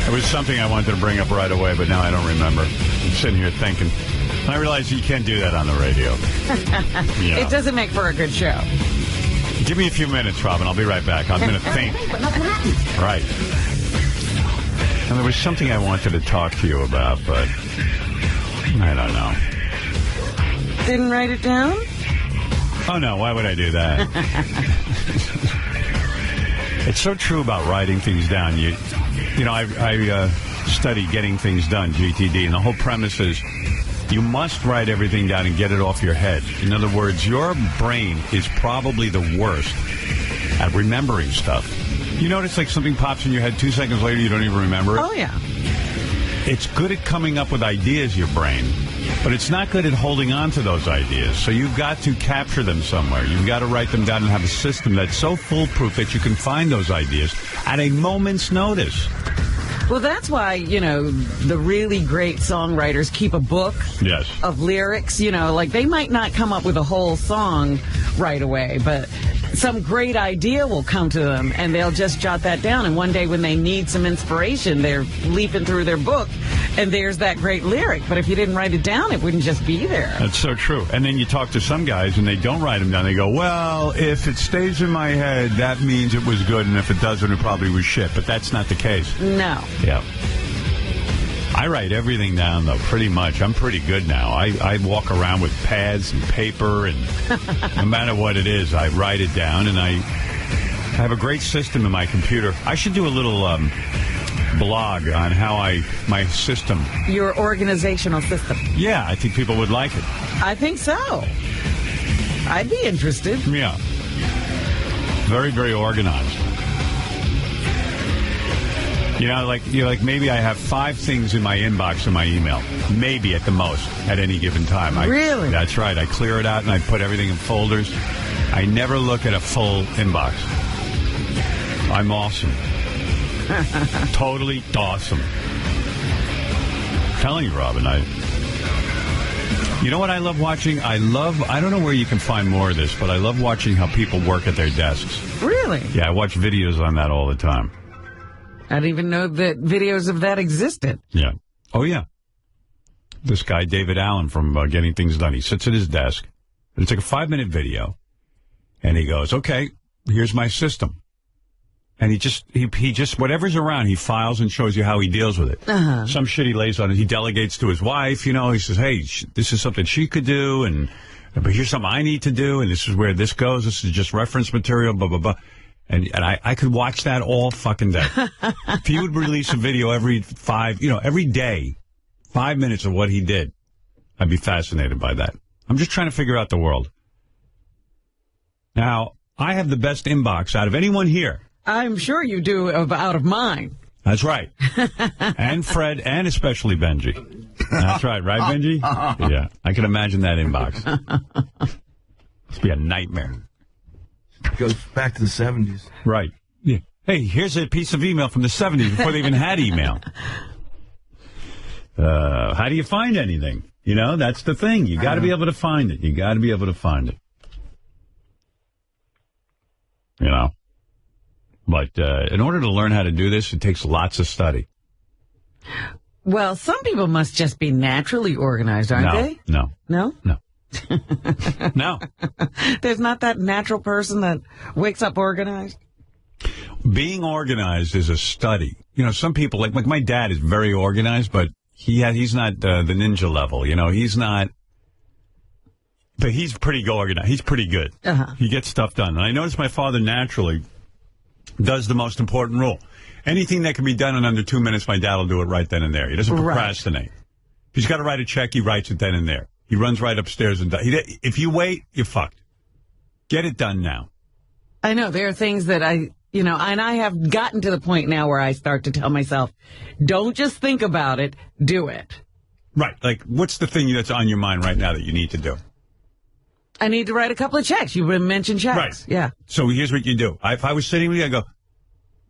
It was something I wanted to bring up right away, but now I don't remember. I'm sitting here thinking. I realize you can't do that on the radio. Yeah. It doesn't make for a good show. Give me a few minutes, Robin. I'll be right back. I'm going to think. But nothing happened. Right. And there was something I wanted to talk to you about, but I don't know. Didn't write it down? Oh, no. Why would I do that? It's so true about writing things down. You know, I study getting things done, GTD, and the whole premise is you must write everything down and get it off your head. In other words, your brain is probably the worst at remembering stuff. You notice like something pops in your head 2 seconds later, you don't even remember it? Oh, yeah. It's good at coming up with ideas, your brain, but it's not good at holding on to those ideas. So you've got to capture them somewhere. You've got to write them down and have a system that's so foolproof that you can find those ideas at a moment's notice. Well, that's why, you know, the really great songwriters keep a book of lyrics. You know, like they might not come up with a whole song right away, but some great idea will come to them and they'll just jot that down. And one day when they need some inspiration, they're leafing through their book and there's that great lyric. But if you didn't write it down, it wouldn't just be there. That's so true. And then you talk to some guys and they don't write them down. They go, well, if it stays in my head, that means it was good. And if it doesn't, it probably was shit. But that's not the case. No. Yeah. I write everything down, though, pretty much. I'm pretty good now. I walk around with pads and paper, and no matter what it is, I write it down, and I have a great system in my computer. I should do a little blog on how my system. Your organizational system. Yeah, I think people would like it. I think so. I'd be interested. Yeah. Very, very organized. You know, like maybe I have 5 things in my inbox in my email, maybe at the most at any given time. Really? That's right. I clear it out and I put everything in folders. I never look at a full inbox. I'm awesome. Totally awesome. I'm telling you, Robin, you know what I love watching? I don't know where you can find more of this, but I love watching how people work at their desks. Really? Yeah, I watch videos on that all the time. I didn't even know that videos of that existed. Yeah. Oh, yeah. This guy, David Allen from Getting Things Done, he sits at his desk. And it's like a 5-minute video. And he goes, okay, here's my system. And he just, whatever's around, he files and shows you how he deals with it. Uh-huh. Some shit he lays on it. He delegates to his wife, you know. He says, hey, this is something she could do. But here's something I need to do. And this is where this goes. This is just reference material, blah, blah, blah. And I could watch that all fucking day. If he would release a video every day, 5 minutes of what he did, I'd be fascinated by that. I'm just trying to figure out the world. Now, I have the best inbox out of anyone here. I'm sure you do out of mine. That's right. And Fred, and especially Benji. That's right, Benji? Yeah, I can imagine that inbox. Must be a nightmare. Goes back to the 70s. Right. Yeah. Hey, here's a piece of email from the 70s before they even had email. How do you find anything? You know, that's the thing. You got to be able to find it. You got to be able to find it. You know. But in order to learn how to do this, it takes lots of study. Well, some people must just be naturally organized, aren't they? No. No? No. No. There's not that natural person that wakes up organized? Being organized is a study. You know, some people, like my dad is very organized, but he's not the ninja level. You know, he's not. But he's pretty organized. He's pretty good. Uh-huh. He gets stuff done. And I notice my father naturally does the most important rule. Anything that can be done in under 2 minutes, my dad will do it right then and there. He doesn't procrastinate. If he's got to write a check, he writes it then and there. He runs right upstairs and does. If you wait, you're fucked. Get it done now. I know. There are things that and I have gotten to the point now where I start to tell myself, don't just think about it, do it. Right. Like, what's the thing that's on your mind right now that you need to do? I need to write a couple of checks. You mentioned checks. Right. Yeah. So here's what you do. If I was sitting with you, I go,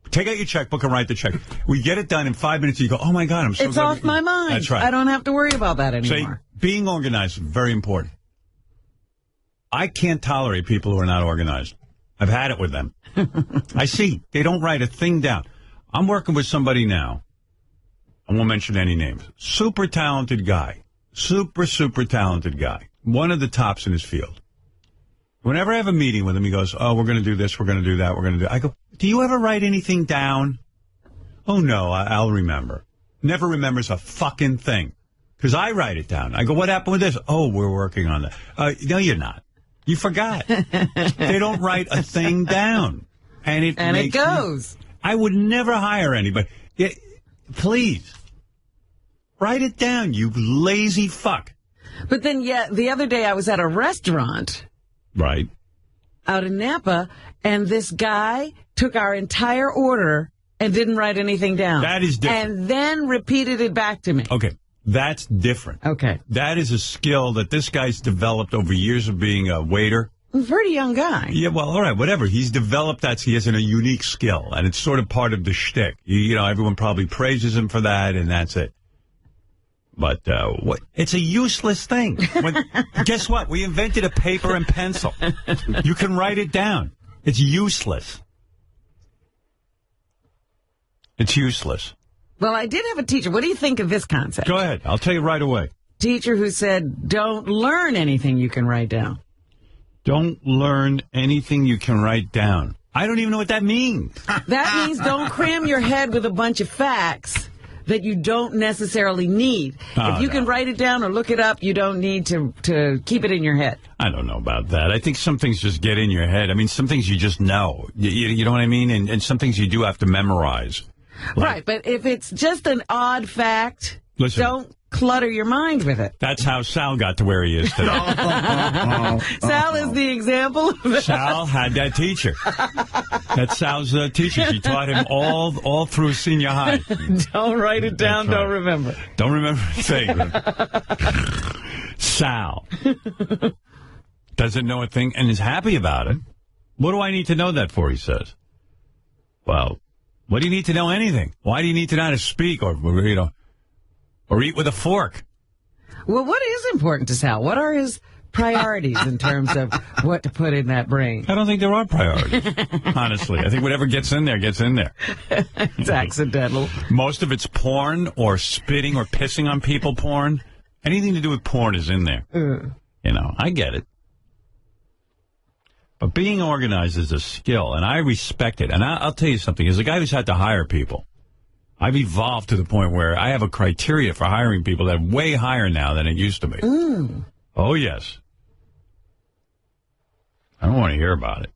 take out your checkbook and write the check. We get it done in 5 minutes. You go, oh, my God, I'm so It's off my mind. That's right. I don't have to worry about that anymore. So being organized is very important. I can't tolerate people who are not organized. I've had it with them. I see. They don't write a thing down. I'm working with somebody now I won't mention any names. Super talented guy. Super talented guy. One of the tops in his field. Whenever I have a meeting with him, he goes, oh, we're going to do this, we're going to do that, we're going to do... I go, do you ever write anything down? Oh, no, I'll remember. Never remembers a fucking thing. Because I write it down. I go, what happened with this? Oh, we're working on that. No, you're not. You forgot. They don't write a thing down. And it goes. I would never hire anybody. Please. Write it down, you lazy fuck. But then, the other day I was at a restaurant. Right. Out in Napa, and this guy took our entire order and didn't write anything down. That is different. And then repeated it back to me. Okay. That's different. Okay. That is a skill that this guy's developed over years of being a waiter. He's a pretty young guy. Yeah, well, all right, whatever. He's developed that. He has a unique skill, and it's sort of part of the shtick. You know, everyone probably praises him for that, and that's it. But it's a useless thing. Guess what? We invented a paper and pencil. You can write it down. It's useless. It's useless. Well, I did have a teacher. What do you think of this concept? Go ahead. I'll tell you right away. Teacher who said, don't learn anything you can write down. Don't learn anything you can write down. I don't even know what that means. That means don't cram your head with a bunch of facts that you don't necessarily need. If you can write it down or look it up, you don't need to keep it in your head. I don't know about that. I think some things just get in your head. I mean, some things you just know. You know what I mean? And some things you do have to memorize. Right, but if it's just an odd fact, don't clutter your mind with it. That's how Sal got to where he is today. Sal is the example of that. Sal had that teacher. That's Sal's teacher. She taught him all through senior high. Don't write it down, right. Don't remember. Don't remember a thing. Sal doesn't know a thing and is happy about it. What do I need to know that for, he says. Well, what do you need to know anything? Why do you need to know how to speak or eat with a fork? Well, what is important to Sal? What are his priorities in terms of what to put in that brain? I don't think there are priorities, honestly. I think whatever gets in there, gets in there. It's accidental. Most of it's porn or spitting or pissing on people porn. Anything to do with porn is in there. You know, I get it. But being organized is a skill, and I respect it. And I'll tell you something. As a guy who's had to hire people, I've evolved to the point where I have a criteria for hiring people that are way higher now than it used to be. Oh, yes. I don't want to hear about it.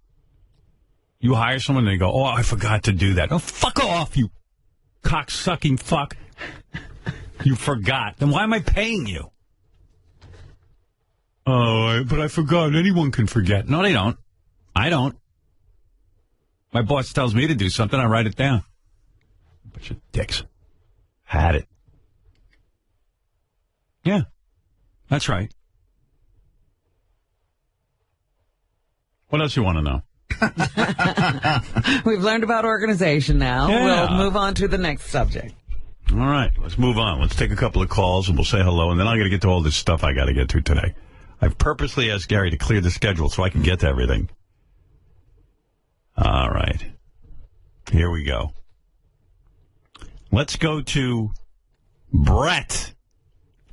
You hire someone, and they go, oh, I forgot to do that. Oh, fuck off, you cock-sucking fuck. You forgot. Then why am I paying you? Oh, but I forgot. Anyone can forget. No, they don't. I don't. My boss tells me to do something, I write it down. Bunch of dicks. Had it. Yeah, that's right. What else you want to know? We've learned about organization now. Yeah. We'll move on to the next subject. All right, let's move on. Let's take a couple of calls and we'll say hello, and then I got to get to all this stuff I got to get to today. I've purposely asked Gary to clear the schedule so I can get to everything. All right. Here we go. Let's go to Brett.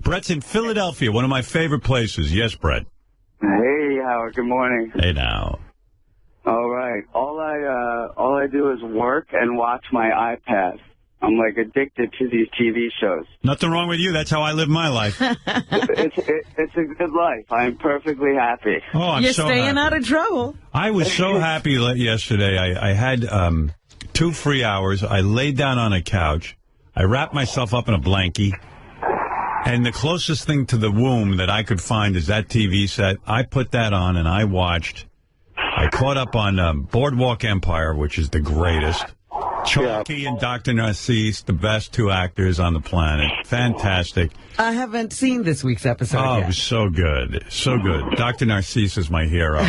Brett's in Philadelphia, one of my favorite places. Yes, Brett. Hey, Howard. Good morning. Hey, now. All right. All I do is work and watch my iPad. I'm like addicted to these TV shows. Nothing wrong with you. That's how I live my life. It's a good life. I'm perfectly happy. Oh, I'm You're so staying happy. out of trouble. I was so happy yesterday. I had 2 free hours. I laid down on a couch. I wrapped myself up in a blankie. And the closest thing to the womb that I could find is that TV set. I put that on and I watched. I caught up on Boardwalk Empire, which is the greatest. Chalky and Dr. Narcisse, the best 2 actors on the planet. Fantastic. I haven't seen this week's episode yet. It was so good. So good. Dr. Narcisse is my hero.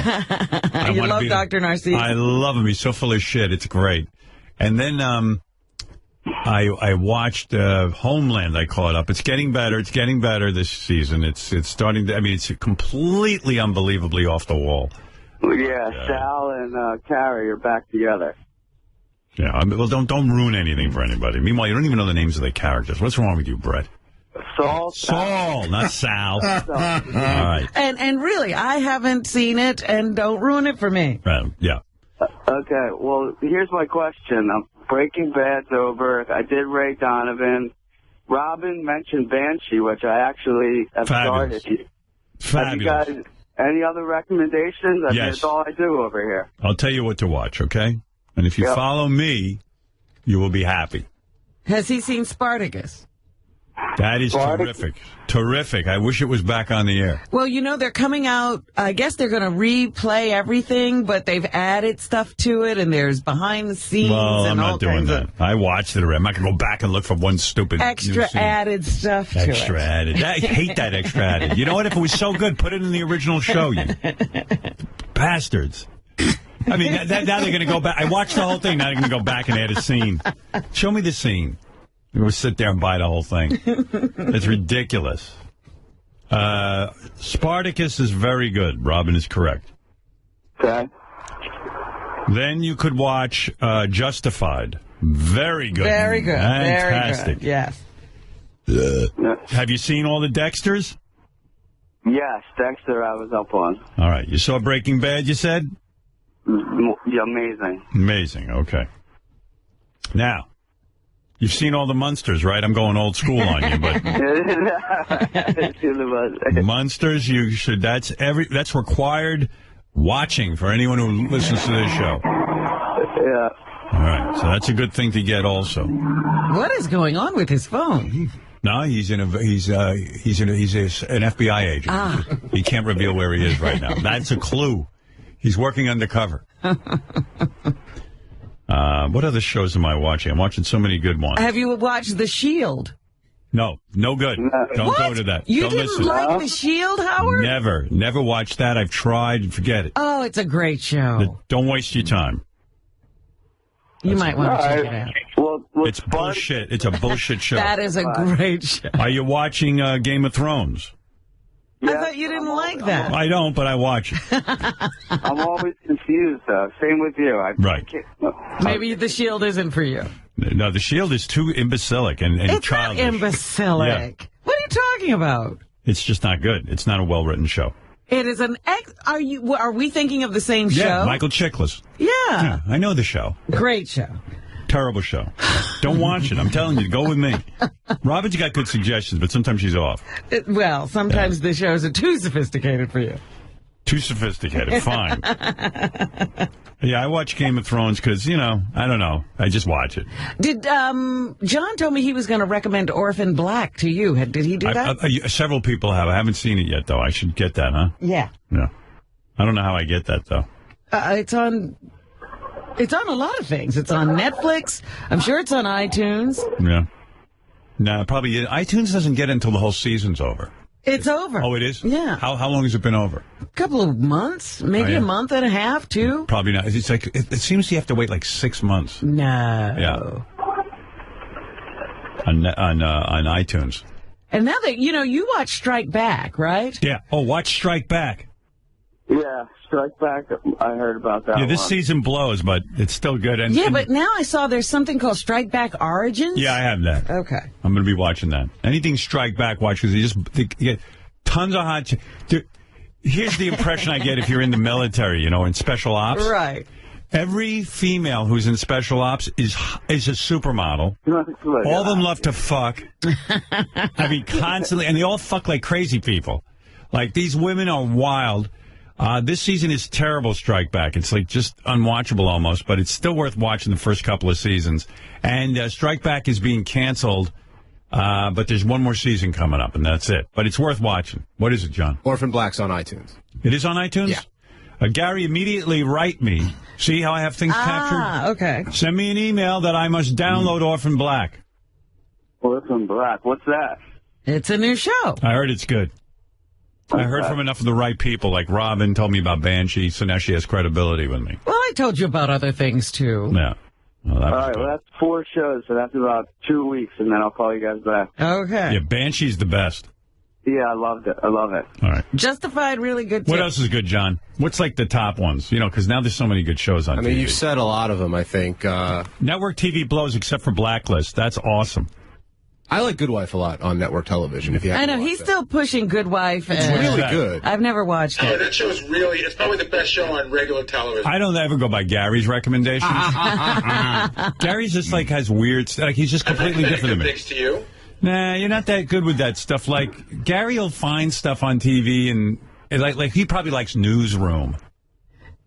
You love Dr. Narcisse? I love him. He's so full of shit. It's great. And then I watched Homeland. I caught up. It's getting better. It's getting better this season. It's starting to, I mean, it's completely unbelievably off the wall. Yeah, Sal and Carrie are back together. Yeah, well, don't ruin anything for anybody. Meanwhile, you don't even know the names of the characters. What's wrong with you, Brett? Saul, not Sal. All right. And really, I haven't seen it, and don't ruin it for me. Yeah. Okay, well, here's my question. Breaking Bad's over. I did Ray Donovan. Robin mentioned Banshee, which I actually have Fabulous. started. Fabulous. Have you guys any other recommendations? I mean, Yes. it's all I do over here. I'll tell you what to watch, okay? And if you follow me, you will be happy. Has he seen Spartacus? That is terrific. Terrific. I wish it was back on the air. Well, you know, they're coming out, I guess they're going to replay everything, but they've added stuff to it, and there's behind the scenes Well, and I'm all not doing kinds that. of I watched it already. I'm not going to go back and look for one stupid extra new scene. added stuff to it. Extra added. I hate that extra added. You know what? If it was so good, put it in the original show, you bastards. I mean, now they're going to go back. I watched the whole thing. Now they're going to go back and add a scene. Show me the scene. We'll sit there and buy the whole thing. It's ridiculous. Spartacus is very good. Robin is correct. Okay. Then you could watch Justified. Very good. Very good. Fantastic. Very good. Yes. Have you seen all the Dexters? Yes, Dexter I was up on. All right. You saw Breaking Bad, you said? Yeah, amazing. Amazing. Okay. Now, you've seen all the Munsters, right? I'm going old school on you, but Munsters, you should. That's required watching for anyone who listens to this show. Yeah. All right. So that's a good thing to get also. What is going on with his phone? No, he's an FBI agent. Ah. He can't reveal where he is right now. That's a clue. He's working undercover. What other shows am I watching? I'm watching so many good ones. Have you watched The Shield? No good. Don't go to that. You Don't didn't listen. like The Shield, Howard? Never watched that. I've tried. Forget it. Oh, it's a great show. Don't waste your time. You might want to check it out. Well, it's bullshit. It's a bullshit show. That is a great show. Are you watching Game of Thrones? I thought you didn't like that. I don't, but I watch it. I'm always confused, though. Same with you. Right. Maybe The Shield isn't for you. No, The Shield is too imbecilic and it's childish. Not imbecilic. Yeah. What are you talking about? It's just not good. It's not a well-written show. It is an Are we thinking of the same show? Yeah, Michael Chiklis. Yeah. I know the show. Great show. Terrible show. Don't watch it. I'm telling you, go with me. Robin's got good suggestions, but sometimes she's off. Sometimes the shows are too sophisticated for you. Too sophisticated. Fine. Yeah, I watch Game of Thrones because, I don't know. I just watch it. Did John told me he was going to recommend Orphan Black to you. Did he do that? Several people have. I haven't seen it yet, though. I should get that, huh? Yeah. Yeah. I don't know how I get that, though. It's on a lot of things. It's on Netflix. I'm sure it's on iTunes. Yeah. No, probably iTunes doesn't get it until the whole season's over. It's over. Oh, it is? Yeah. How long has it been over? A couple of months, maybe a month and a half, too. Probably not. It's like it seems you have to wait like 6 months. No. Yeah. On iTunes. And now that you watch Strike Back, right? Yeah. Oh, watch Strike Back. Yeah, Strike Back. I heard about that. Yeah, this season blows, but it's still good. But now I saw there's something called Strike Back Origins. Yeah, I have that. Okay. I'm going to be watching that. Anything Strike Back, watch, because you get tons of hot... Here's the impression I get if you're in the military, in special ops. Right. Every female who's in special ops is a supermodel. All of them love to fuck. I mean, constantly. And they all fuck like crazy people. Like, these women are wild. This season is terrible, Strike Back. It's like just unwatchable almost, but it's still worth watching the first couple of seasons. And Strike Back is being canceled, but there's one more season coming up, and that's it. But it's worth watching. What is it, John? Orphan Black's on iTunes. It is on iTunes? Yeah. Gary, immediately write me. See how I have things captured? Okay. Send me an email that I must download Orphan Black. Orphan Black. What's that? It's a new show. I heard it's good. I heard from enough of the right people, like Robin told me about Banshee, so now she has credibility with me. Well, I told you about other things, too. Yeah. Well, all right, well, that's 4 shows, so that's about 2 weeks, and then I'll call you guys back. Okay. Yeah, Banshee's the best. Yeah, I loved it. I love it. All right. Justified, really good, too. What else is good, John? What's like the top ones? You know, because now there's so many good shows on TV. I mean, you've said a lot of them, I think. Network TV blows except for Blacklist. That's awesome. I like Good Wife a lot on network television. If you I know, he's still pushing Good Wife. It's really good. I've never watched it. That show's it's probably the best show on regular television. I don't ever go by Gary's recommendations. Gary's just like has weird, like he's just completely different than me. Next to you? Nah, you're not that good with that stuff. Like, Gary will find stuff on TV and like he probably likes Newsroom.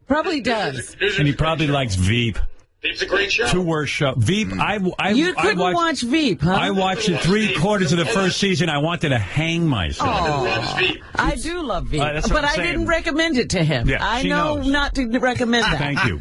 Probably does. And he probably likes Veep. Veep's a great show. Two worst show. Veep, You couldn't watch Veep, huh? I watched it 3/4 of the first season. I wanted to hang myself. I do love Veep, that's what but I'm I saying. didn't recommend it to him. Yeah, I she know knows. not to recommend that. Thank you.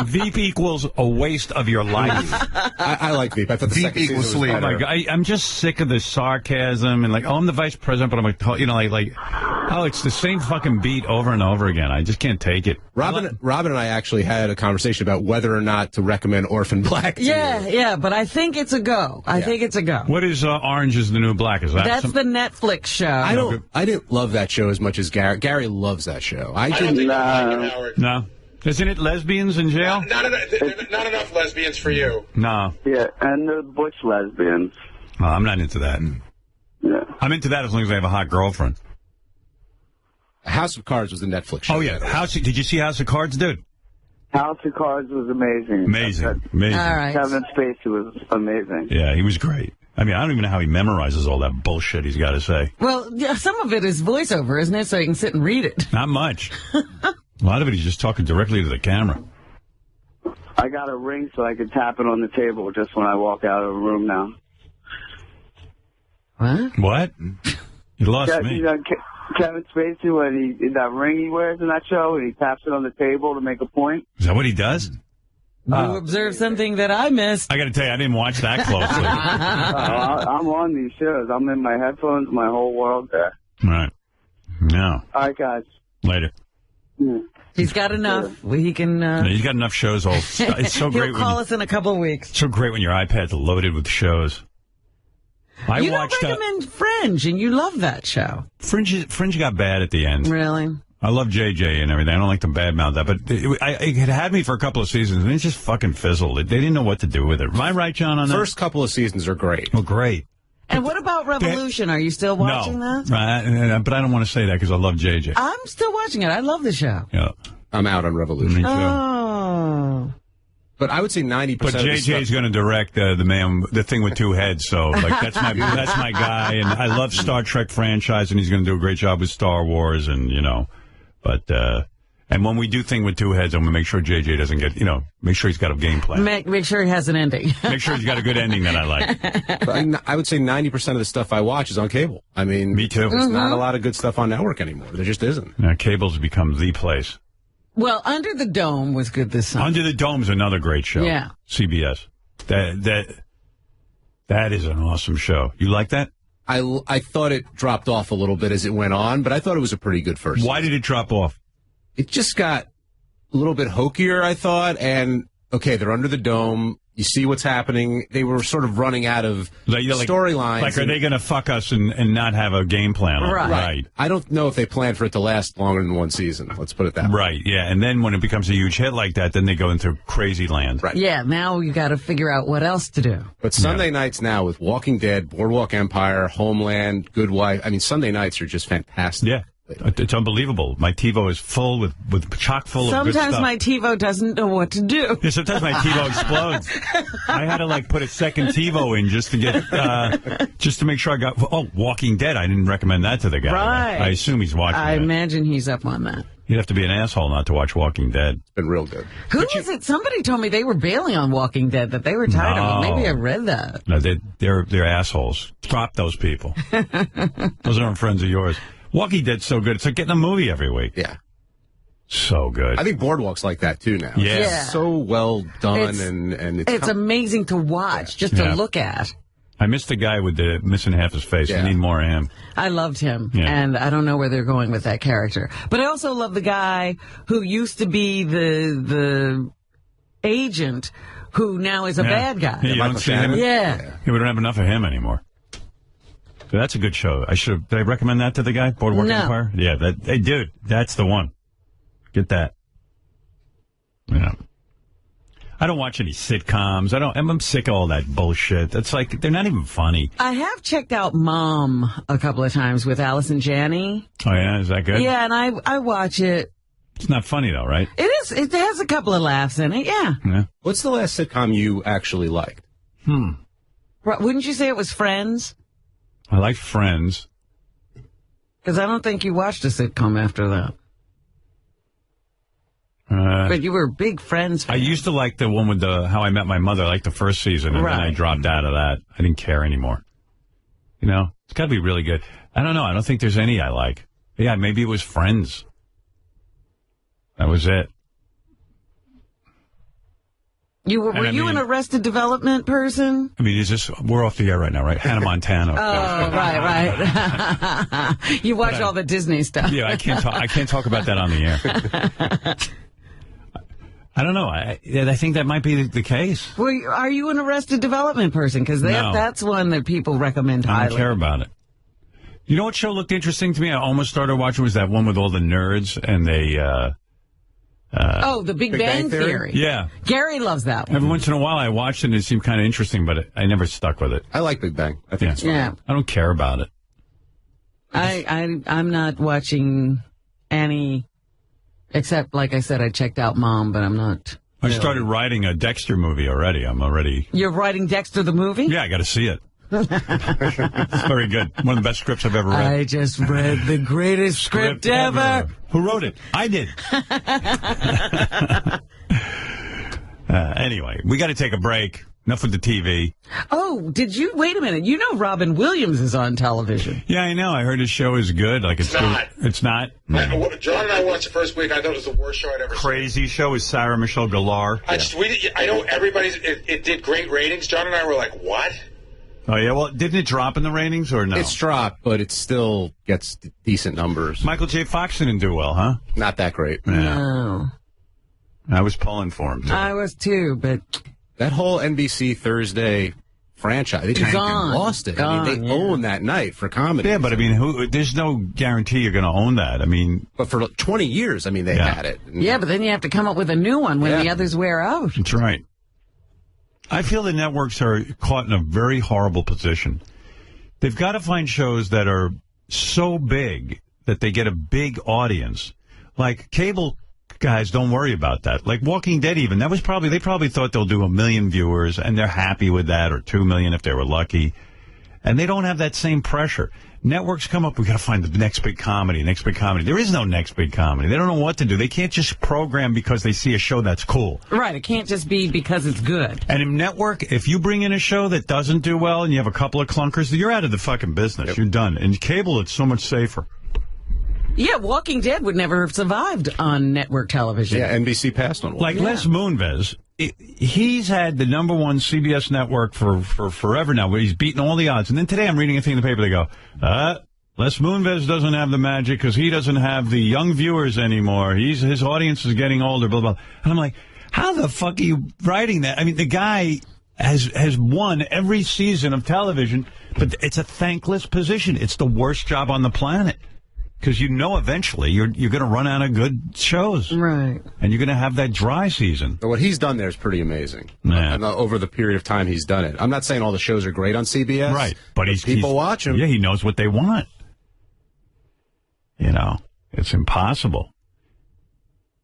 Veep equals a waste of your life. I like Veep. I thought the Veep second season equals was sleep. better. Oh my God, I'm just sick of the sarcasm and like, oh, I'm the vice president, but I'm like, you know, like, oh, it's the same fucking beat over and over again. I just can't take it. Robin and I actually had a conversation about whether or not to recommend Orphan Black to you. Yeah, but I think it's a go. I think it's a go. What is Orange is the New Black? Is that That's the Netflix show. I didn't love that show as much as Gary. Gary loves that show. I don't think didn't. No. Isn't it lesbians in jail? Not enough lesbians for you. No. Yeah, and the butch lesbians. Oh, I'm not into that. Yeah. I'm into that as long as I have a hot girlfriend. House of Cards was the Netflix show. Oh, yeah. Did you see House of Cards, dude? House of Cards was amazing. Amazing. All right. Kevin Spacey was amazing. Yeah, he was great. I mean, I don't even know how he memorizes all that bullshit he's got to say. Well, yeah, some of it is voiceover, isn't it? So you can sit and read it. Not much. A lot of it he's just talking directly to the camera. I got a ring so I could tap it on the table just when I walk out of a room now. What? You lost me. You know, Kevin Spacey, when that ring he wears in that show, and he taps it on the table to make a point. Is that what he does? You observed something that I missed. I got to tell you, I didn't watch that closely. I'm on these shows. I'm in my headphones, my whole world there. Right. No. All right, guys. Later. Yeah. He's got enough. He can. He's got enough shows. It's so great. He'll call us in a couple of weeks. So great when your iPad's loaded with shows. You don't recommend Fringe, and you love that show. Fringe got bad at the end. Really? I love JJ and everything. I don't like to badmouth that, but it had me for a couple of seasons, and it just fucking fizzled. They didn't know what to do with it. Am I right, John, on that? First couple of seasons are great. Well, great. And what about Revolution? Are you still watching that? Right, but I don't want to say that because I love JJ. I'm still watching it. I love the show. Yeah. I'm out on Revolution. Me too. Oh. But I would say 90%. But JJ's going to direct the thing with two heads, so like that's my guy, and I love Star Trek franchise, and he's going to do a great job with Star Wars, and but and when we do thing with two heads, I'm going to make sure JJ doesn't get make sure he's got a game plan. Make sure he has an ending. Make sure he's got a good ending that I like. But I would say 90% of the stuff I watch is on cable. I mean, me too. There's not a lot of good stuff on network anymore. There just isn't. Cable's become the place. Well, Under the Dome was good this summer. Under the Dome's another great show. Yeah. CBS. That is an awesome show. You like that? I thought it dropped off a little bit as it went on, but I thought it was a pretty good first Why season. did it drop off? It just got a little bit hokier, I thought, and okay, they're under the dome. You see what's happening. They were sort of running out of storylines. Like, are they going to fuck us and not have a game plan? Right. I don't know if they plan for it to last longer than one season. Let's put it that way. Right, yeah. And then when it becomes a huge hit like that, then they go into crazy land. Right. Yeah, now you got to figure out what else to do. But Sunday nights now with Walking Dead, Boardwalk Empire, Homeland, Good Wife, I mean, Sunday nights are just fantastic. Yeah. It's unbelievable. My TiVo is full with chock full of good stuff. Sometimes my TiVo doesn't know what to do. Yeah, sometimes my TiVo explodes. I had to put a second TiVo in just to get just to make sure I got. Oh, Walking Dead. I didn't recommend that to the guy. Right. I assume he's watching. I imagine he's up on that. You'd have to be an asshole not to watch Walking Dead. It's been real good. Who was it? Somebody told me they were bailing on Walking Dead, that they were tired of it. Maybe I read that. No, they're assholes. Drop those people. Those aren't friends of yours. Walking Dead's so good. It's like getting a movie every week. Yeah. So good. I think Boardwalk's like that, too, now. Yeah. It's so well done, and it's amazing to watch, just to look at. I missed the guy with the missing half his face. Yeah. I need more of him. I loved him, and I don't know where they're going with that character. But I also love the guy who used to be the agent who now is a bad guy. Yeah, you don't see him? Yeah. We don't have enough of him anymore. That's a good show. Did I recommend that to the guy? Boardwalk Empire? Yeah, hey, dude, that's the one. Get that. Yeah. I don't watch any sitcoms. I'm sick of all that bullshit. It's like, they're not even funny. I have checked out Mom a couple of times with Allison Janney. Oh, yeah? Is that good? Yeah, and I watch it. It's not funny, though, right? It is. It has a couple of laughs in it, yeah. What's the last sitcom you actually liked? Wouldn't you say it was Friends? I like Friends. Because I don't think you watched a sitcom after that. But you were a big Friends fan. I used to like the one with How I Met My Mother, like the first season, and then I dropped out of that. I didn't care anymore. You know, it's got to be really good. I don't know. I don't think there's any I like. Yeah, maybe it was Friends. That was it. Were you an Arrested Development person? I mean, we're off the air right now, right? Hannah Montana. Oh, right. You watch all the Disney stuff. Yeah, I can't talk about that on the air. I don't know. I think that might be the case. Well, are you an Arrested Development person? Because that's one that people recommend highly. I don't care about it. You know what show looked interesting to me? I almost started watching was that one with all the nerds and they... the Big Bang Theory. Yeah. Gary loves that one. Every once in a while I watched it and it seemed kind of interesting, but I never stuck with it. I like Big Bang. I think it's fun. Yeah. I don't care about it. I'm not watching any, except, like I said, I checked out Mom, but I'm not. I started writing a Dexter movie already. You're writing Dexter the movie? Yeah, I got to see it. It's very good. One of the best scripts I've ever read. I just read the greatest script ever. Who wrote it? I did. Anyway, we got to take a break. Enough with the TV. Oh, wait a minute. You know Robin Williams is on television. Yeah, I know. I heard his show is good. Like It's not. It's not? John and I watched the first week. I thought it was the worst show I'd ever seen. Crazy show with Sarah Michelle Gellar. I know it did great ratings. John and I were like, what? Oh, yeah? Well, didn't it drop in the ratings or no? It's dropped, but it still gets decent numbers. Michael J. Fox didn't do well, huh? Not that great. Yeah. No. I was pulling for him, too. I was, too, but... That whole NBC Thursday franchise, they just lost it. I mean, they own that night for comedy. Yeah, but I mean, there's no guarantee you're going to own that. I mean... But for 20 years, I mean, they had it. Yeah, but then you have to come up with a new one when the others wear out. That's right. I feel the networks are caught in a very horrible position. They've got to find shows that are so big that they get a big audience. Like cable guys don't worry about that. Like Walking Dead even, they probably thought they'll do 1 million viewers and they're happy with that, or 2 million if they were lucky. And they don't have that same pressure. Networks come up, we got to find the next big comedy. There is no next big comedy. They don't know what to do. They can't just program because they see a show that's cool. Right, it can't just be because it's good. And in network, if you bring in a show that doesn't do well and you have a couple of clunkers, you're out of the fucking business. Yep. You're done. In cable, it's so much safer. Yeah, Walking Dead would never have survived on network television. Yeah, NBC passed on one. Like Les Moonves, he's had the #1 CBS network for forever now, where he's beaten all the odds. And then today I'm reading a thing in the paper, they go, Les Moonves doesn't have the magic because he doesn't have the young viewers anymore. His audience is getting older, blah, blah. And I'm like, how the fuck are you writing that? I mean, the guy has won every season of television, but it's a thankless position. It's the worst job on the planet. Because eventually you're going to run out of good shows. Right. And you're going to have that dry season. But what he's done there is pretty amazing. Yeah. And over the period of time he's done it. I'm not saying all the shows are great on CBS. Right. But people watch him. Yeah, he knows what they want. It's impossible.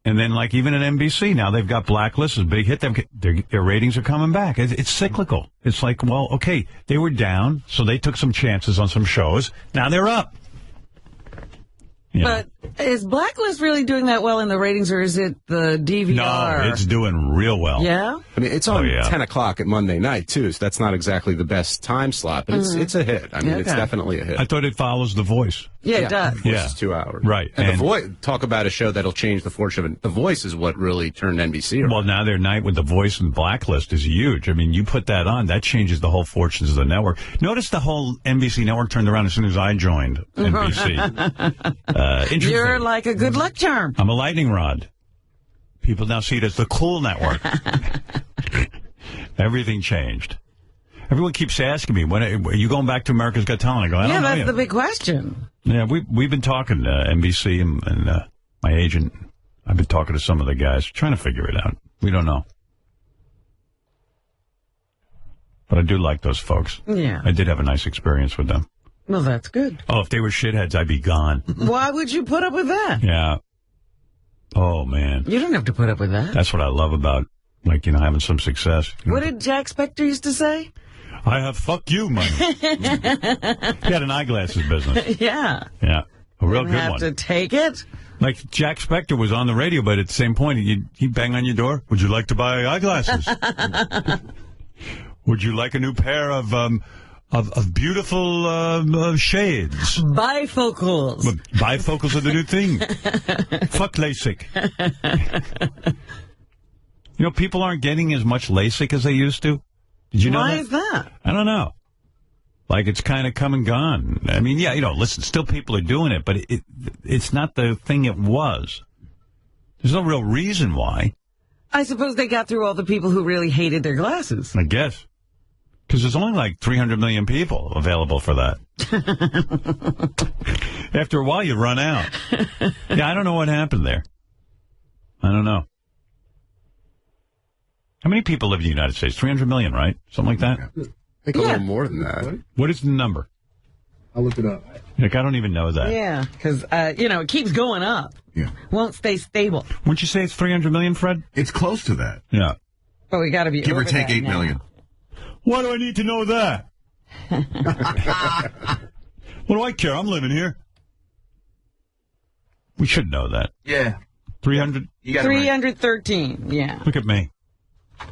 And then, like, even at NBC, now they've got Blacklist, a big hit. Their ratings are coming back. It's cyclical. It's like, well, okay, they were down, so they took some chances on some shows. Now they're up. But is Blacklist really doing that well in the ratings, or is it the DVR? No, it's doing real well. Yeah? I mean, it's on 10 o'clock at Monday night, too, so that's not exactly the best time slot, but it's a hit. I mean, it's definitely a hit. I thought it follows The Voice. Yeah, it does. The Voice is 2 hours. Right. And The Voice, talk about a show that'll change the fortune of it. The Voice is what really turned NBC around. Well, now their night with The Voice and Blacklist is huge. I mean, you put that on, that changes the whole fortunes of the network. Notice the whole NBC network turned around as soon as I joined NBC. Interesting. You're like a good luck charm. I'm a lightning rod. People now see it as the cool network. Everything changed. Everyone keeps asking me, when are you going back to America's Got Talent? I go, I don't know that's yet. the big question. Yeah, we've been talking to NBC and my agent. I've been talking to some of the guys, trying to figure it out. We don't know. But I do like those folks. Yeah. I did have a nice experience with them. Well, that's good. Oh, if they were shitheads, I'd be gone. Why would you put up with that? Yeah. Oh, man. You don't have to put up with that. That's what I love about, like, having some success. What did Jack Spector used to say? I have fuck you money. He had an eyeglasses business. Yeah. Yeah. A real good one. Have to take it? Like, Jack Spector was on the radio, but at the same point, he'd bang on your door. Would you like to buy eyeglasses? Would you like a new pair of beautiful shades? Bifocals. Bifocals are the new thing. Fuck LASIK. People aren't getting as much LASIK as they used to. Did you know Why that? is that? I don't know. Like, it's kind of come and gone. I mean, yeah, listen, still people are doing it, but it's not the thing it was. There's no real reason why. I suppose they got through all the people who really hated their glasses. I guess. Because there's only like 300 million people available for that. After a while, you run out. Yeah, I don't know what happened there. I don't know. How many people live in the United States? 300 million, right? Something like that? I think a little more than that. What is the number? I'll look it up. Like, I don't even know that. Yeah, because, it keeps going up. Yeah. Won't stay stable. Wouldn't you say it's 300 million, Fred? It's close to that. Yeah. But we got to be Give or over take that 8 now. million. Why do I need to know that? What do I care? I'm living here. We should know that. Yeah. 300? 313, yeah. Look at me.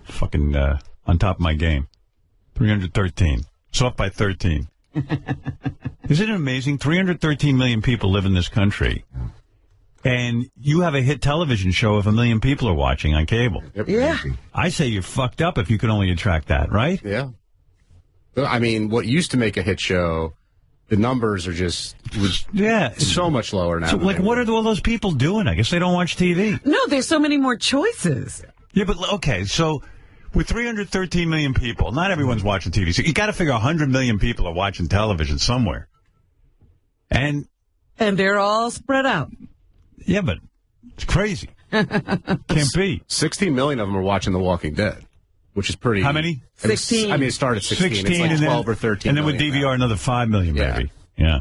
Fucking on top of my game. 313. So up by 13. Isn't it amazing? 313 million people live in this country. And you have a hit television show if 1 million people are watching on cable. Yeah. I say you're fucked up if you can only attract that, right? Yeah. I mean, what used to make a hit show, the numbers are just so much lower now. So, like, what are all those people doing? I guess they don't watch TV. No, there's so many more choices. Yeah, but, okay, so with 313 million people, not everyone's watching TV. So you got to figure 100 million people are watching television somewhere. And they're all spread out. Yeah, but it's crazy. Can't be. 16 million of them are watching The Walking Dead, which is pretty... How many? 16. I mean, it started at 16. It's like 12 or 13 And then with million DVR, now. another 5 million, maybe. Yeah.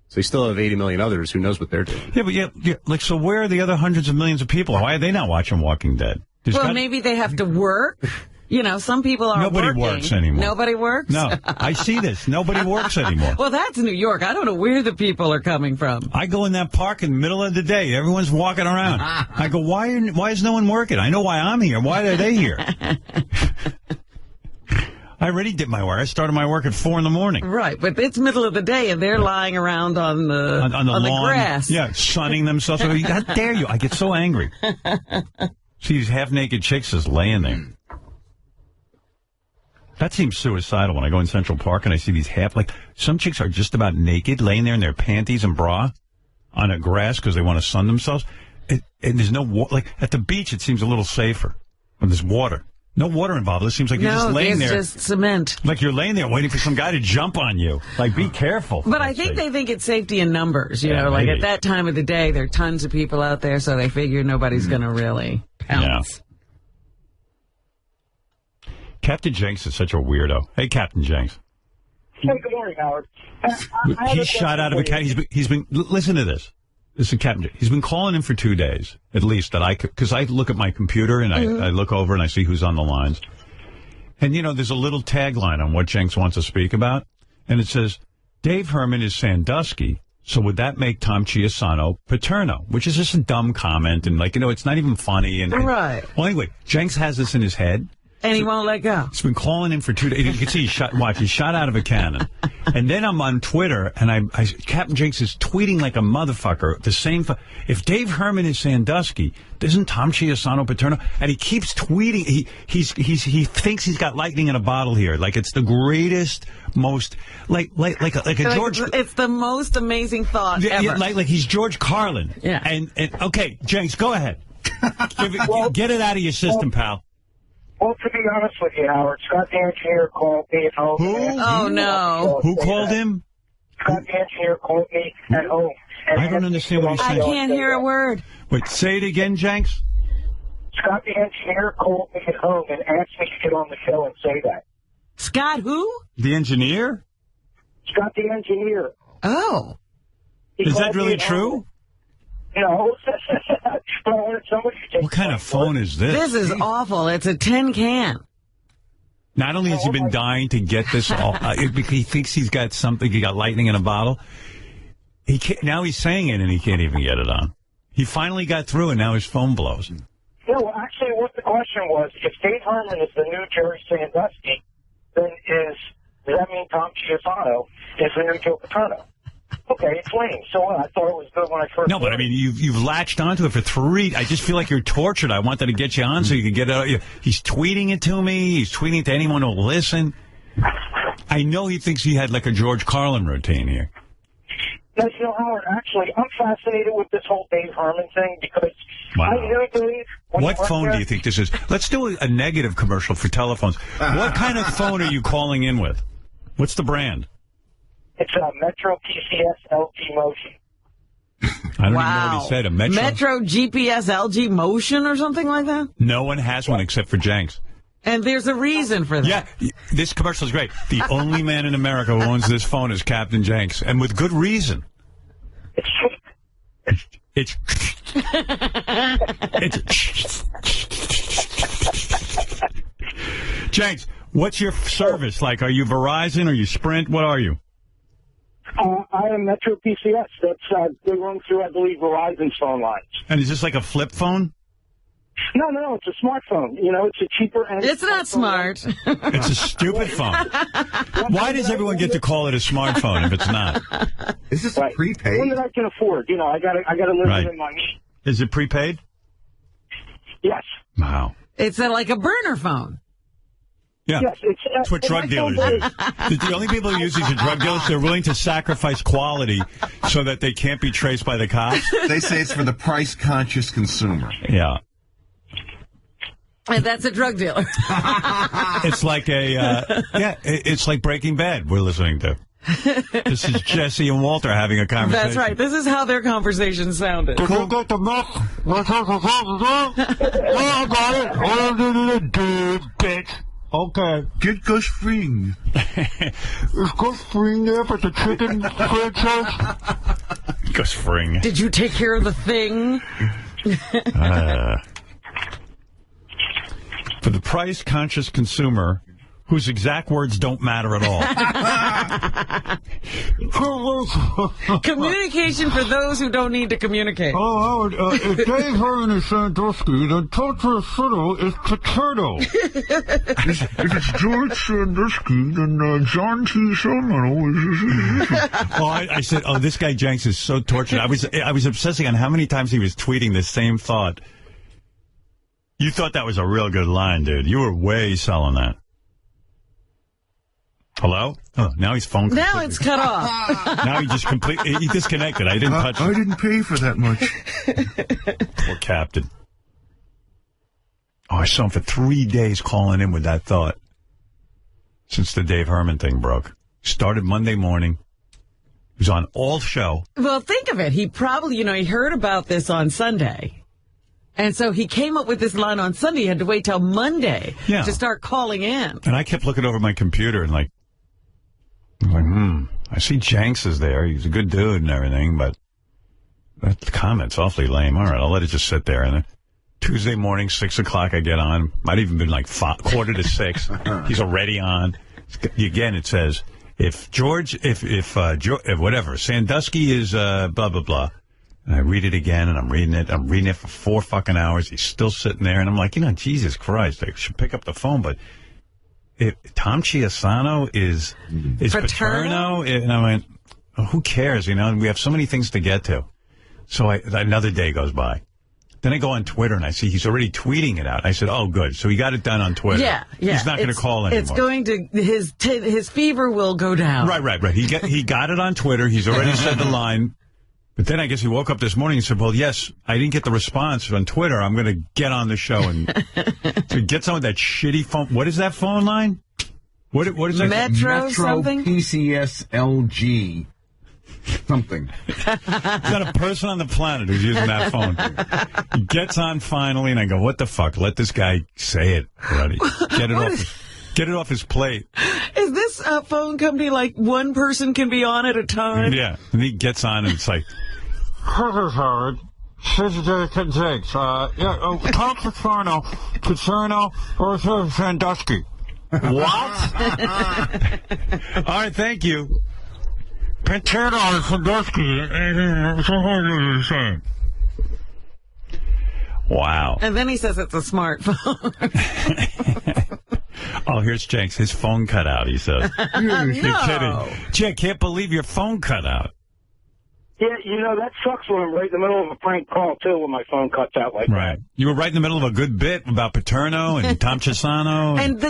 So you still have 80 million others. Who knows what they're doing? Yeah, but yeah, like, so where are the other hundreds of millions of people? Why are they not watching Walking Dead? Maybe they have to work. Some people are Nobody working. works anymore. Nobody works? No, I see this. Nobody works anymore. Well, that's New York. I don't know where the people are coming from. I go in that park in the middle of the day. Everyone's walking around. I go, why is no one working? I know why I'm here. Why are they here? I already did my work. I started my work at 4 in the morning. Right, but it's middle of the day, and they're lying around on the lawn, the grass. Yeah, sunning themselves. How dare you? I get so angry. See these half-naked chicks just laying there. That seems suicidal when I go in Central Park and I see these some chicks are just about naked, laying there in their panties and bra on a grass because they want to sun themselves. And there's no water. Like, at the beach, it seems a little safer when there's water. No water involved. It seems like you're just laying there. No, it's just cement. Like you're laying there waiting for some guy to jump on you. Like, be careful. But I think they think it's safety in numbers. You know, maybe. like at that time of the day, there are tons of people out there, so they figure nobody's going to really pounce. Yeah. Captain Jenks is such a weirdo. Hey, Captain Jenks. Hey, good morning, Howard. He's shot out of a cannon. He's been. Listen to this. Listen, Captain Jenks. He's been calling in for 2 days, at least, because I look at my computer and I look over and I see who's on the lines. And, there's a little tagline on what Jenks wants to speak about. And it says, Dave Herman is Sandusky, so would that make Tom Chiasano Paterno? Which is just a dumb comment. And, it's not even funny. Right. Well, anyway, Jenks has this in his head. And he won't let go. He's been calling in for 2 days. You can see he's shot out of a cannon. And then I'm on Twitter, and Captain Jenks is tweeting like a motherfucker. The same. If Dave Herman is Sandusky, isn't Tom Chiasano Paterno? And he keeps tweeting. He thinks he's got lightning in a bottle here. Like it's the greatest, most like a George. It's the most amazing thought ever. Yeah, like he's George Carlin. Yeah. And okay, Jenks, go ahead. Get it out of your system, pal. Well, to be honest with you, Howard, Scott the engineer called me at home. Who? Oh, no. Who called him? Scott the engineer called me at home. I don't understand what he's saying. I can't hear a word. Wait, say it again, Jenks. Scott the engineer called me at home and asked me to get on the show and say that. Scott who? The engineer? Scott the engineer. Oh. Is that really true? No. But I wanted somebody to take What kind of phone is this? This is awful. It's a tin can. Not only has he been dying to get this, because he thinks he's got something, he got lightning in a bottle. He can't, now he's saying it and he can't even get it on. He finally got through and now his phone blows. Yeah, well, actually, what the question was, if Dave Herman is the new Jerry Sandusky, then does that mean Tom Chiasano is the new Joe Paterno? Okay, it's lame. So what? I thought it was good when I first. No, but I mean, you've latched onto it for 3. I just feel like you're tortured. I wanted to get you on so you could get it. He's tweeting it to me. He's tweeting it to anyone who'll listen. I know he thinks he had like a George Carlin routine here. No, you know, Howard, actually, I'm fascinated with this whole Dave Herman thing because wow. I really believe... What phone do you think this is? Let's do a negative commercial for telephones. What kind of phone are you calling in with? What's the brand? It's a Metro PCS LG Motion. I don't even know what he said. A Metro GPS LG Motion or something like that? No one has one except for Jenks. And there's a reason for that. Yeah, this commercial is great. The only man in America who owns this phone is Captain Jenks, and with good reason. It's Jenks, what's your service like? Are you Verizon? Are you Sprint? What are you? I am Metro PCS. That's they run through, I believe, Verizon's phone lines. And is this like a flip phone? No, it's a smartphone. You know, it's a cheaper end. It's not smart. It's a stupid phone. Why does everyone get to call it a smartphone if it's not? Is this prepaid? One that I can afford. You know, I gotta live within my means. Is it prepaid? Yes. Wow. It's like a burner phone. Yeah, yes, it's what drug dealers use. The only people who use these are drug dealers. They're willing to sacrifice quality so that they can't be traced by the cops. They say it's for the price-conscious consumer. Yeah. And that's a drug dealer. It's like it's like Breaking Bad we're listening to. This is Jesse and Walter having a conversation. That's right. This is how their conversation sounded. Did you get the milk? I got it. Bitch. Okay. Get Gus Fring. Is Gus Fring there for the chicken franchise? Gus Fring. Did you take care of the thing? For the price-conscious consumer, whose exact words don't matter at all. Communication for those who don't need to communicate. Oh, Howard, if Dave Herman is Sandusky, then Toto Fiddle is Paterno. If it's George Sandusky, then John T. Sherman is... Oh, I said, this guy Jenks is so tortured. I was obsessing on how many times he was tweeting the same thought. You thought that was a real good line, dude. You were way selling that. Hello? Oh, now he's phone. Now it's cut off. Now he just he disconnected. I didn't touch I didn't pay for that much. Poor Captain. Oh, I saw him for 3 days calling in with that thought. Since the Dave Herman thing broke. Started Monday morning. He was on all show. Well, think of it. He probably, he heard about this on Sunday. And so he came up with this line on Sunday. He had to wait till Monday to start calling in. And I kept looking over my computer and I see Jenks is there. He's a good dude and everything, but that comment's awfully lame. All right, I'll let it just sit there. And then Tuesday morning, 6 o'clock, I get on. Might even been like 5:45. He's already on. Again, it says, if Sandusky is blah, blah, blah. And I read it again, and I'm reading it for 4 fucking hours. He's still sitting there, and I'm like, Jesus Christ, I should pick up the phone. But if Tom Chiasano is Paterno, and I went, who cares? We have so many things to get to. So another day goes by. Then I go on Twitter, and I see he's already tweeting it out. I said, oh, good. So he got it done on Twitter. Yeah. He's not going to call anymore. It's going to, his fever will go down. Right. He got it on Twitter. He's already said the line. But then I guess he woke up this morning and said, well, yes, I didn't get the response on Twitter. I'm going to get on the show. And so he gets on with that shitty phone. What is that phone line? What is that? Metro something? PCS LG something. There's not a person on the planet who's using that phone. He gets on finally, and I go, what the fuck? Let this guy say it already. Get it off his plate. Is this phone company like one person can be on at a time? Yeah. And he gets on, and it's like... Hard. Jakes. Tom Paterno, or Sandusky. What? All right, thank you. Paterno and Sandusky. Wow. And then he says it's a smartphone. Oh, here's Jenks. His phone cut out, he says. No. You're kidding. Gee, I can't believe your phone cut out. Yeah, that sucks when I'm right in the middle of a prank call, too, when my phone cuts out like that. You were right in the middle of a good bit about Paterno and Tom Chisano. And,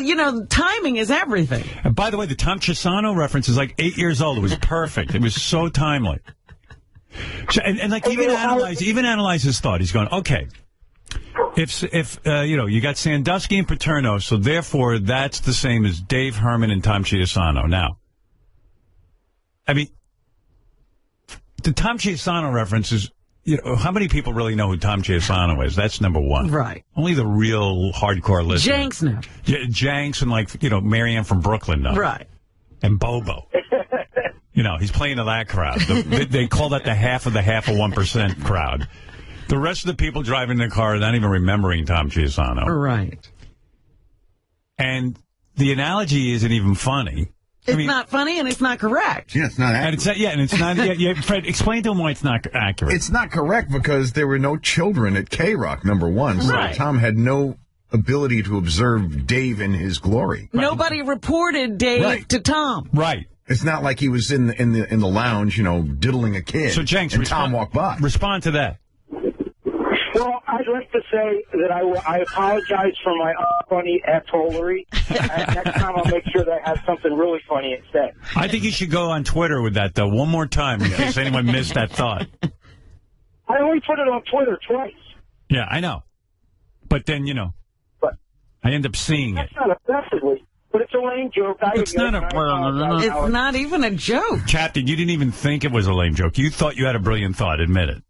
timing is everything. And by the way, the Tom Chisano reference is like 8 years old. It was perfect. It was so timely. And like, even analyze his thought. He's going, okay, if you got Sandusky and Paterno, so therefore that's the same as Dave Herman and Tom Chisano. Now, I mean, the Tom Chisano reference is, how many people really know who Tom Chisano is? That's number one. Right. Only the real hardcore listeners. Jenks know. Jenks and Marianne from Brooklyn know. Right. And Bobo. He's playing to that crowd. They call that the half of 1% crowd. The rest of the people driving the car are not even remembering Tom Chisano. Right. And the analogy isn't even funny. It's not funny, and it's not correct. Yeah, it's not accurate. And it's not. Fred, explain to him why it's not accurate. It's not correct because there were no children at K-Rock, number one. So right. Tom had no ability to observe Dave in his glory. Nobody reported Dave to Tom. Right. It's not like he was in the lounge, diddling a kid. So Jenks, and Tom walked by. Respond to that. Well, I'd like to say that I apologize for my unfunny assholery. And next time I'll make sure that I have something really funny instead. I think you should go on Twitter with that, though, one more time in case anyone missed that thought. I only put it on Twitter twice. Yeah, I know. But then, I end up seeing it. That's not offensively, but it's a lame joke. It's not even a joke. Captain, you didn't even think it was a lame joke. You thought you had a brilliant thought. Admit it.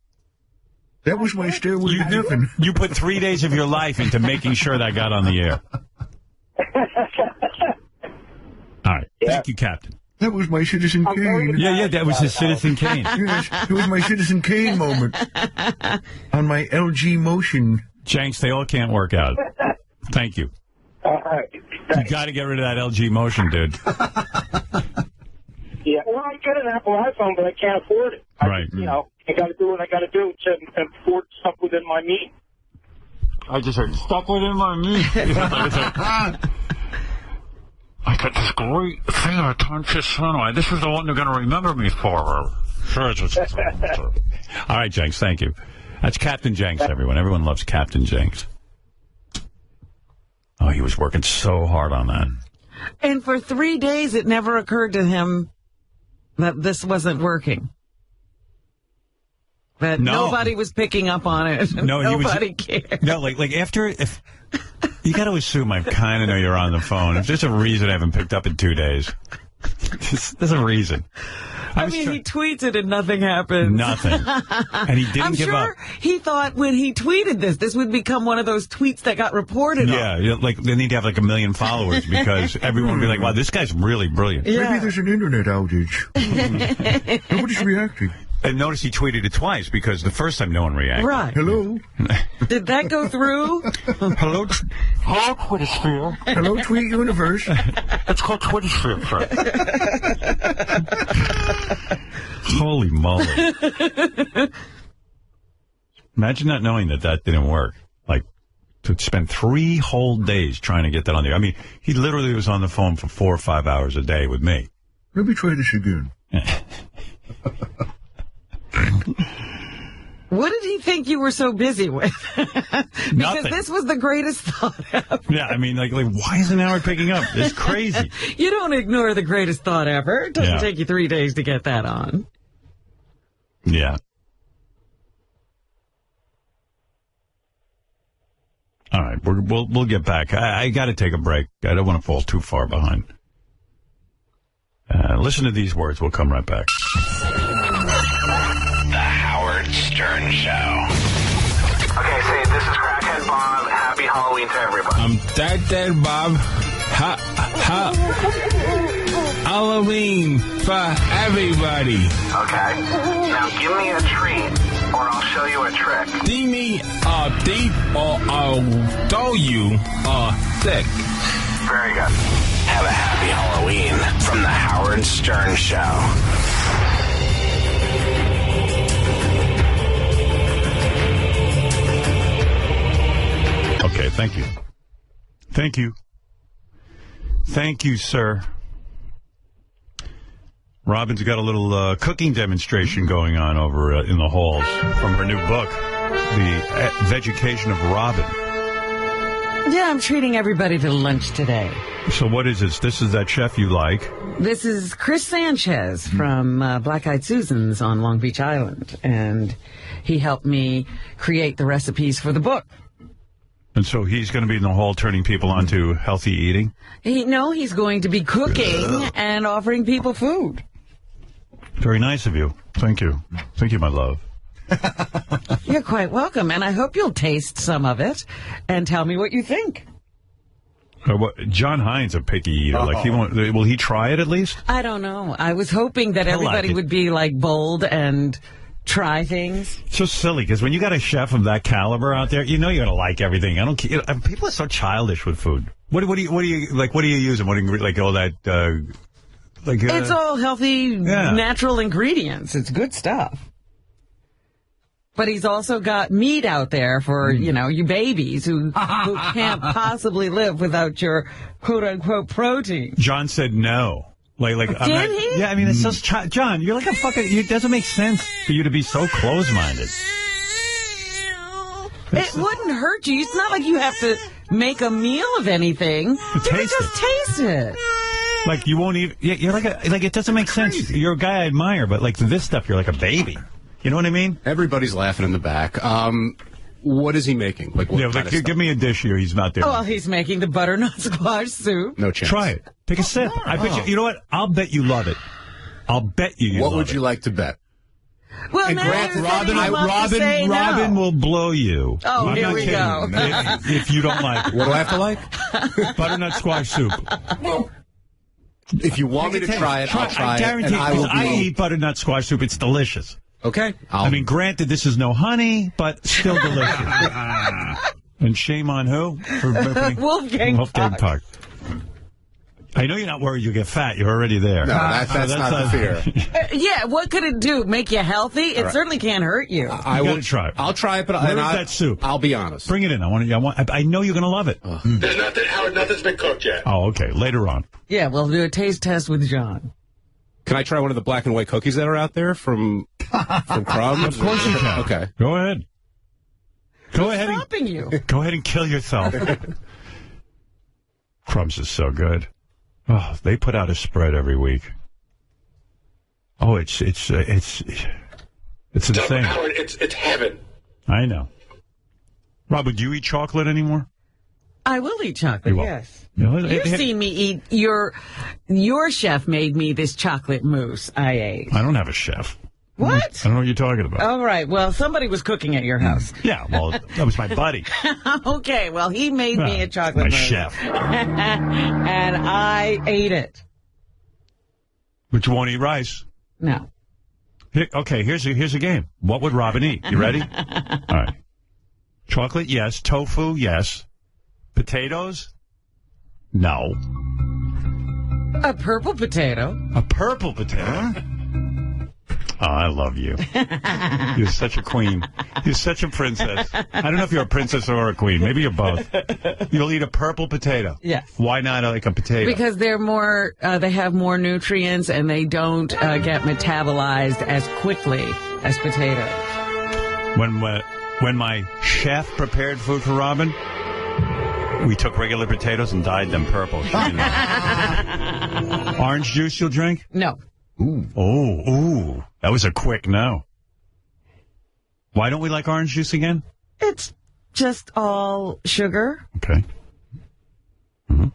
That was my stairway to heaven. You put 3 days of your life into making sure that got on the air. All right. Yeah. Thank you, Captain. That was my Citizen Kane. Yeah, that was his Citizen Kane. Yes, it was my Citizen Kane moment on my LG Motion. Jenks, they all can't work out. Thank you. All right. You got to get rid of that LG Motion, dude. Yeah, well, I get an Apple iPhone, but I can't afford it. Right. I got to do what I got to do to afford stuff within my means. I just heard stuff within my means. I got this great thing on Tom Chisano. This is the one they're going to remember me for. Sure. All right, Jenks, thank you. That's Captain Jenks, everyone. Everyone loves Captain Jenks. Oh, he was working so hard on that. And for 3 days, it never occurred to him that this wasn't working. That nobody was picking up on it. No, nobody cared. No, if you got to assume I kind of know you're on the phone. If there's a reason I haven't picked up in 2 days, there's a reason. I mean, he tweets it and nothing happens. Nothing. And he didn't give up. I'm sure he thought when he tweeted this would become one of those tweets that got reported on. Yeah, they need to have 1 million followers because everyone would be like, wow, this guy's really brilliant. Yeah. Maybe there's an internet outage. Nobody's reacting. And notice he tweeted it twice because the first time no one reacted. Right. Hello. Did that go through? Hello, Twittersphere. Hello, Tweet Universe. It's called Twittersphere, Fred. Holy moly. Imagine not knowing that didn't work. To spend 3 whole days trying to get that on there. I mean, he literally was on the phone for 4 or 5 hours a day with me. Let me try this again. What did he think you were so busy with? Because this was the greatest thought ever. Yeah, I mean, why isn't Howard picking up? It's crazy. You don't ignore the greatest thought ever. It doesn't take you 3 days to get that on. Yeah. All right, we'll get back. I got to take a break. I don't want to fall too far behind. Listen to these words. We'll come right back. The Howard Stern Show. Okay, say this is Crackhead Bob. Happy Halloween to everybody. I'm Dead Bob. Halloween for everybody. Okay. Now give me a treat, or I'll show you a trick. Give me a deep, or I'll show you a stick. Very good. Have a happy Halloween from the Howard Stern Show. Okay, thank you. Thank you. Thank you, sir. Robin's got a little cooking demonstration going on over in the halls from her new book, The Vegucation of Robin. Yeah, I'm treating everybody to lunch today. So what is this? This is that chef you like? This is Chris Sanchez from Black Eyed Susans on Long Beach Island, and he helped me create the recipes for the book. And so he's going to be in the hall turning people on to healthy eating? He's going to be cooking and offering people food. Very nice of you. Thank you. Thank you, my love. You're quite welcome, and I hope you'll taste some of it and tell me what you think. John Hines a picky eater. Like he won't. Will he try it at least? I don't know. I was hoping that everybody would be like bold and try things. It's so silly because when you got a chef of that caliber out there, you know you're gonna like everything. I don't. People are so childish with food. What do you like? What are you using? What do you like? All that. It's all healthy, natural ingredients. It's good stuff. But he's also got meat out there for, you babies who can't possibly live without your quote-unquote protein. John said no. Did he? Yeah, I mean, it's so... John, you're like a fucking... It doesn't make sense for you to be so close-minded. It wouldn't hurt you. It's not like you have to make a meal of anything. You can just taste it. Like, you won't even... You're like it doesn't make sense. You're a guy I admire, but like this stuff, you're like a baby. You know what I mean? Everybody's laughing in the back. What is he making? Like, what kind of stuff? Give me a dish here. He's not there. Oh, well, he's making the butternut squash soup. No chance. Try it. Take a sip. I bet you know what? I'll bet you love it. I'll bet you What would you like to bet? Well, now Robin will blow you. Oh, here we go. If you don't like it. What do I have to like? Butternut squash soup. If you want me to try it, I'll try it. I guarantee I eat butternut squash soup. It's delicious. Okay. I mean, granted, this is no honey, but still delicious. And shame on who? For Wolfgang Puck. I know you're not worried you'll get fat. You're already there. No, that's not the fear. Yeah, what could it do? Make you healthy? It certainly can't hurt you. I will try it. I'll try it, but where's that soup? I'll be honest. Bring it in. I know you're going to love it. There's nothing, Howard. Nothing's been cooked yet. Oh, okay. Later on. Yeah, we'll do a taste test with John. Can I try one of the black and white cookies that are out there from Crumbs? Of course you can. Okay. Go ahead. Go ahead and kill yourself. Crumbs is so good. Oh, they put out a spread every week. Oh, it's insane. Howard, it's heaven. I know. Rob, would you eat chocolate anymore? I will eat chocolate, yes. You've seen me eat. Your chef made me this chocolate mousse I ate. I don't have a chef. What? I don't know what you're talking about. All right. Well, somebody was cooking at your house. Yeah, well, that was my buddy. Okay, well, he made me a chocolate mousse. My chef. And I ate it. But you won't eat rice. No. Okay, here's a game. What would Robin eat? You ready? All right. Chocolate, yes. Tofu, yes. Potatoes? No. A purple potato. A purple potato? Oh, I love you. You're such a queen. You're such a princess. I don't know if you're a princess or a queen. Maybe you're both. You'll eat a purple potato. Yes. Why not like a potato? Because they're more. They have more nutrients and they don't get metabolized as quickly as potatoes. When my chef prepared food for Robin, we took regular potatoes and dyed them purple. Orange juice you'll drink? No. Ooh. Oh, that was a quick no. Why don't we like orange juice again? It's Just all sugar. Okay. Mm-hmm.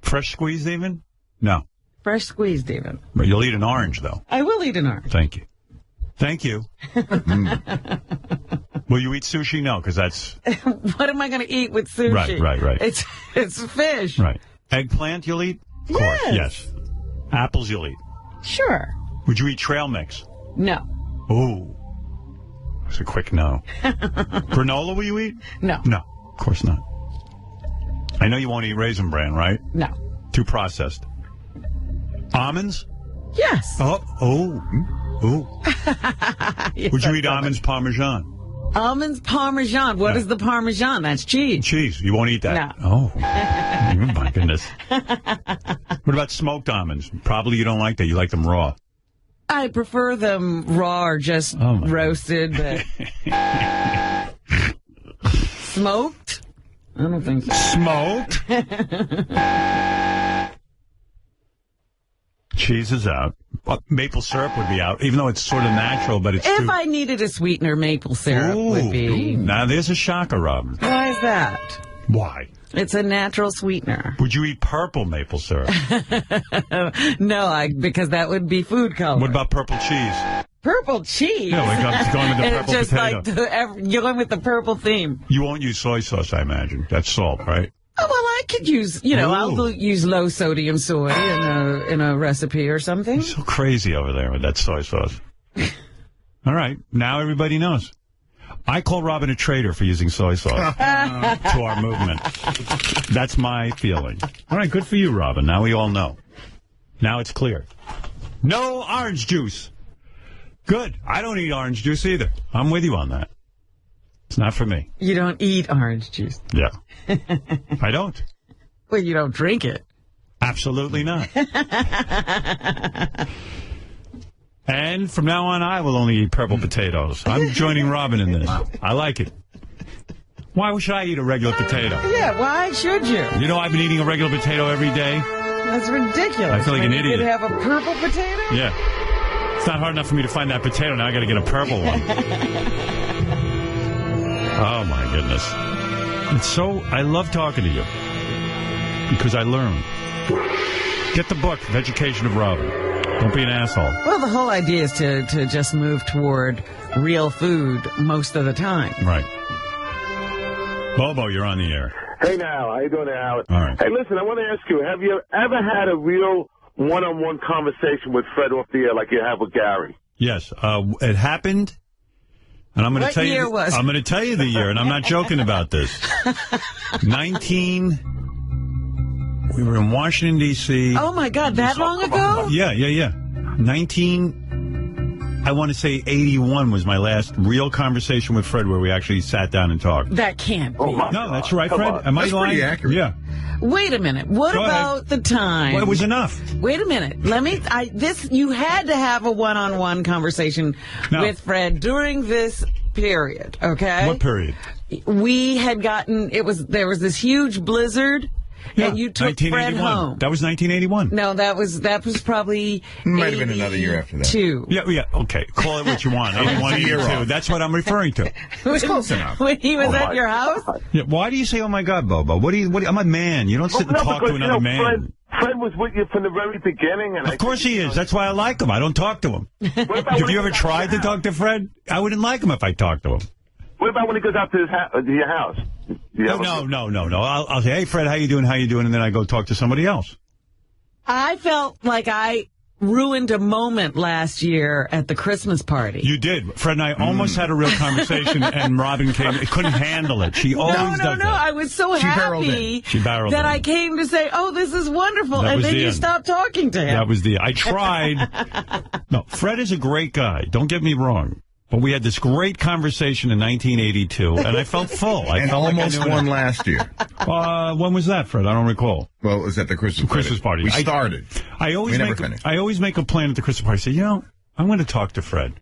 Fresh squeezed even? No. Fresh squeezed even. But you'll eat an orange, though. I will eat an orange. Thank you. Thank you. Will you eat sushi? No, because that's... What am I going to eat with sushi? Right. It's fish. Right. Eggplant you'll eat? Of course. Yes. Apples you'll eat? Sure. Would you eat trail mix? No. Ooh. That's a quick no. Granola will you eat? No. No, of course not. I know you won't eat Raisin Bran, right? No. Too processed. Almonds? Yes. Oh. Yes, would you eat almonds Parmesan? Almonds Parmesan. What is the Parmesan? That's cheese. Cheese. You won't eat that? No. Oh. My goodness. What about smoked almonds? Probably you don't like that. You like them raw. I prefer them raw or just roasted. But smoked? I don't think so. Smoked? Cheese is out. Maple syrup would be out, even though it's sort of natural, but it's If I needed a sweetener, maple syrup would be. Now, there's a shocker, Robin. Why is that? Why? It's a natural sweetener. Would you eat purple maple syrup? No, because that would be food color. What about purple cheese? Purple cheese? Yeah, like going with the purple just potato. Like you're going with the purple theme. You won't use soy sauce, I imagine. That's salt, right? Oh, well, I could use, I'll use low sodium soy in a recipe or something. You're so crazy over there with that soy sauce. All right. Now everybody knows. I call Robin a traitor for using soy sauce to our movement. That's my feeling. All right. Good for you, Robin. Now we all know. Now it's clear. No orange juice. Good. I don't eat orange juice either. I'm with you on that. It's not for me. You don't eat orange juice. Yeah. I don't. Well, you don't drink it. Absolutely not. And from now on, I will only eat purple potatoes. I'm joining Robin in this. I like it. Why should I eat a regular potato? Yeah, why should you? You know I've been eating a regular potato every day? That's ridiculous. I feel like an idiot. You could have a purple potato? Yeah. It's not hard enough for me to find that potato. Now I got to get a purple one. Oh, my goodness. I love talking to you because I learn. Get the book, Education of Robin. Don't be an asshole. Well, the whole idea is to just move toward real food most of the time. Right. Bobo, you're on the air. Hey, now. How you doing there, Howard? All right. Hey, listen, I want to ask you, have you ever had a real one-on-one conversation with Fred off the air like you have with Gary? Yes. It happened. And I'm going to tell you. I'm going to tell you the year, and I'm not joking about this. We were in Washington, D.C. Oh, my God, that long ago? Yeah. I want to say 81 was my last real conversation with Fred where we actually sat down and talked. That can't be. No, that's right, Fred. Am I lying? Pretty accurate. Yeah. Wait a minute. What about the time? Well, it was enough. Wait a minute. You had to have a one-on-one conversation with Fred during this period, okay? What period? We had there was this huge blizzard. Yeah, and you took Fred home. That was 1981. No, that was probably might have been another year after that. Yeah. Okay, call it what you want. 81, 82. That's what I'm referring to. It's close enough. When he was at your house? Yeah, why do you say, oh, my God, Bobo? I'm a man. You don't sit and talk to another man. Fred was with you from the very beginning. And of course he is. That's why I like him. I don't talk to him. Have you ever tried to talk to Fred? I wouldn't like him if I talked to him. What about when he goes out to your house? No. I'll say, hey, Fred, how you doing? And then I go talk to somebody else. I felt like I ruined a moment last year at the Christmas party. You did. Fred and I almost had a real conversation, and Robin couldn't handle it. She always does that. No. I was so happy that I came to say, oh, this is wonderful. And then you stopped talking to him. That was I tried. No, Fred is a great guy. Don't get me wrong. But we had this great conversation in 1982, and I felt full. I felt almost won last year. When was that, Fred? I don't recall. Well, it was at the Christmas party. We started. I always make a plan at the Christmas party. I say, I'm going to talk to Fred.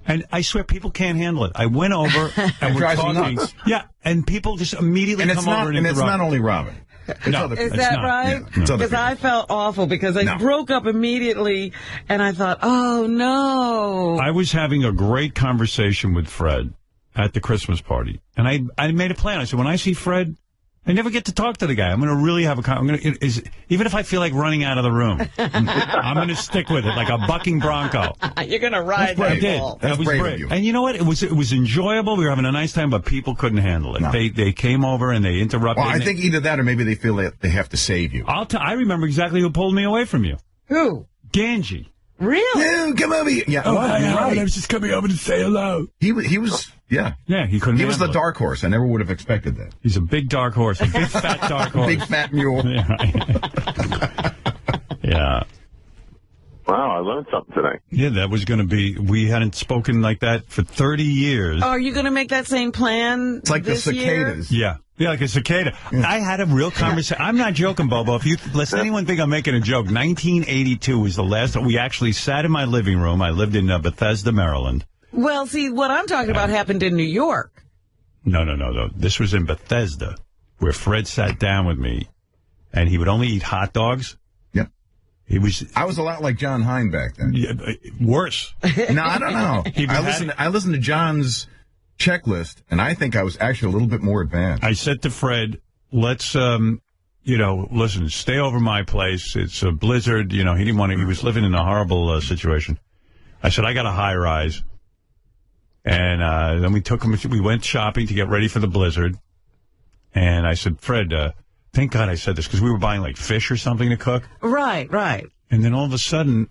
And I swear, people can't handle it. I went over, and we're talking. Yeah, and people just immediately come over and interrupt. And it's not only Robin. Is that right? Because I felt awful because I broke up immediately, and I thought, oh, no. I was having a great conversation with Fred, at the Christmas party. And I made a plan. I said, when I see Fred, I never get to talk to the guy. I'm going to really have even if I feel like running out of the room, I'm going to stick with it like a bucking bronco. You're going to ride that ball. That was brave of you. And you know what? It was enjoyable. We were having a nice time, but people couldn't handle it. No. They came over and they interrupted. Well, I think either that or maybe they feel that they have to save you. I remember exactly who pulled me away from you. Who? Ganji. Really? No, come over here. Yeah. I was just coming over to say hello. He was. Yeah. Yeah, he couldn't. He was the dark horse. I never would have expected that. He's a big dark horse. A big fat dark horse. Big fat mule. Yeah. Wow, I learned something today. Yeah, that was going to be, we hadn't spoken like that for 30 years. Oh, are you going to make that same plan It's like the cicadas. Yeah. Yeah, like a cicada. Yeah. I had a real conversation. I'm not joking, Bobo. If you listen, anyone think I'm making a joke. 1982 was the last time we actually sat in my living room. I lived in Bethesda, Maryland. Well, see, what I'm talking about happened in New York. No. This was in Bethesda, where Fred sat down with me, and he would only eat hot dogs. Yep. I was a lot like John Hine back then. Yeah, worse. No, I don't know. I listened to John's checklist, and I think I was actually a little bit more advanced. I said to Fred, let's, listen, stay over my place. It's a blizzard. He didn't want to, he was living in a horrible situation. I said, I got a high rise. And then we went shopping to get ready for the blizzard. And I said, Fred, thank God I said this, because we were buying like fish or something to cook. Right. And then all of a sudden,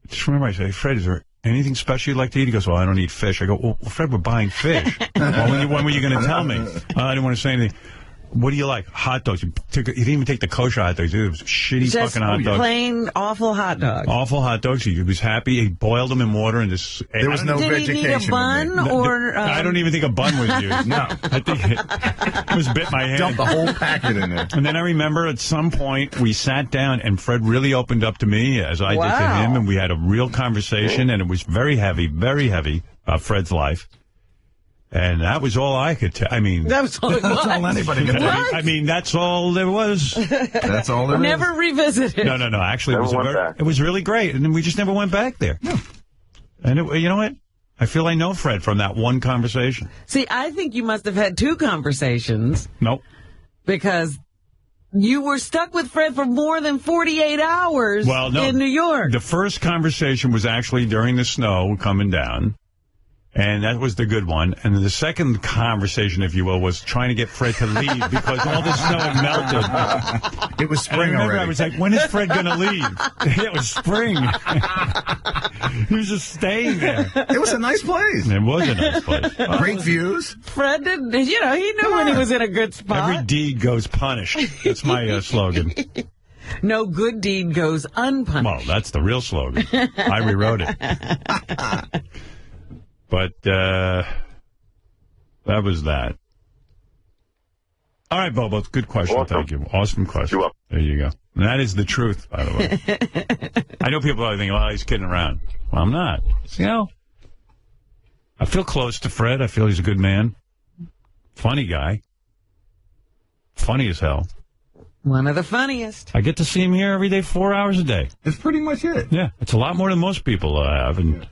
just remember, I said, hey, Fred, is there anything special you'd like to eat? He goes, well, I don't eat fish. I go, well, Fred, we're buying fish. Well, when were you going to tell me? I didn't want to say anything. What do you like? Hot dogs. He didn't even take the kosher hot dogs. It was shitty fucking hot dogs. Plain, awful hot dogs. Awful hot dogs. He was happy. He boiled them in water and just... There was no vegetation. Did he need a bun or... I don't even think a bun was used. No. I think it was bit my hand. Dumped the whole packet in there. And then I remember at some point we sat down and Fred really opened up to me as I did to him, and we had a real conversation, and it was very heavy, Fred's life. And that was all I could tell. I mean... That was all it was. That's all anybody could tell. I mean, that's all there was. That's all there Never revisited. No. Actually, it was really great. And then we just never went back there. No. And you know what? I feel I know Fred from that one conversation. See, I think you must have had two conversations. Nope. Because you were stuck with Fred for more than 48 hours in New York. The first conversation was actually during the snow coming down. And that was the good one. And the second conversation, if you will, was trying to get Fred to leave because all the snow had melted. It was spring already. I was like, when is Fred going to leave? It was spring. He was just staying there. It was a nice place. It was a nice place. Great views. Fred didn't, he knew when he was in a good spot. Every deed goes punished. That's my slogan. No good deed goes unpunished. Well, that's the real slogan. I rewrote it. But that was that. All right, Bobo. Good question. Awesome. Thank you. Awesome question. You're welcome. There you go. And that is the truth, by the way. I know people are thinking, well, he's kidding around. Well, I'm not. I feel close to Fred. I feel he's a good man. Funny guy. Funny as hell. One of the funniest. I get to see him here every day, 4 hours a day. That's pretty much it. Yeah. It's a lot more than most people have. And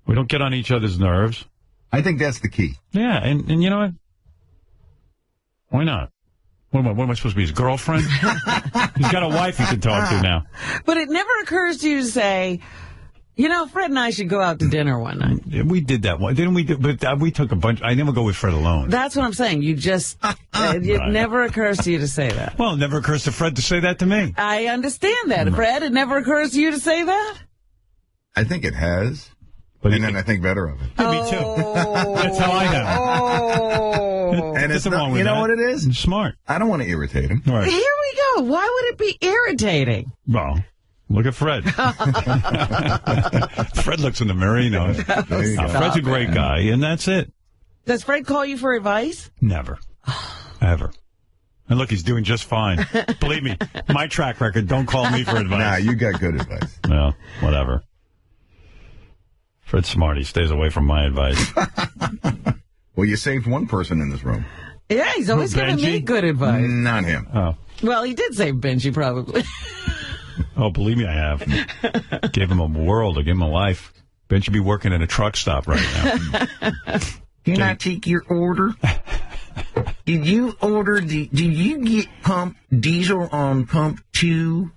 we don't get on each other's nerves. I think that's the key. Yeah, and you know what? Why not? What am I supposed to be, his girlfriend? He's got a wife he can talk to now. But it never occurs to you to say, Fred and I should go out to dinner one night. We did that one. Didn't we? But we took a bunch. I never go with Fred alone. That's what I'm saying. You just, it never occurs to you to say that. Well, it never occurs to Fred to say that to me. I understand that, Fred. It never occurs to you to say that? I think it has. But then I think better of it. Yeah, me too. That's how I have it. And it's not, you know what it is? I'm smart. I don't want to irritate him. Right. Here we go. Why would it be irritating? Well, look at Fred. Fred looks in the mirror, he knows. Fred's a great guy, and that's it. Does Fred call you for advice? Never. Ever. And look, he's doing just fine. Believe me, my track record, don't call me for advice. Nah, you got good advice. Well, whatever. Fred's smart. He stays away from my advice. Well, you saved one person in this room. Yeah, he's always giving me good advice. Not him. Oh. Well, he did save Benji, probably. Oh, believe me, I have. Gave him a world. I gave him a life. Benji be working at a truck stop right now. Can I take your order? Did you get pump diesel on pump 2?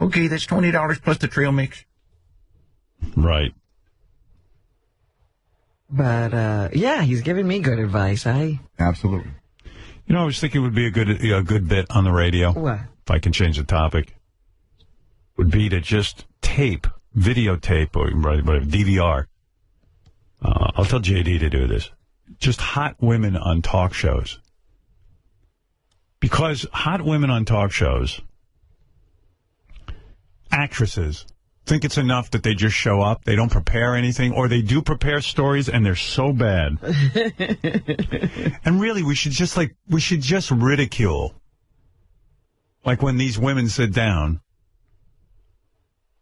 Okay, that's $20 plus the trail mix. Right. But, yeah, he's giving me good advice. Absolutely. You know, I was thinking it would be a good bit on the radio. What? If I can change the topic. Would be to just videotape, or whatever, DVR. I'll tell JD to do this. Just hot women on talk shows. Because hot women on talk shows, actresses, think it's enough that they just show up. They don't prepare anything, or they do prepare stories and they're so bad. And really, we should just ridicule. Like when these women sit down.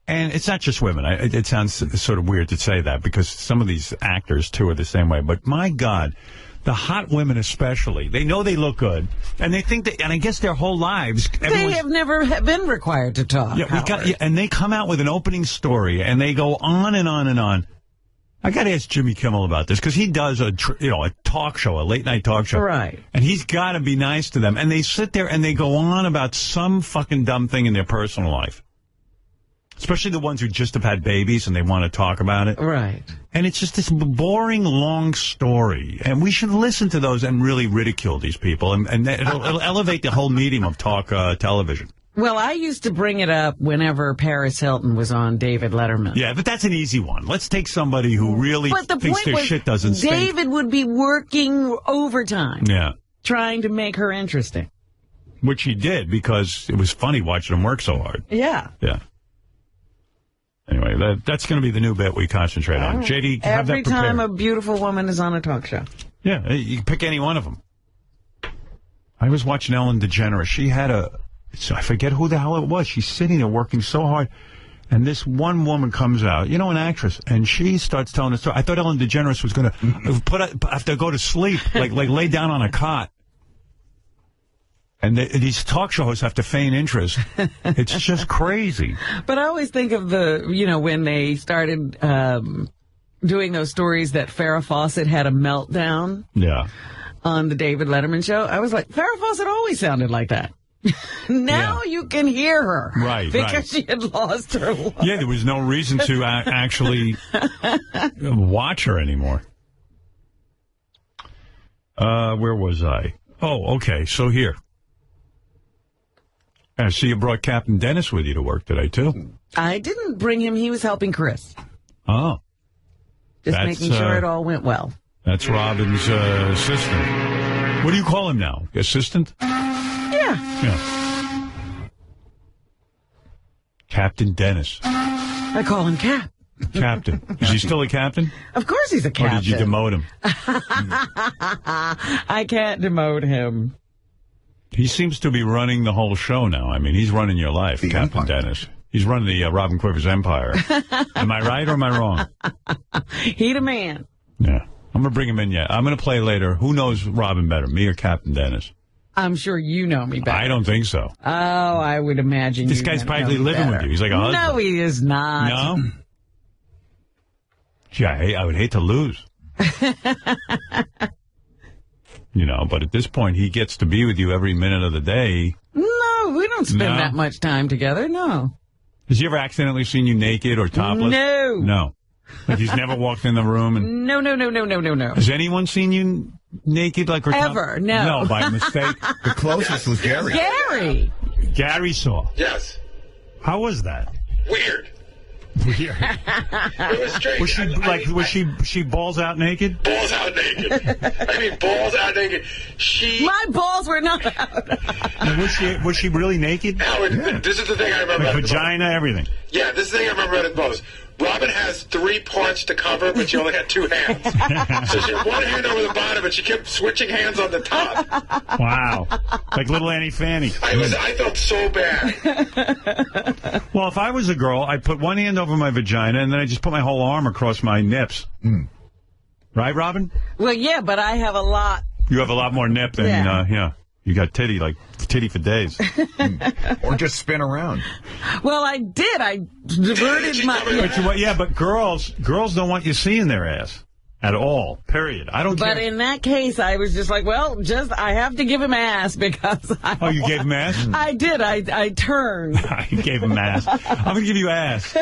And it's not just women. It sounds sort of weird to say that because some of these actors, too, are the same way. But my God, the hot women especially, they know they look good. And they think and I guess their whole lives. They have never been required to talk. Yeah, and they come out with an opening story and they go on and on and on. I got to ask Jimmy Kimmel about this because he does a talk show, a late night talk show. Right. And he's got to be nice to them. And they sit there and they go on about some fucking dumb thing in their personal life. Especially the ones who just have had babies and they want to talk about it. Right. And it's just this boring, long story. And we should listen to those and really ridicule these people. And it'll elevate the whole medium of talk television. Well, I used to bring it up whenever Paris Hilton was on David Letterman. Yeah, but that's an easy one. Let's take somebody who really thinks their shit doesn't stink. David would be working overtime. Yeah. Trying to make her interesting. Which he did because it was funny watching him work so hard. Yeah. Yeah. Anyway, that's going to be the new bit we concentrate on. Right. JD, have that every prepared. time a beautiful woman is on a talk show. Yeah, you can pick any one of them. I was watching Ellen DeGeneres. She had I forget who the hell it was. She's sitting there working so hard. And this one woman comes out, an actress, and she starts telling a story. I thought Ellen DeGeneres was going to have to go to sleep, like lay down on a cot. And these talk show hosts have to feign interest. It's just crazy. But I always think of when they started doing those stories that Farrah Fawcett had a meltdown. Yeah. On the David Letterman show. I was like, Farrah Fawcett always sounded like that. Now you can hear her. Right, because she had lost her life. Yeah, there was no reason to actually watch her anymore. Where was I? Oh, okay. So here. I see you brought Captain Dennis with you to work today, too. I didn't bring him. He was helping Chris. Oh. Just making sure it all went well. That's Robin's assistant. What do you call him now? Assistant? Yeah. Captain Dennis. I call him Cap. Captain. Is he still a captain? Of course he's a captain. Or did you demote him? I can't demote him. He seems to be running the whole show now. I mean, he's running your life, Captain Dennis. He's running the Robin Quivers empire. Am I right or am I wrong? He the man. Yeah. I'm going to bring him in yet. I'm going to play later. Who knows Robin better, me or Captain Dennis? I'm sure you know me better. I don't think so. Oh, I would imagine this guy's probably living with you. He's like a husband. No, he is not. No? Gee, I would hate to lose. But at this point, he gets to be with you every minute of the day. No, we don't spend that much time together, no. Has he ever accidentally seen you naked or topless? No. No. Like he's never walked in the room? And No. Has anyone seen you naked? Or ever, no. No, by mistake? The closest was Gary. Gary saw? Yes. How was that? Weird. It was strange. Was she balls out naked? Balls out naked. I mean, balls out naked. My balls were not out. Was she really naked? Howard, this is the thing I remember. Like vagina, everything. Yeah, this is the thing I remember about it most. Robin has 3 parts to cover, but she only had 2 hands. So she had one hand over the bottom, and she kept switching hands on the top. Wow. Like little Annie Fanny. I felt so bad. Well, if I was a girl, I'd put one hand over my vagina, and then I just put my whole arm across my nips. Right, Robin? Well, yeah, but I have a lot. You have a lot more nip than, yeah. You got titty for days. Or just spin around. Well, I did. I diverted my... But girls don't want you seeing their ass. At all, period. I don't care. But in that case, I was just like, well, I have to give him ass because you gave him ass? I did. I turned. You gave him ass. I'm going to give you ass.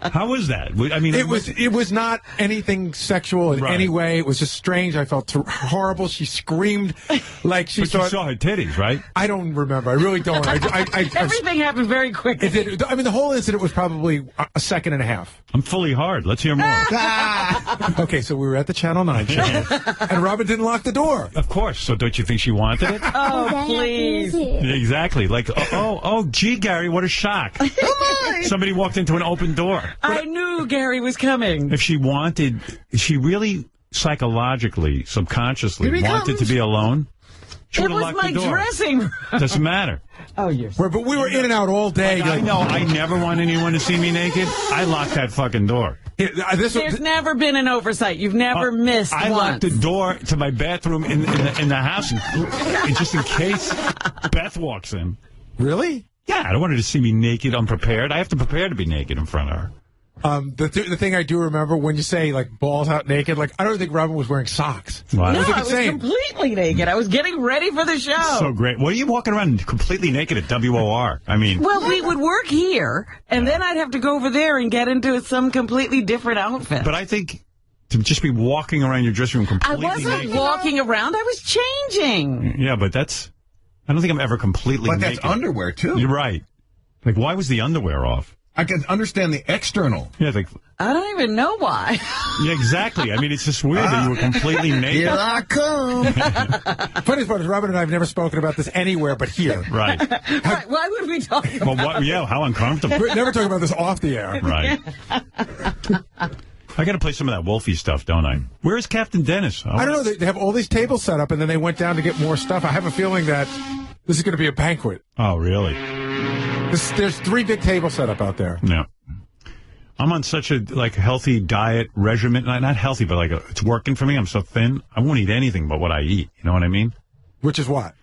How was that? I mean, it was not anything sexual in any way. It was just strange. I felt horrible. She screamed like she thought... you saw her titties, right? I don't remember. I really don't. Everything happened very quickly. I mean, the whole incident was probably a second and a half. I'm fully hard. Let's hear more. Okay, so we were at the Channel 9 show, and Robin didn't lock the door. Of course. So don't you think she wanted it? Oh, please. Exactly. Like, gee, Gary, what a shock. Somebody walked into an open door. I knew Gary was coming. If she really psychologically, subconsciously wanted to be alone, she would have locked the door. It was my dressing room. Doesn't matter. Oh, you're... But we were in and out all day. I know. I never want anyone to see me naked. I locked that fucking door. There's never been an oversight. You've never missed I locked the door to my bathroom in the house just in case Beth walks in. Really? Yeah, I don't want her to see me naked, unprepared. I have to prepare to be naked in front of her. The thing I do remember when you say, like, balls out naked, like, I don't think Robin was wearing socks. Wow. No, I was completely naked. I was getting ready for the show. So great. What are you walking around completely naked at WOR? I mean... Well, we would work here, and then I'd have to go over there and get into some completely different outfit. But I think to just be walking around your dressing room completely naked... I wasn't walking around. I was changing. Yeah, but that's... I don't think I'm ever completely naked. But that's underwear, too. You're right. Like, why was the underwear off? I can understand the external. Yeah, like, I don't even know why. Yeah, exactly. I mean, it's just weird that you were completely naked. Here I come. Funny part is, Robin and I have never spoken about this anywhere but here. Right. Right. Why would we talk about it? Yeah, how uncomfortable. We're never talking about this off the air. Right. I got to play some of that Wolfie stuff, don't I? Where is Captain Dennis? I don't know. They have all these tables set up, and then they went down to get more stuff. I have a feeling that this is going to be a banquet. Oh, really? There's 3 big tables set up out there. Yeah. I'm on such a healthy diet regimen. Not healthy, but it's working for me. I'm so thin. I won't eat anything but what I eat. You know what I mean? Which is what?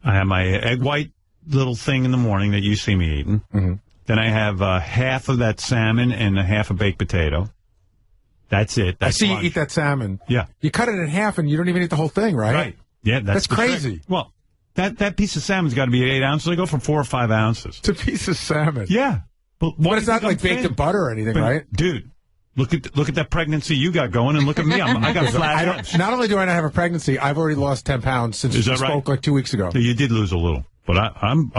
I have my egg white little thing in the morning that you see me eating. Mm-hmm. Then I have half of that salmon and a half a baked potato. That's it. That's I see lunch. You eat that salmon. Yeah. You cut it in half and you don't even eat the whole thing, right? Right. Yeah, that's crazy. Trick. Well, that piece of salmon's got to be 8 ounces. I go for 4 or 5 ounces. It's a piece of salmon. Yeah. But it's not like baked in butter or anything, right? Dude, look at that pregnancy you got going, and look at me. I got flat abs. Not only do I not have a pregnancy, I've already lost 10 pounds since we spoke like 2 weeks ago. So you did lose a little. But I'm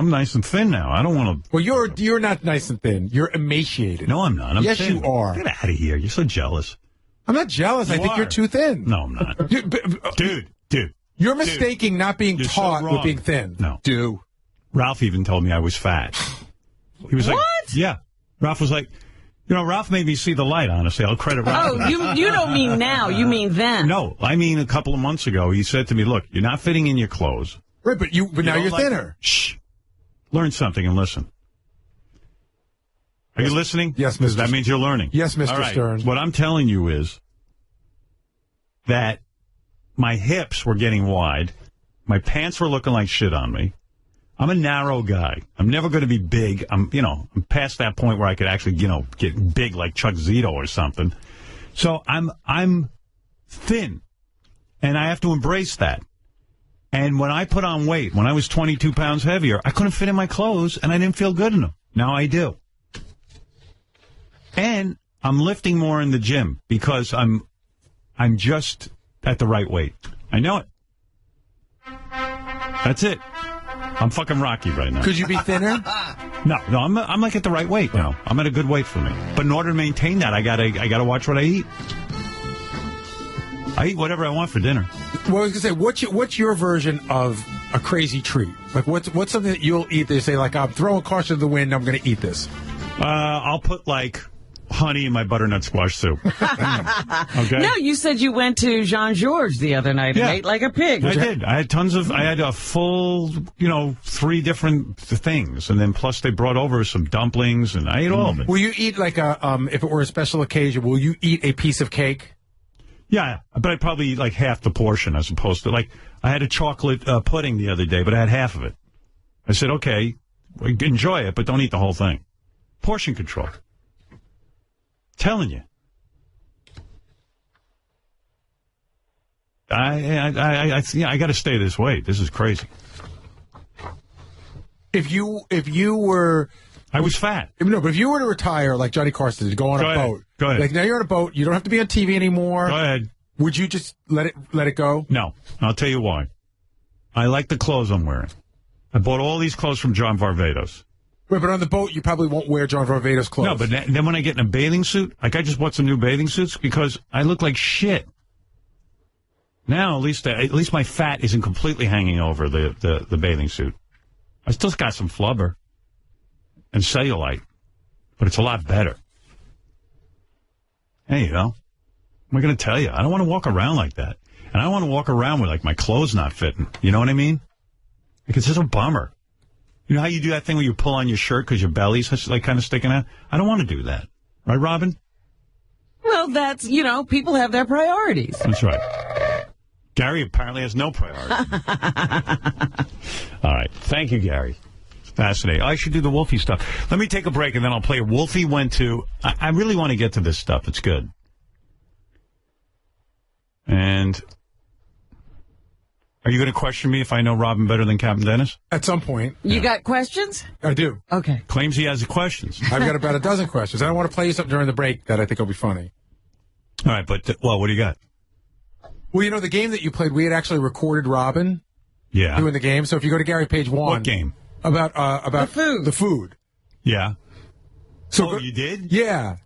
nice and thin now. I don't want to. Well, you're not nice and thin. You're emaciated. No, I'm not. I'm yes, thin. you are. Get out of here. You're so jealous. I'm not jealous. I think you're too thin. No, I'm not. Dude. You're mistaking not being taught with being thin. No. Do. Ralph even told me I was fat. He was what? Like, yeah. Ralph was like, Ralph made me see the light, honestly. I'll credit Ralph. Oh, you don't mean now. You mean then. No, I mean a couple of months ago. He said to me, look, you're not fitting in your clothes. Right, but now you're thinner. Shh. Learn something and listen. Are you listening? Yes, Mr. That means you're learning. Yes, Mr. All right. Stern. What I'm telling you is that my hips were getting wide. My pants were looking like shit on me. I'm a narrow guy. I'm never going to be big. I'm past that point where I could actually, get big like Chuck Zito or something. So I'm thin, and I have to embrace that. And when I put on weight, when I was 22 pounds heavier, I couldn't fit in my clothes, and I didn't feel good in them. Now I do. And I'm lifting more in the gym because I'm just at the right weight. I know it. That's it. I'm fucking Rocky right now. Could you be thinner? No, I'm like at the right weight now. I'm at a good weight for me. But in order to maintain that, I gotta watch what I eat. I eat whatever I want for dinner. Well, I was gonna say, what's your version of a crazy treat? Like, what's something that you'll eat? They say, like, I'm throwing caution to the wind. I'm gonna eat this. I'll put honey in my butternut squash soup. Okay. No, you said you went to Jean-Georges the other night and ate like a pig. I did. I had a full, 3 different things. And then plus they brought over some dumplings and I ate all of it. Will you eat if it were a special occasion, will you eat a piece of cake? Yeah, but I probably eat like half the portion as opposed to, like, I had a chocolate pudding the other day, but I had half of it. I said, okay, enjoy it, but don't eat the whole thing. Portion control. Telling you. I got to stay this weight. This is crazy. If you were... I was fat. No, but if you were to retire like Johnny Carson did, go on a boat. Go ahead. Like, now you're on a boat. You don't have to be on TV anymore. Go ahead. Would you just let it go? No. I'll tell you why. I like the clothes I'm wearing. I bought all these clothes from John Varvatos. Wait, but on the boat, you probably won't wear John Varvatos clothes. No, but then when I get in a bathing suit, like I just bought some new bathing suits because I look like shit. Now, at least my fat isn't completely hanging over the bathing suit. I still got some flubber and cellulite, but it's a lot better. Hey, you know, what am I going to tell you? I don't want to walk around like that. And I don't want to walk around with, like, my clothes not fitting. You know what I mean? Like, it's just a bummer. You know how you do that thing where you pull on your shirt because your belly's, like, kind of sticking out? I don't want to do that. Right, Robin? Well, that's, you know, people have their priorities. That's right. Gary apparently has no priority. All right. Thank you, Gary. It's fascinating. I should do the Wolfie stuff. Let me take a break, and then I'll play Wolfie Went To. I really want to get to this stuff. It's good. And are you going to question me if I know Robin better than Captain Dennis? At some point. You got questions? I do. Okay. Claims he has the questions. I've got about a dozen questions. I don't want to play you something during the break that I think will be funny. All right, but, well, what do you got? Well, you know, the game that you played, we had actually recorded Robin doing the game. So if you go to Gary page 1. What game? About the food. Yeah. So you did? Yeah.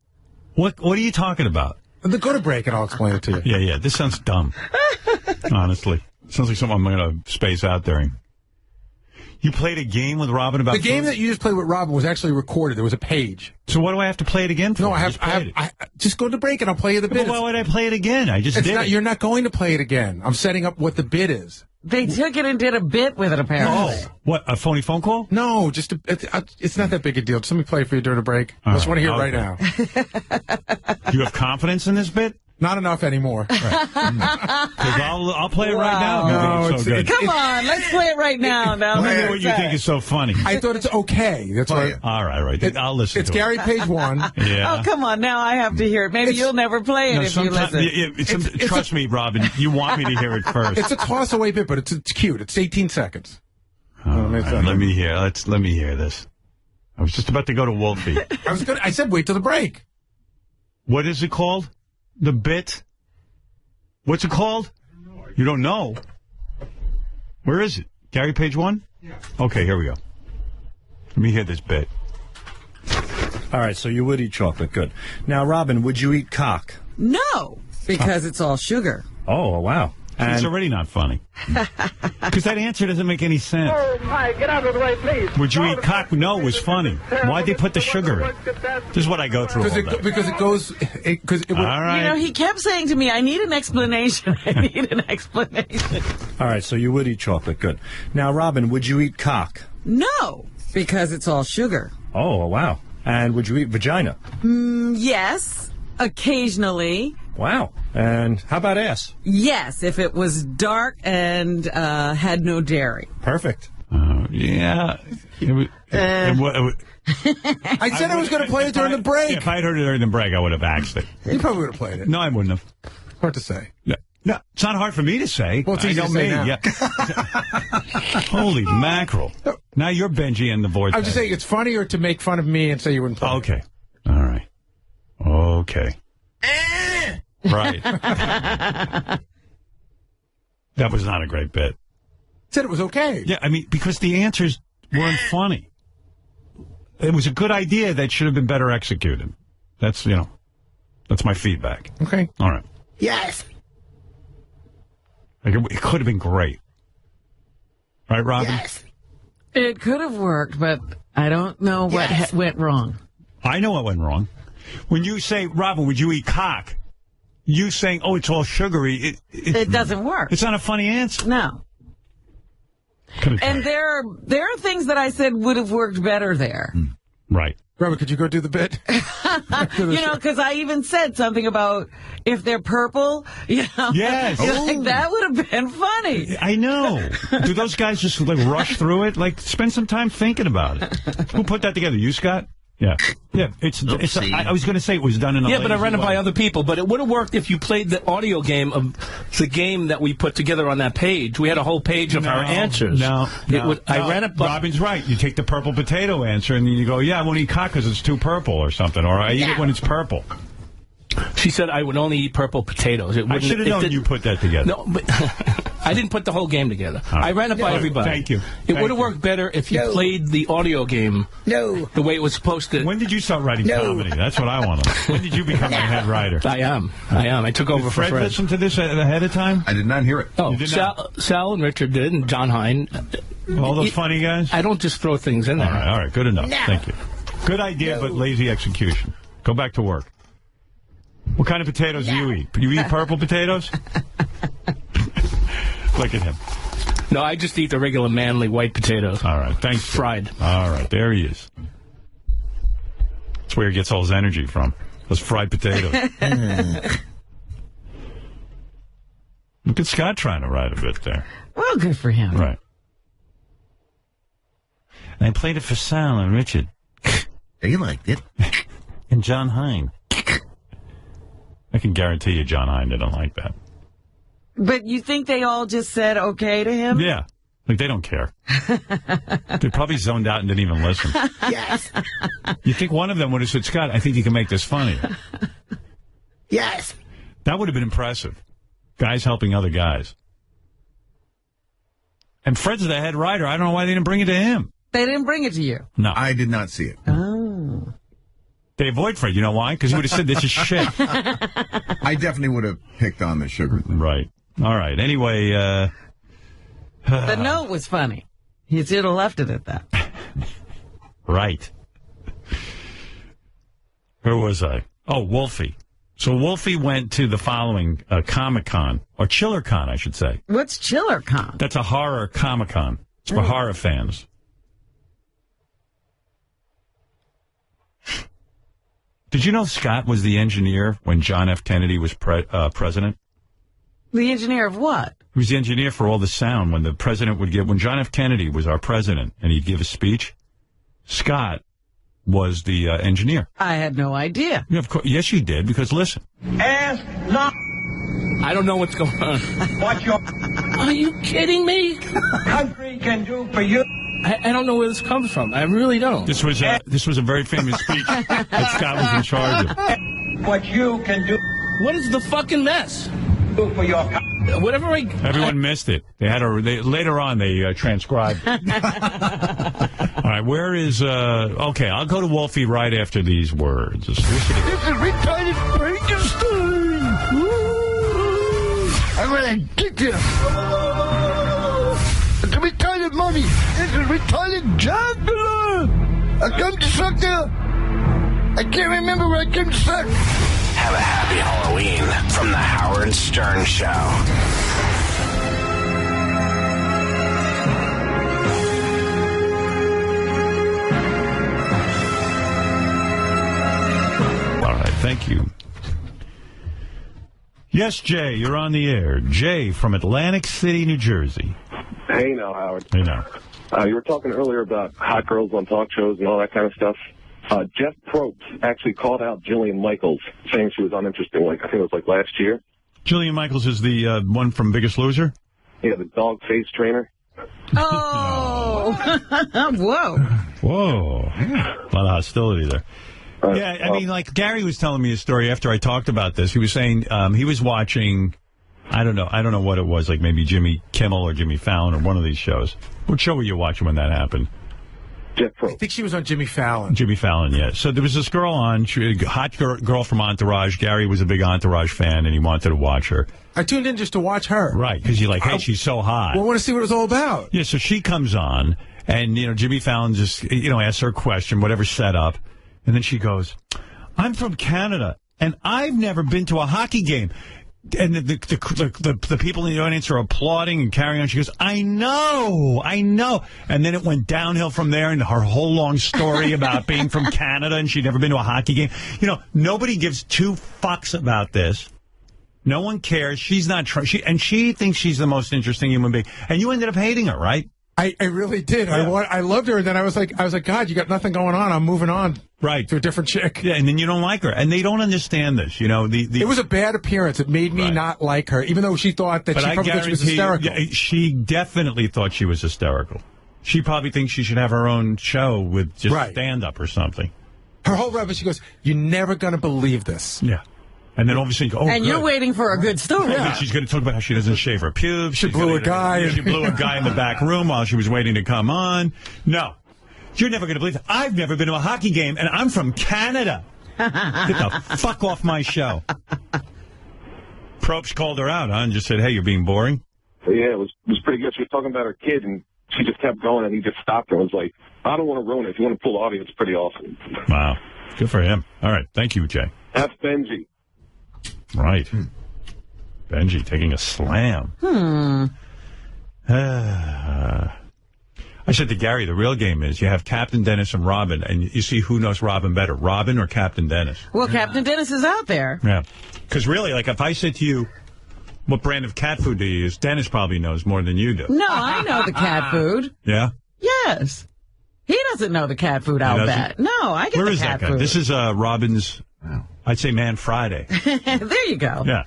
What are you talking about? Go to break and I'll explain it to you. Yeah. This sounds dumb. Honestly. Sounds like something I'm going to space out during. You played a game with Robin about the game that you just played with Robin was actually recorded. There was a page. So what do I have to play it again for? No, I just go to break and I'll play you the bit. But why would I play it again? I just did it. You're not going to play it again. I'm setting up what the bit is. They took it and did a bit with it, apparently. Oh, what, a phony phone call? No, just it's not that big a deal. Just let me play it for you during the break. I just want to hear it right now. Do you have confidence in this bit? Not enough anymore. Right. I'll play it right now. No, so good. Come on, let's play it right now. Let me know what you think is so funny. I thought it's okay. That's why. All right. I'll listen. It's Gary page 1. Yeah. Oh, come on. Now I have to hear it. Maybe you'll never play it if you listen. Trust me, Robin. You want me to hear it first. It's a toss-away bit, but it's cute. It's 18 seconds. Let me hear. Let me hear this. I was just about to go to Wolfie. I said wait till the break. What is it called? The bit? What's it called? You don't know? Where is it? Gary page 1? Yeah. Okay, here we go. Let me hear this bit. All right, so you would eat chocolate. Good. Now, Robin, would you eat cock? No, because it's all sugar. Oh, wow. It's already not funny. Because that answer doesn't make any sense. Oh, my, get out of the way, please. Would you eat cock? No, it was funny. Why'd they put the sugar in? This is what I go through all day. Because it goes... All right. You know, he kept saying to me, I need an explanation. I need an explanation. All right, so you would eat chocolate. Good. Now, Robin, would you eat cock? No, because it's all sugar. Oh, wow. And would you eat vagina? Yes, occasionally. Wow. And how about ass? Yes, if it was dark and had no dairy. Perfect. Yeah. I said I was going to play it during the break. If I had heard it during the break, I would have asked it. You probably would have played it. No, I wouldn't have. Hard to say. No, it's not hard for me to say. Well, it's easy to say now. Yeah. Holy mackerel. Now you're Benji and the vortex. I'm just saying it's funnier to make fun of me and say you wouldn't play it. Okay. All right. Okay. Right. That was not a great bit. Said it was okay. Yeah, I mean, because the answers weren't funny. It was a good idea that should have been better executed. That's my feedback. Okay. All right. Yes. Like it could have been great. Right, Robin? Yes. It could have worked, but I don't know what went wrong. I know what went wrong. When you say, Robin, would you eat cock? You saying, oh, it's all sugary. It doesn't work. It's not a funny answer. No. And there are things that I said would have worked better there. Right. Robin, could you go do the bit? Because I even said something about if they're purple, Yes. Like, that would have been funny. I know. Do those guys just rush through it? Spend some time thinking about it. Who put that together? You, Scott? Yeah. Yeah. I was going to say it was done in a but I ran it way. by other people. But it would have worked if you played the audio game of the game that we put together on that page. We had a whole page of our answers. I ran it. Robin's right. You take the purple potato answer, and then you go, I won't eat cock because it's too purple or something, or I eat it when it's purple. She said I would only eat purple potatoes. I should have known you put that together. No, but I didn't put the whole game together. Right. I ran it by everybody. Thank you. It would have worked better if you played the audio game the way it was supposed to. When did you start writing comedy? That's what I want to know. When did you become a head writer? I am. I took over for Fred. Listen to this ahead of time? I did not hear it. Oh, Sal and Richard did, and John Hine. All those funny guys? I don't just throw things in there. All right. Good enough. Thank you. Good idea, but lazy execution. Go back to work. What kind of potatoes do you eat? You eat purple potatoes? Look at him. No, I just eat the regular manly white potatoes. All right, thanks. Fried. All right, there he is. That's where he gets all his energy from. Those fried potatoes. Look at Scott trying to write a bit there. Well, good for him. Right. And I played it for Sal and Richard. They liked it. And John Hine. I can guarantee you John Hine didn't like that. But you think they all just said okay to him? Yeah. They don't care. They probably zoned out and didn't even listen. Yes. You think one of them would have said, Scott, I think you can make this funny. Yes. That would have been impressive. Guys helping other guys. And Fred's the head writer. I don't know why they didn't bring it to him. They didn't bring it to you? No. I did not see it. Oh. They avoid Fred. You know why? Because he would have said, this is shit. I definitely would have picked on the sugar thing. Right. All right. Anyway. The note was funny. He should have left it at that. Right. Where was I? Oh, Wolfie. So Wolfie went to the following Comic-Con, or ChillerCon, I should say. What's ChillerCon? That's a horror Comic-Con. It's for horror fans. Did you know Scott was the engineer when John F. Kennedy was president? The engineer of what? He was the engineer for all the sound when the president would give, when John F. Kennedy was our president and he'd give a speech, Scott was the engineer. I had no idea. Yeah, of course. Yes, you did, because listen. Ask not. I don't know what's going on. What your Are you kidding me? country can do for you. I don't know where this comes from. I really don't. This was a very famous speech that Scott was in charge of. What you can do. What is the fucking mess? Do for your whatever I... Everyone missed it. They had later on they transcribed it. All right, where is okay, I'll go to Wolfie right after these words. This is retarded Frankenstein. I'm gonna get you. It's a retarded mummy. It's a retarded juggler. I come to suck you. I can't remember where I came to suck. Have a happy Halloween from the Howard Stern Show. All right, thank you. Yes, Jay, you're on the air. Jay from Atlantic City, New Jersey. Hey now, Howard. Hey now. You were talking earlier about hot girls on talk shows and all that kind of stuff. Jeff Probst actually called out Jillian Michaels, saying she was uninteresting, I think it was last year. Jillian Michaels is the one from Biggest Loser? Yeah, the dog face trainer. Oh! Whoa. Whoa. A lot of hostility there. Yeah, I mean, Gary was telling me a story after I talked about this. He was saying he was watching, I don't know what it was, maybe Jimmy Kimmel or Jimmy Fallon or one of these shows. What show were you watching when that happened? I think she was on Jimmy Fallon. Jimmy Fallon, yeah. So there was this girl on, hot girl from Entourage. Gary was a big Entourage fan, and he wanted to watch her. I tuned in just to watch her. Right, because you're like, hey, she's so hot. Well, I want to see what it was all about. Yeah, so she comes on, and, Jimmy Fallon just, asks her a question, whatever set up, and then she goes, I'm from Canada, and I've never been to a hockey game. And the people in the audience are applauding and carrying on. She goes, I know. And then it went downhill from there, and her whole long story about being from Canada and she'd never been to a hockey game. You know, nobody gives two fucks about this. No one cares. She's not and she thinks she's the most interesting human being. And you ended up hating her, right? I really did. Yeah. I loved her, and then I was like, God, you got nothing going on. I'm moving on. Right. To a different chick. Yeah, and then you don't like her. And they don't understand this. You know, it was a bad appearance. It made me not like her, even though she thought that she probably was hysterical. Yeah, she definitely thought she was hysterical. She probably thinks she should have her own show with just stand-up or something. Her whole rubbish, she goes, you're never going to believe this. Yeah. And then all of a sudden you go, and you're waiting for a good story. Yeah. She's going to talk about how she doesn't shave her pubes. She blew a guy. She blew a guy in the back room while she was waiting to come on. No. You're never going to believe it. I've never been to a hockey game, and I'm from Canada. Get the fuck off my show. Probst called her out, and just said, hey, you're being boring. Yeah, it was pretty good. She was talking about her kid, and she just kept going, and he just stopped her and was like, I don't want to ruin it. If you want to pull the audience, it's pretty awesome. Wow. Good for him. All right. Thank you, Jay. That's Benji. Right. Benji taking a slam. I said to Gary, the real game is you have Captain Dennis and Robin, and you see who knows Robin better, Robin or Captain Dennis. Well, Captain Dennis is out there. Yeah. Because really, like, if I said to you, what brand of cat food do you use, Dennis probably knows more than you do. No, I know the cat food. Yeah? Yes. He doesn't know the cat food, I'll bet. No, I get Where the is cat that guy? food. This is Robin's, I'd say, Man Friday. There you go. Yeah.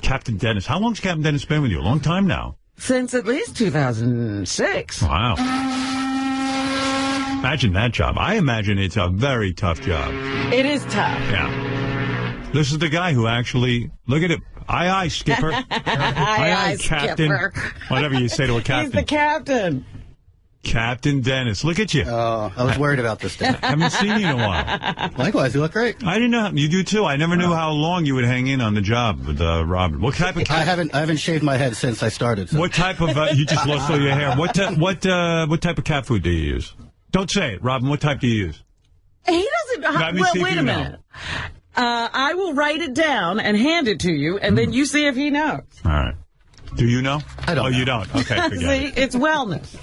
Captain Dennis. How long's Captain Dennis been with you? A long time now. Since at least 2006. Wow. Imagine that job. I imagine it's a very tough job. It is tough. Yeah. This is the guy who actually, look at it. Aye, aye, skipper. Aye, captain. Skipper. Whatever you say to a captain. He's the captain. Captain Dennis. Look at you. I was worried about this day. Haven't seen you in a while. Likewise, you look great. I didn't know. You do, too. I never knew how long you would hang in on the job with Robin. What type of... I haven't shaved my head since I started. So. What type of... you just lost all your hair. What type of cat food do you use? Don't say it, Robin. What type do you use? He doesn't... Well, wait a minute. I will write it down and hand it to you, and then you see if he knows. All right. Do you know? I don't know. You don't? Okay, forget See, it. it's wellness.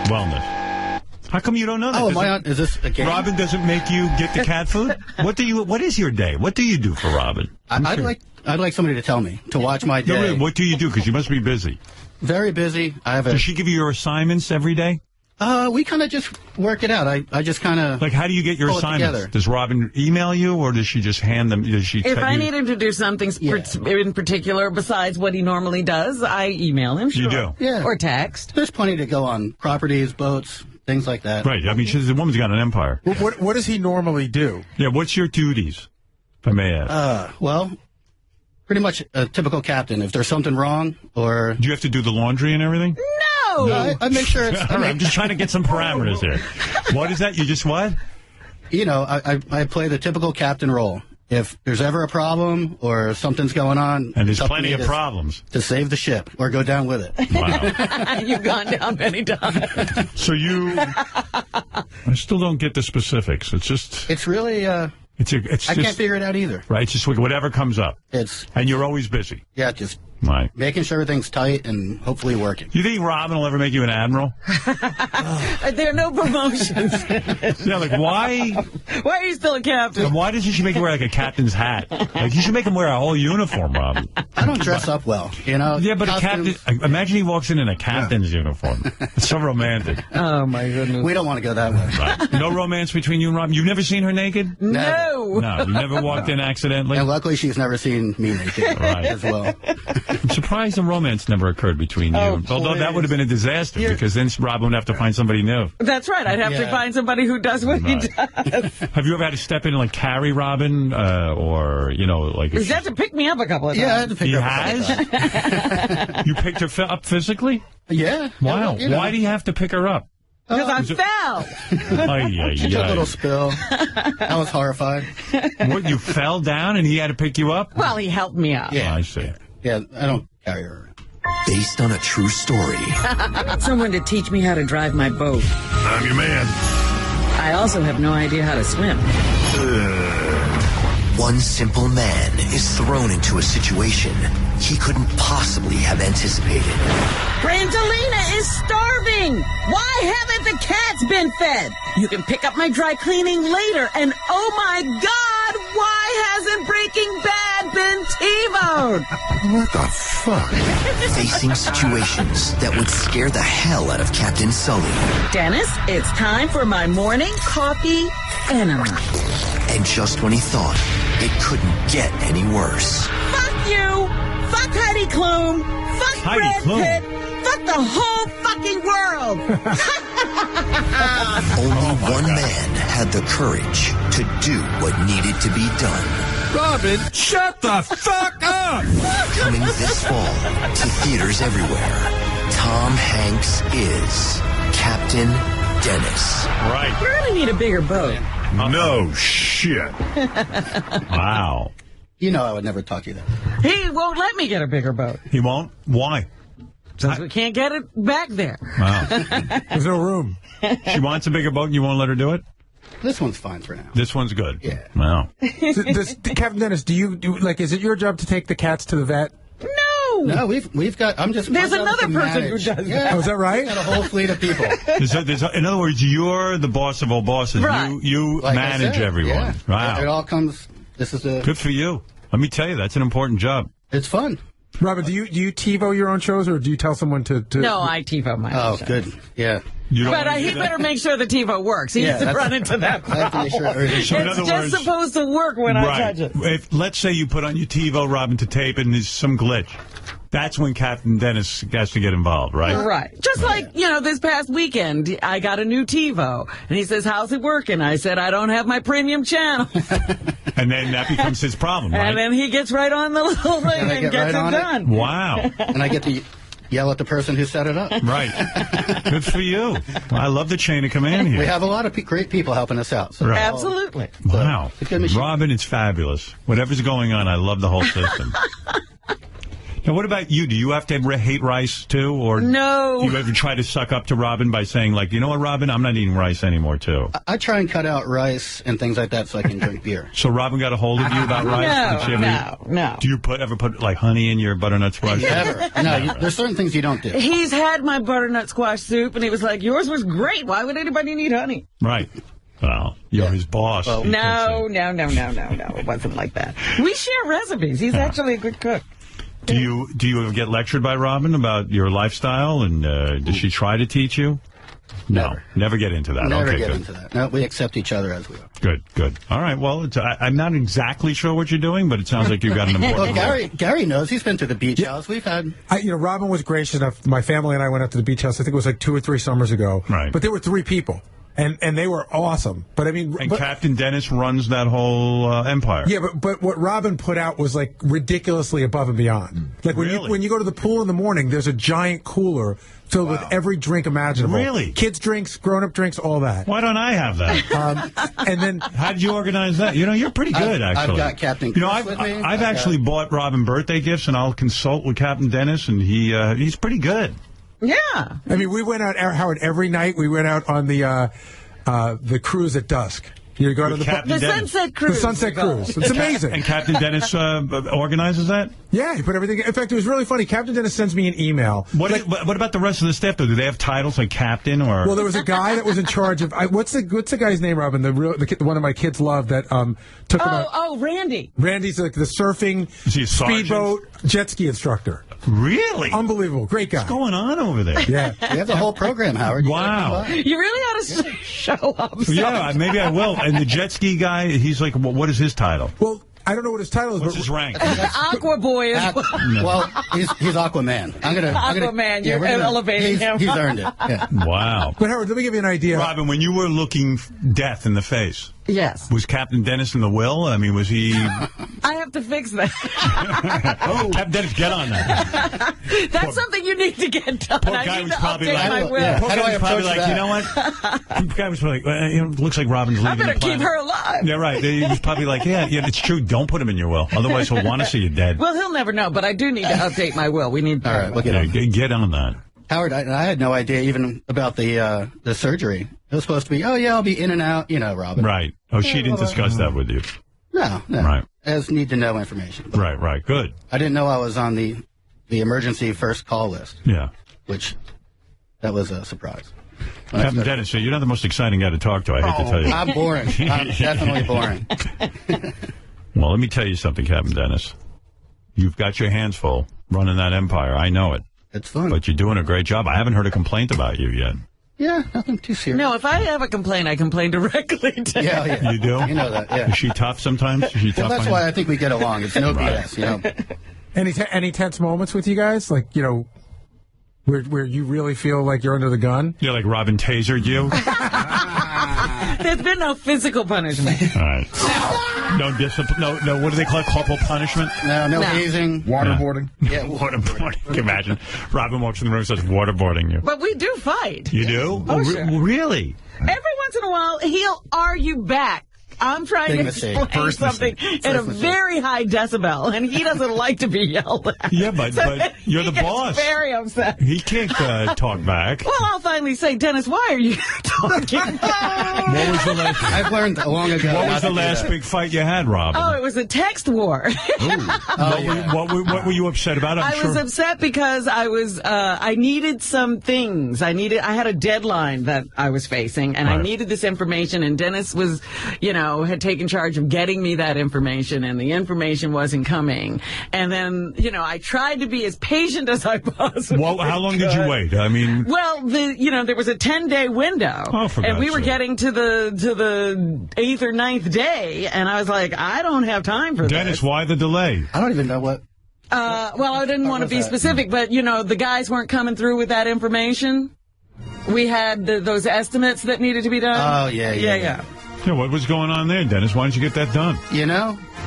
Wellness. How come you don't know that? Oh, is this a game? Robin doesn't make you get the cat food? What is your day? What do you do for Robin? I'd like somebody to tell me, to watch my day. No, really, what do you do? Because you must be busy. Very busy. Does she give you your assignments every day? We kind of just work it out. I just kind of like, how do you get your assignments? Does Robin email you, or does she just hand them? Does she? If I need him to do something in particular besides what he normally does, I email him. Sure. You do, yeah, or text. There's plenty to go on properties, boats, things like that. Right. I mean, the woman's got an empire. What does he normally do? Yeah. What's your duties, if I may ask? Well, pretty much a typical captain. If there's something wrong, or do you have to do the laundry and everything? No. I make sure it's... I'm just trying to get some parameters here. What is that? You just what? You know, I play the typical captain role. If there's ever a problem or something's going on... And there's plenty of problems. To save the ship or go down with it. Wow. You've gone down many times. So I still don't get the specifics. It's just... It's really... I can't figure it out either. Right, it's just whatever comes up. And you're always busy. Yeah, just... Right. Making sure everything's tight and hopefully working. You think Robin will ever make you an admiral? There are no promotions. Yeah, like, why? Why are you still a captain? And why doesn't she make him wear, like, a captain's hat? Like, you should make him wear a whole uniform, Robin. I don't dress up well, you know? Yeah, but costumes... a captain... Imagine he walks in a captain's uniform. It's so romantic. Oh, my goodness. We don't want to go that way. Right. No romance between you and Robin? You've never seen her naked? No. No, you never walked in accidentally? And luckily she's never seen me naked as well. I'm surprised the romance never occurred between you. Although that would have been a disaster, because then Robin would have to find somebody new. That's right. I'd have to find somebody who does what he does. Have you ever had to step in and, like, carry Robin? Or, you know, like... He's had to pick me up a couple of times. Yeah, I had to pick her up. He has? You picked her up physically? Yeah. Wow. You know. Why do you have to pick her up? Because I fell. She took a little spill. I was horrified. What, you fell down and he had to pick you up? Well, he helped me up. Yeah, I see. Yeah, I don't carry her. Based on a true story. I need someone to teach me how to drive my boat. I'm your man. I also have no idea how to swim. one simple man is thrown into a situation he couldn't possibly have anticipated. Brangelina is starving! Why haven't the cats been fed? You can pick up my dry cleaning later, and oh my God, why hasn't Breaking Bad been TiVo'd? What the fuck? Facing situations that would scare the hell out of Captain Sully. Dennis, it's time for my morning coffee enema. And just when he thought it couldn't get any worse. Fuck you! Fuck Heidi Klum! Fuck Brad Pitt! Fuck the whole fucking world! Only one man had the courage to do what needed to be done. Robin, shut the fuck up! Coming this fall to theaters everywhere, Tom Hanks is Captain Dennis. Right. We're gonna need a bigger boat. No shit. Wow. You know I would never talk to you that. He won't let me get a bigger boat. He won't? Why? Since we can't get it back there. Wow. There's no room. She wants a bigger boat and you won't let her do it? This one's fine for now. This one's good. Yeah. Wow. Captain Dennis, do you like? Is it your job to take the cats to the vet? No, we've got. There's another person who does that. Yeah. Oh, is that right? We've got a whole fleet of people. In other words, you're the boss of all bosses. Right. You Like manage everyone. Yeah. Wow. It all comes. This is a. Good for you. Let me tell you, that's an important job. It's fun. Robin, do you TiVo your own shows, or do you tell someone to? No, I TiVo my own show. Good. Yeah. But he better make sure the TiVo works. He needs to run into that problem. It's just supposed to work when I touch it. If, let's say you put on your TiVo, Robin, to tape, and there's some glitch. That's when Captain Dennis has to get involved, right? Right. Just like, this past weekend, I got a new TiVo. And he says, how's it working? I said, I don't have my premium channel. And then that becomes his problem, right? And then he gets right on the little thing and gets it done. Wow. And I get to yell at the person who set it up. Right. Good for you. Well, I love the chain of command here. We have a lot of great people helping us out. So right. Absolutely. Wow. Robin, it's fabulous. Whatever's going on, I love the whole system. Now, what about you? Do you have to hate rice, too? Or no. Do you ever try to suck up to Robin by saying, like, you know what, Robin, I'm not eating rice anymore, too? I try and cut out rice and things like that so I can drink beer. So Robin got a hold of you about rice? No. Do you ever put, like, honey in your butternut squash? Never. No, there's certain things you don't do. He's had my butternut squash soup, and he was like, yours was great. Why would anybody need honey? Right. Well, you're his boss. No. It wasn't like that. We share recipes. He's actually a good cook. Do you ever get lectured by Robin about your lifestyle, and does she try to teach you? No, never get into that. Never okay, get good. into that. No, we accept each other as we are. Good. All right. Well, I'm not exactly sure what you're doing, but it sounds like you've got an important. Well, Gary knows. He's been to the beach house. We've had. Robin was gracious enough. My family and I went out to the beach house. I think it was like 2 or 3 summers ago. Right. But there were 3 people. And they were awesome. But I mean, Captain Dennis runs that whole empire. Yeah, but what Robin put out was like ridiculously above and beyond. Like when you go to the pool in the morning, there's a giant cooler filled with every drink imaginable. Really? Kids drinks, grown up drinks, all that. Why don't I have that? And then how did you organize that? You're pretty good actually. I've got Captain Chris with me. I've actually bought Robin birthday gifts, and I'll consult with Captain Dennis, and he's pretty good. Yeah. I mean, we went out, Howard, every night. We went out on the cruise at dusk. You go to the Sunset Cruise. The Sunset Cruise. It's amazing. And Captain Dennis organizes that? Yeah, he put everything. In fact, it was really funny. Captain Dennis sends me an email. What about the rest of the staff, though? Do they have titles like Captain or? Well, there was a guy that was in charge of. What's the guy's name, Robin? The one of my kids loved that took him out. Oh, Randy. Randy's like the surfing, is he a speedboat, jet ski instructor. Really? Unbelievable. Great guy. What's going on over there? Yeah. We have the whole program, Howard. Wow. You really ought to show up. Yeah, maybe I will. And the jet ski guy, he's like, what is his title? Well, I don't know what his title is. What's his rank? Aqua Boy is well, he's Aquaman. Aquaman. You're elevating him. He's earned it. Yeah. Wow. But Howard, let me give you an idea. Robin, when you were looking death in the face, yes, was Captain Dennis in the will? I mean, was he? I have to fix that. Captain Dennis, get on that. That's something you need to get done. Poor guy was probably like, How do I approach that? You know what? The guy was like, looks like Robin's leaving. I better the planet. keep her alive. Yeah, right. He was probably like, yeah, it's true. Don't put him in your will. Otherwise, he'll want to see you dead. Well, he'll never know, but I do need to update my will. We need. All right, we'll get on. Get on that. Howard, I had no idea even about the surgery. It was supposed to be, I'll be in and out, Robin. Right. Oh, she didn't discuss that with you. No. Right. As need-to-know information. Right. Good. I didn't know I was on the emergency first call list. Yeah. Which, that was a surprise. Captain Dennis, you're not the most exciting guy to talk to, I hate to tell you. I'm boring. I'm definitely boring. Well, let me tell you something, Captain Dennis. You've got your hands full running that empire. I know it. It's fun. But you're doing a great job. I haven't heard a complaint about you yet. Yeah, nothing too serious. No, if I have a complaint, I complain directly to him. Yeah. You do? You know that, yeah. Is she tough sometimes? Is she tough? Well, that's why I think we get along. It's no BS, you know. Any tense moments with you guys? Like, you know, where you really feel like you're under the gun? Yeah, like Robin tasered you? There's been no physical punishment. All right. No discipline. No. What do they call it? Corporal punishment? No hazing. Waterboarding. Yeah, waterboarding. Can you imagine? Robin walks in the room and says, waterboarding you. But we do fight. You do? Oh, sure. Really? Every once in a while, he'll argue back. I'm trying to explain something at a very high decibel, and he doesn't like to be yelled at. Yeah, but you're the boss. He's very upset. He can't talk back. Well, I'll finally say, Dennis, why are you talking? What was the last? I've learned long ago. What was the last big fight you had, Robin? Oh, it was a text war. What were you upset about? I was upset because I needed some things. I had a deadline that I was facing, and I needed this information, and Dennis was, had taken charge of getting me that information, and the information wasn't coming. And then, I tried to be as patient as I possibly could. How long did you wait? I mean... Well, there was a 10-day window. Oh, for and we God's were sake. getting to the 8th or 9th day, and I was like, I don't have time for Dennis, this. why the delay? I don't even know what... Well, I didn't want to be specific, but, the guys weren't coming through with that information. We had those estimates that needed to be done. Oh, yeah. Yeah, what was going on there, Dennis? Why didn't you get that done?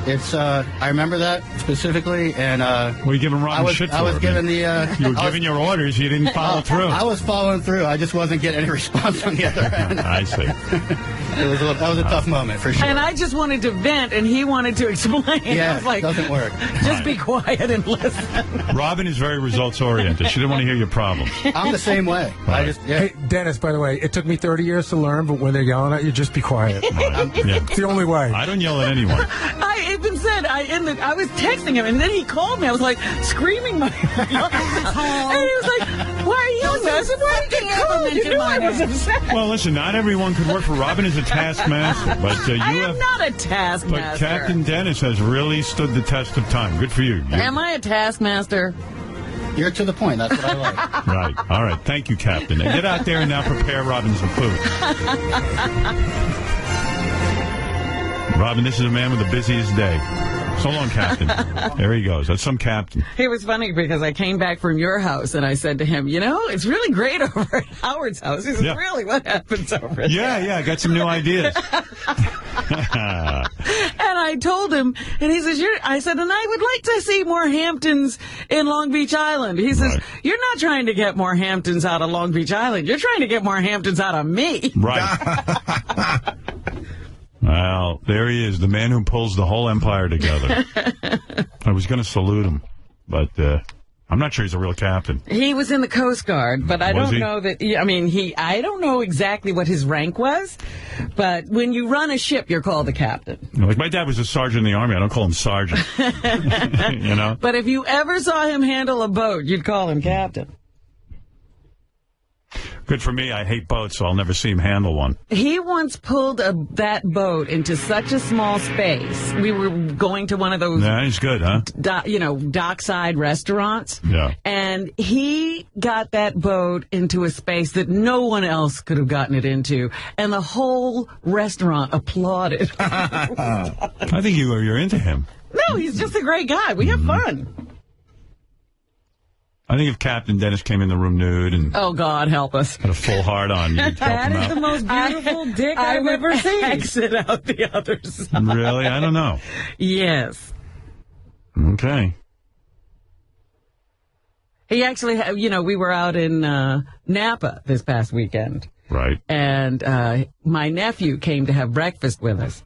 It's, I remember that specifically, and, were you giving Robin shit for I was it, giving man? You were giving your orders, you didn't follow through. I was following through, I just wasn't getting any response on the other end. I see. That was a tough moment, for sure. And I just wanted to vent, and he wanted to explain. Yeah, I was like, it doesn't work. Just be quiet and listen. Robin is very results-oriented. She didn't want to hear your problems. I'm the same way. Right. Hey, Dennis, by the way, it took me 30 years to learn, but when they're yelling at you, just be quiet. It's the only way. I don't yell at anyone. I even said, I was texting him, and then he called me. I was like, screaming my and he was like, why are you yelling? I said, why did you call? You knew I was upset. Well, listen, not everyone could work for Robin as a taskmaster, but you I am not a taskmaster. But Captain Dennis has really stood the test of time. Good for you. Am I a taskmaster? You're to the point. That's what I like. Right. All right. Thank you, Captain. And get out there and now prepare Robin some food. Robin, this is a man with the busiest day. So long, Captain. There he goes. That's some captain. It was funny because I came back from your house and I said to him, it's really great over at Howard's house. He said, really? What happens over there? Yeah, I got some new ideas. And I told him, and he says, I said, and I would like to see more Hamptons in Long Beach Island. He says, you're not trying to get more Hamptons out of Long Beach Island. You're trying to get more Hamptons out of me. Right. Well, there he is, the man who pulls the whole empire together. I was going to salute him, but I'm not sure he's a real captain. He was in the Coast Guard, but I don't know that. I don't know exactly what his rank was, but when you run a ship, you're called the captain. Like my dad was a sergeant in the Army. I don't call him sergeant. But if you ever saw him handle a boat, you'd call him captain. Good for me. I hate boats, so I'll never see him handle one. He once pulled that boat into such a small space. We were going to one of those... Yeah, he's good, huh? Dockside restaurants. Yeah. And he got that boat into a space that no one else could have gotten it into. And the whole restaurant applauded. I think you're into him. No, he's just a great guy. We have fun. I think if Captain Dennis came in the room nude and... Oh, God, help us. Had a full heart on, you'd help That him is out. the most beautiful dick I've ever seen. Exit out the other side. Really? I don't know. Yes. Okay. He actually, we were out in Napa this past weekend. Right. And my nephew came to have breakfast with us.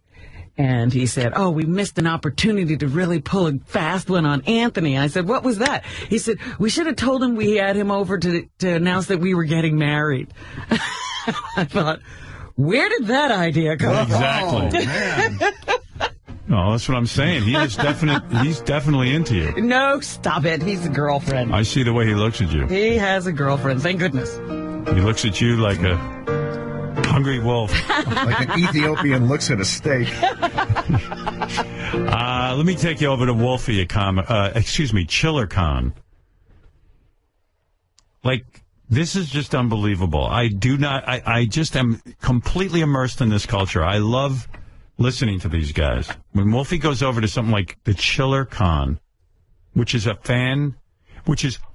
And he said, we missed an opportunity to really pull a fast one on Anthony. I said, what was that? He said, we should have told him we had him over to announce that we were getting married. I thought, where did that idea come from? Exactly. Oh, man. No, that's what I'm saying. He's definitely into you. No, stop it. He's a girlfriend. I see the way he looks at you. He has a girlfriend. Thank goodness. He looks at you like a hungry wolf. Like an Ethiopian looks at a steak. Let me take you over to Wolfie, Chiller Con. Like, this is just unbelievable. I just am completely immersed in this culture. I love listening to these guys. When Wolfie goes over to something like the Chiller Con, which is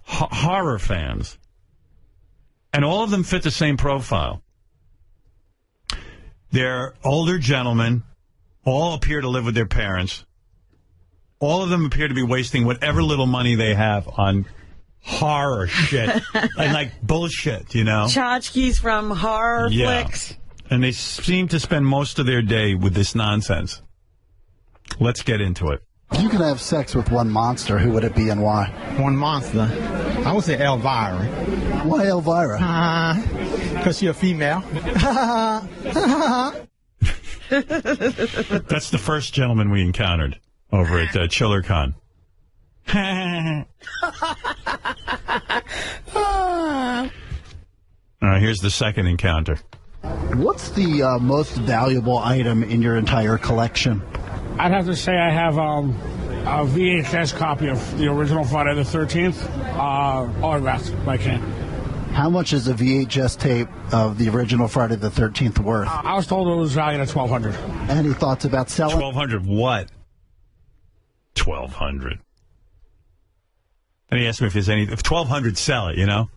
horror fans, and all of them fit the same profile. They're older gentlemen, all appear to live with their parents. All of them appear to be wasting whatever little money they have on horror shit and like bullshit, you know? Tchotchkes from horror flicks. And they seem to spend most of their day with this nonsense. Let's get into it. If you could have sex with one monster, who would it be and why? One monster? I would say Elvira. Why Elvira? Because she's a female. That's the first gentleman we encountered over at Chiller Con. All right, here's the second encounter. What's the most valuable item in your entire collection? I'd have to say I have a VHS copy of the original Friday the 13th, autographed by Ken. How much is a VHS tape of the original Friday the 13th worth? I was told it was valued at $1,200. Any thoughts about selling? $1,200 what? $1,200. And he asked me if $1,200 sell it, you know?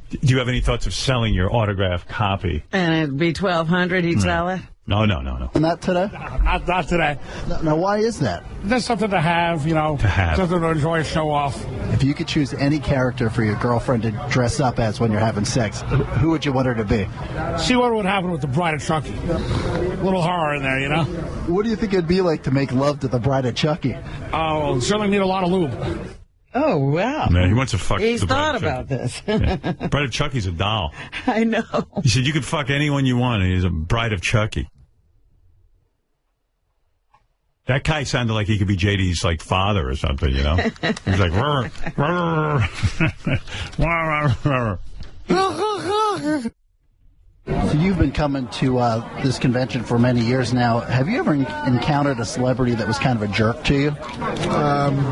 Do you have any thoughts of selling your autographed copy? And it'd be $1,200 he'd sell it? No. Not today? Not today. No, why is that? That's something to have, you know. To have. Something to enjoy, show off. If you could choose any character for your girlfriend to dress up as when you're having sex, who would you want her to be? See what would happen with the Bride of Chucky. A little horror in there, you know. What do you think it'd be like to make love to the Bride of Chucky? Oh, certainly need a lot of lube. Oh, wow. Man, he wants to fuck He's the Bride thought of about this. Yeah. Bride of Chucky's a doll. I know. He said you could fuck anyone you want, and he's a Bride of Chucky. That guy sounded like he could be JD's like father or something, you know? He's like, rrr, rrr, rrr, rrr. So you've been coming to this convention for many years now. Have you ever encountered a celebrity that was kind of a jerk to you?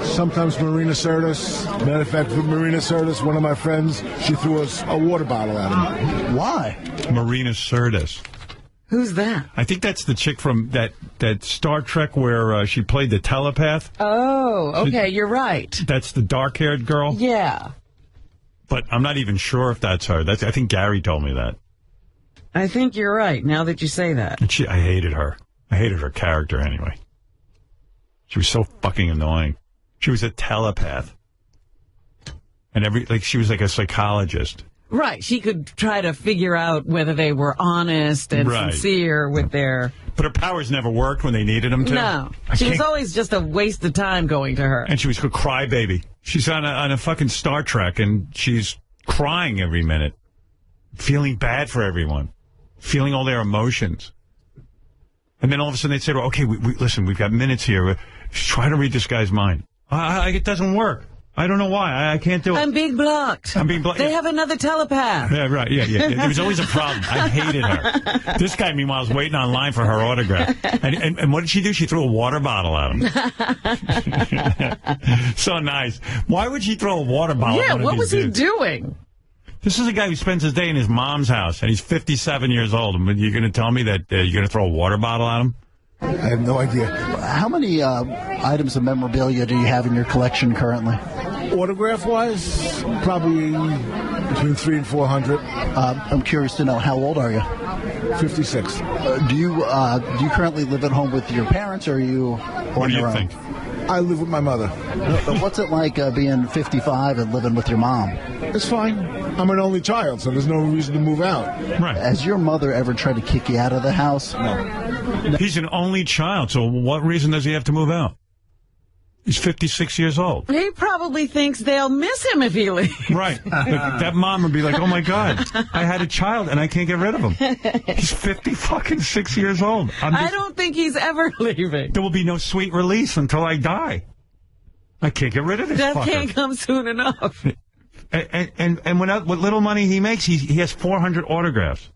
Sometimes Marina Sirtis. Matter of fact, with Marina Sirtis, one of my friends, she threw us a water bottle at him. Why? Marina Sirtis. Who's that? I think that's the chick from that Star Trek where she played the telepath. Oh, okay, you're right. That's the dark-haired girl? Yeah. But I'm not even sure if that's her. I think Gary told me that. I think you're right, now that you say that. And I hated her. I hated her character anyway. She was so fucking annoying. She was a telepath. And she was like a psychologist. Right, she could try to figure out whether they were honest and sincere with their... But her powers never worked when they needed them to. No, she was always just a waste of time going to her. And she was a crybaby. She's on a fucking Star Trek, and she's crying every minute, feeling bad for everyone, feeling all their emotions. And then all of a sudden they'd say to her, okay, listen, we've got minutes here. Try to read this guy's mind. It doesn't work. I don't know why. I can't do it. I'm being blocked. They have another telepath. Yeah, right. Yeah. There was always a problem. I hated her. This guy, meanwhile, was waiting online for her autograph. And what did she do? She threw a water bottle at him. So nice. Why would she throw a water bottle at him? Yeah, what was he doing? This is a guy who spends his day in his mom's house, and he's 57 years old. And you're going to tell me that you're going to throw a water bottle at him? I have no idea. How many items of memorabilia do you have in your collection currently? Autograph-wise, probably between 300 and 400. I'm curious to know, how old are you? 56. Do you currently live at home with your parents, or are you on your own? What do you think? I live with my mother. What's it like being 55 and living with your mom? It's fine. I'm an only child, so there's no reason to move out. Right. Has your mother ever tried to kick you out of the house? No. He's an only child, so what reason does he have to move out? He's 56 years old. He probably thinks they'll miss him if he leaves. Right. That mom would be like, oh, my God, I had a child and I can't get rid of him. He's 56 years old. I don't think he's ever leaving. There will be no sweet release until I die. I can't get rid of this Death fucker. can't come soon enough. And what little money he makes, he has 400 autographs.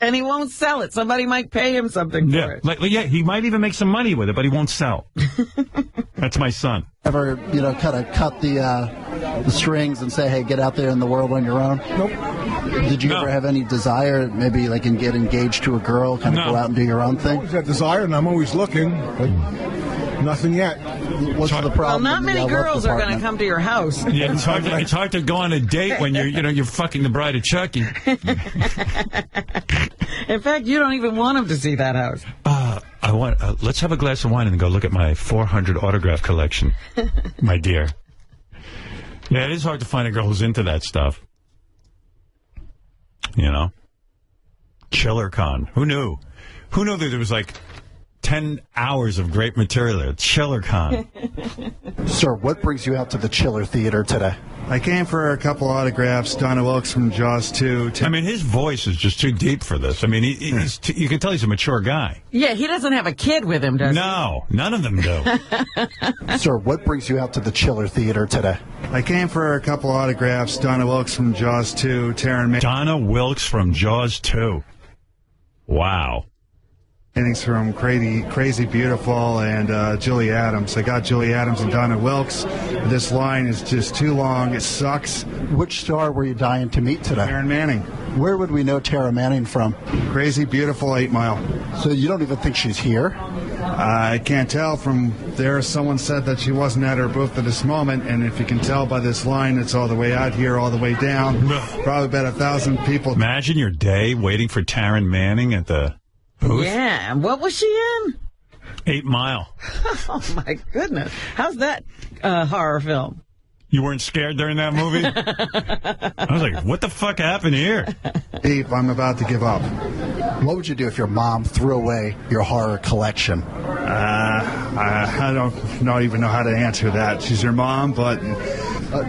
And he won't sell it. Somebody might pay him something for it. He might even make some money with it, but he won't sell. That's my son. Ever, kind of cut the strings and say, hey, get out there in the world on your own? Nope. Did you ever have any desire, maybe like get engaged to a girl, kind of go out and do your own thing? I always have desire, and I'm always looking, but nothing yet. What's the problem? Well, not many girls are going to come to your house. Yeah, it's hard to go on a date when you're fucking the bride of Chucky. In fact, you don't even want him to see that house. Let's have a glass of wine and go look at my 400 autograph collection, my dear. Yeah, it is hard to find a girl who's into that stuff. ChillerCon. Who knew? Who knew that there was 10 hours of great material there? ChillerCon. Sir, what brings you out to the Chiller Theater today? I came for a couple autographs. Donna Wilkes from Jaws 2. I mean, his voice is just too deep for this. I mean, you can tell he's a mature guy. Yeah, he doesn't have a kid with him, does he? No, none of them do. Sir, what brings you out to the Chiller Theater today? I came for a couple autographs. Donna Wilkes from Jaws 2. Donna Wilkes from Jaws 2. Wow. Innings from Crazy Beautiful and Julie Adams. I got Julie Adams and Donna Wilkes. This line is just too long. It sucks. Which star were you dying to meet today? Taryn Manning. Where would we know Tara Manning from? Crazy Beautiful 8 Mile. So you don't even think she's here? I can't tell from there. Someone said that she wasn't at her booth at this moment, and if you can tell by this line, it's all the way out here, all the way down. Probably about 1,000 people. Imagine your day waiting for Taryn Manning at the booth. Yeah, what was she in? 8 Mile. Oh, my goodness. How's that horror film? You weren't scared during that movie? I was like, what the fuck happened here? Deep, I'm about to give up. What would you do if your mom threw away your horror collection? I don't even know how to answer that. She's your mom, but...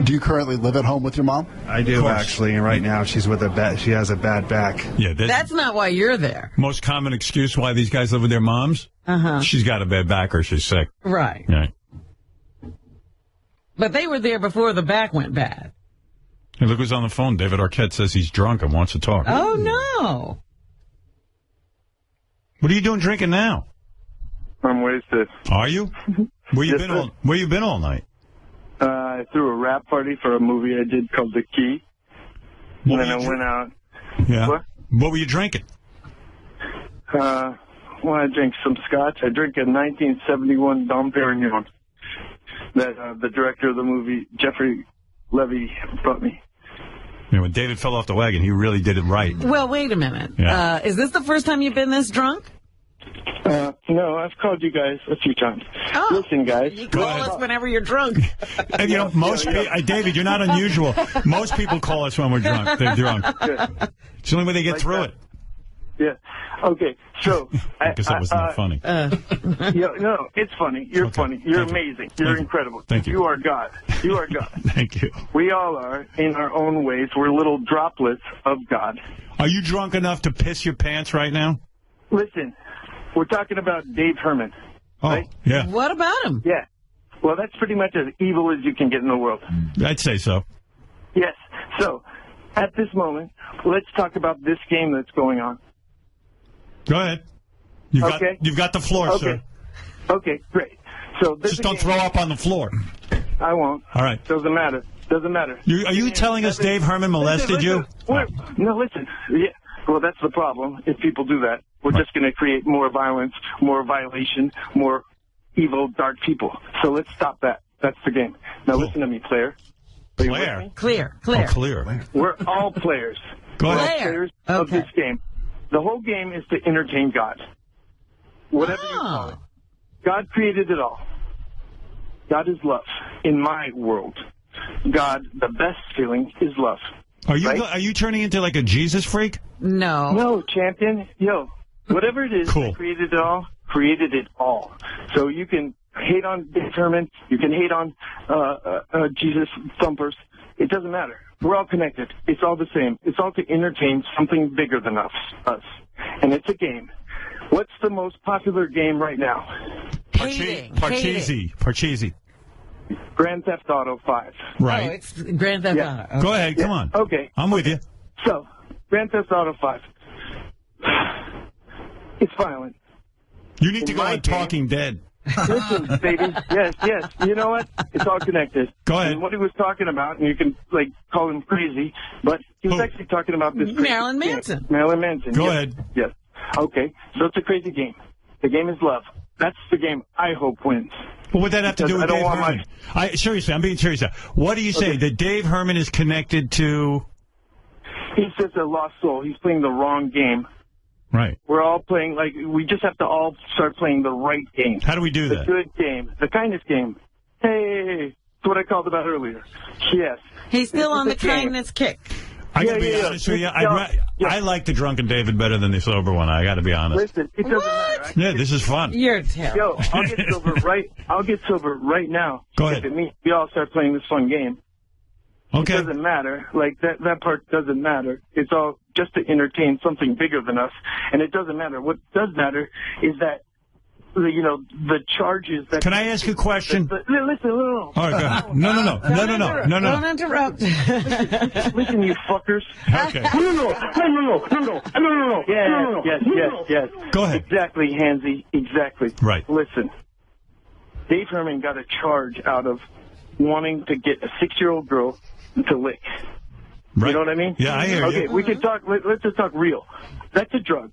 do you currently live at home with your mom? I do, actually, and right now she's with she has a bad back. Yeah, that's not why you're there. Most common excuse why these guys live with their moms? Uh-huh. She's got a bad back or she's sick. Right. Right. But they were there before the back went bad. Hey, look who's on the phone. David Arquette says he's drunk and wants to talk. Oh, no. What are you doing drinking now? I'm wasted. Are you? Where you been all night? I threw a rap party for a movie I did called The Key. And then I went out. Yeah. What were you drinking? I drank some scotch. I drank a 1971 Dom Perignon that the director of the movie, Jeffrey Levy, brought me. Yeah, when David fell off the wagon, he really did it right. Well, wait a minute. Yeah. Is this the first time you've been this drunk? No, I've called you guys a few times. Oh, listen, guys. You call us whenever you're drunk. And, most people, David, you're not unusual. Most people call us when we're drunk. They're drunk. It's the only way they get through it. Yeah. Okay. So I guess that was not funny. No, it's funny. You're funny. You're amazing. You're incredible. Thank you. You are God. You are God. Thank you. We all are in our own ways. We're little droplets of God. Are you drunk enough to piss your pants right now? Listen, we're talking about Dave Herman. Oh, right? Yeah. What about him? Yeah. Well, that's pretty much as evil as you can get in the world. I'd say so. Yes. So, at this moment, let's talk about this game that's going on. Go ahead. You've got the floor, sir. Okay, great. So just don't throw up on the floor. I won't. All right. Doesn't matter. Are you telling us Dave Herman molested you? No, listen. Yeah. Well, that's the problem. If people do that, we're just going to create more violence, more violation, more evil, dark people. So let's stop that. That's the game. Now listen to me, player. Claire. Clear. Oh, clear. We're all players. Go ahead. We're all players of this game. The whole game is to entertain God. Whatever you call it. God created it all. God is love. In my world, God, the best feeling is love. Are you turning into like a Jesus freak? No. No, champion. Whatever it is that created it all, So you can hate on Dave Herman. You can hate on Jesus thumpers. It doesn't matter. We're all connected. It's all the same. It's all to entertain something bigger than us. And it's a game. What's the most popular game right now? Parcheesi. Grand Theft Auto 5. Right. Oh, it's Grand Theft Auto. Okay. Go ahead. Come on. Okay. I'm with you. So, Grand Theft Auto 5. It's violent. You need to go on Talking Dead. Listen, baby. Yes. You know what? It's all connected. Go ahead. And what he was talking about, and you can, call him crazy, but he was actually talking about this. Marilyn Manson. Marilyn Manson. Go ahead. Yes. Okay. So it's a crazy game. The game is love. That's the game I hope wins. What would that have to do with Dave Herman? Seriously, I'm being serious now. What do you say? That Dave Herman is connected to... He's just a lost soul. He's playing the wrong game. Right. We're all playing, we just have to all start playing the right game. How do we do that? The good game. The kindness game. Hey, that's what I called about earlier. Yes. He's still on the kindness kick. I got to be honest with you. I like the drunken David better than the sober one. I got to be honest. Listen, it doesn't matter. Yeah, this is fun. You're terrible. Yo, I'll get sober right now. Go ahead. If it means we all start playing this fun game. Okay. It doesn't matter. That part doesn't matter. It's all just to entertain something bigger than us. And it doesn't matter. What does matter is that, the charges that... Can I ask you a question? Listen. All right, go ahead. No. Don't interrupt. Listen, you fuckers. Okay. No. Yes. Go ahead. Exactly, Hansy. Exactly. Right. Listen. Dave Herman got a charge out of wanting to get a 6-year-old girl to lick. Right. You know what I mean? Yeah, I hear you. Okay, we can talk. Let's just talk real. That's a drug.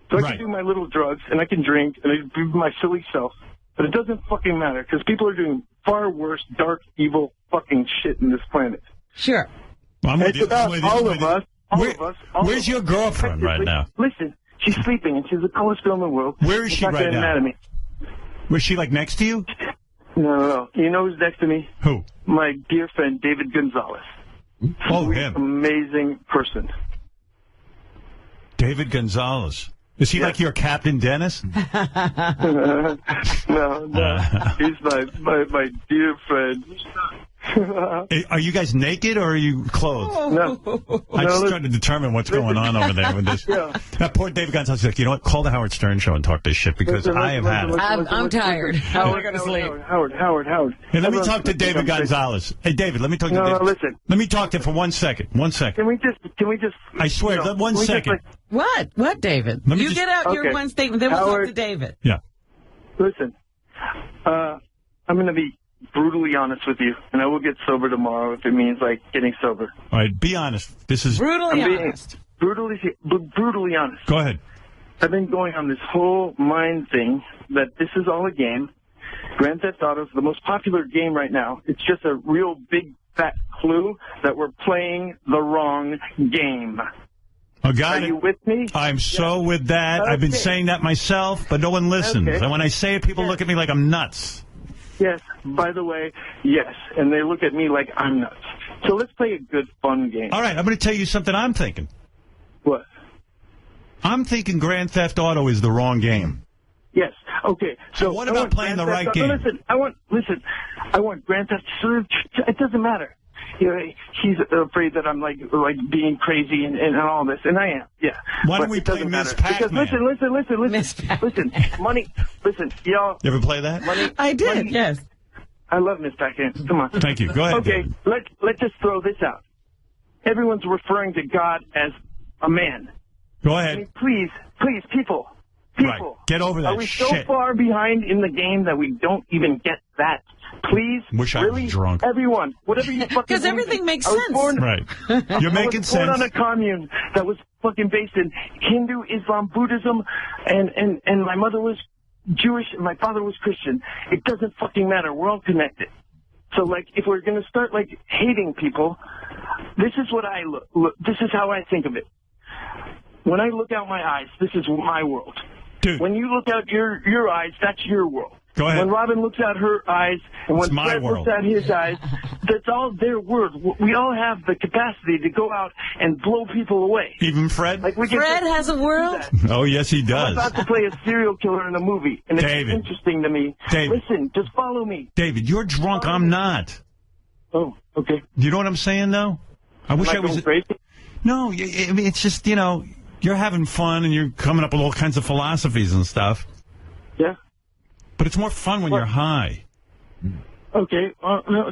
So I can do my little drugs, and I can drink, and I can do my silly self. But it doesn't fucking matter, because people are doing far worse, dark, evil fucking shit in this planet. Sure. Well, it's about all of us. Where's your girlfriend right now? Listen, she's sleeping, and she's the coolest girl in the world. Where is she right now? Mad at me. Was she, next to you? No. You know who's next to me? Who? My dear friend, David Gonzalez. Oh, him. Amazing person. David Gonzalez. Is he like your Captain Dennis? No. He's my dear friend. Are you guys naked or are you clothed? No. I'm just trying to determine what's going on over there with this. That poor David Gonzalez is like, you know what? Call the Howard Stern show and talk this shit because I have had it. I'm tired. How are we going to sleep? Howard. Hey, let me talk to David Gonzalez. Hey, David, let me talk to David. No, listen. Let me talk to him for 1 second. 1 second. Can we just? I swear, 1 second. What, David? You get out your one statement, then we'll talk to David. Yeah. Listen, I'm going to be brutally honest with you, and I will get sober tomorrow if it means, getting sober. All right, be honest. This is... Brutally honest. Brutally honest. Go ahead. I've been going on this whole mind thing that this is all a game. Grand Theft Auto is the most popular game right now. It's just a real big, fat clue that we're playing the wrong game. Oh, got Are you with me? I'm so with that. Okay. I've been saying that myself, but no one listens. Okay. And when I say it, people look at me like I'm nuts. Yes, by the way, yes. And they look at me like I'm nuts. So let's play a good, fun game. All right, I'm going to tell you something I'm thinking. What? I'm thinking Grand Theft Auto is the wrong game. Yes. Okay. So what about playing the right game? Listen, I want Grand Theft. It doesn't matter. He's afraid that I'm like being crazy and all this, and I am. Yeah. Why don't we play Miss Pac-Man? Listen. Money. Listen, y'all. You ever play that? Money. I did. Money. Yes. I love Miss Pac-Man. Come on. Thank you. Go ahead. Okay. Let's just throw this out. Everyone's referring to God as a man. Go ahead. I mean, please, people. Right. Get over that Are we shit. so far behind in the game that we don't even get that? Please, Wish I was drunk. Everyone, whatever you fucking because everything makes sense. Right. You're making sense. I was born on a commune that was fucking based in Hindu, Islam, Buddhism, and my mother was Jewish and my father was Christian. It doesn't fucking matter. We're all connected. So, if we're going to start, hating people, this is what I look. This is how I think of it. When I look out my eyes, this is my world. Dude. When you look out your eyes, that's your world. Go ahead. When Robin looks at her eyes, and when Fred looks at his eyes, that's all their world. We all have the capacity to go out and blow people away. Even Fred? Like Fred has a world? Oh, yes, he does. I'm about to play a serial killer in a movie, and it's interesting to me. David. Listen, just follow me. David, you're drunk. I'm not. Oh, okay. You know what I'm saying, though? I wish I was. Crazy? No, I mean, it's just, you're having fun and you're coming up with all kinds of philosophies and stuff. Yeah. But it's more fun when you're high. Okay. No,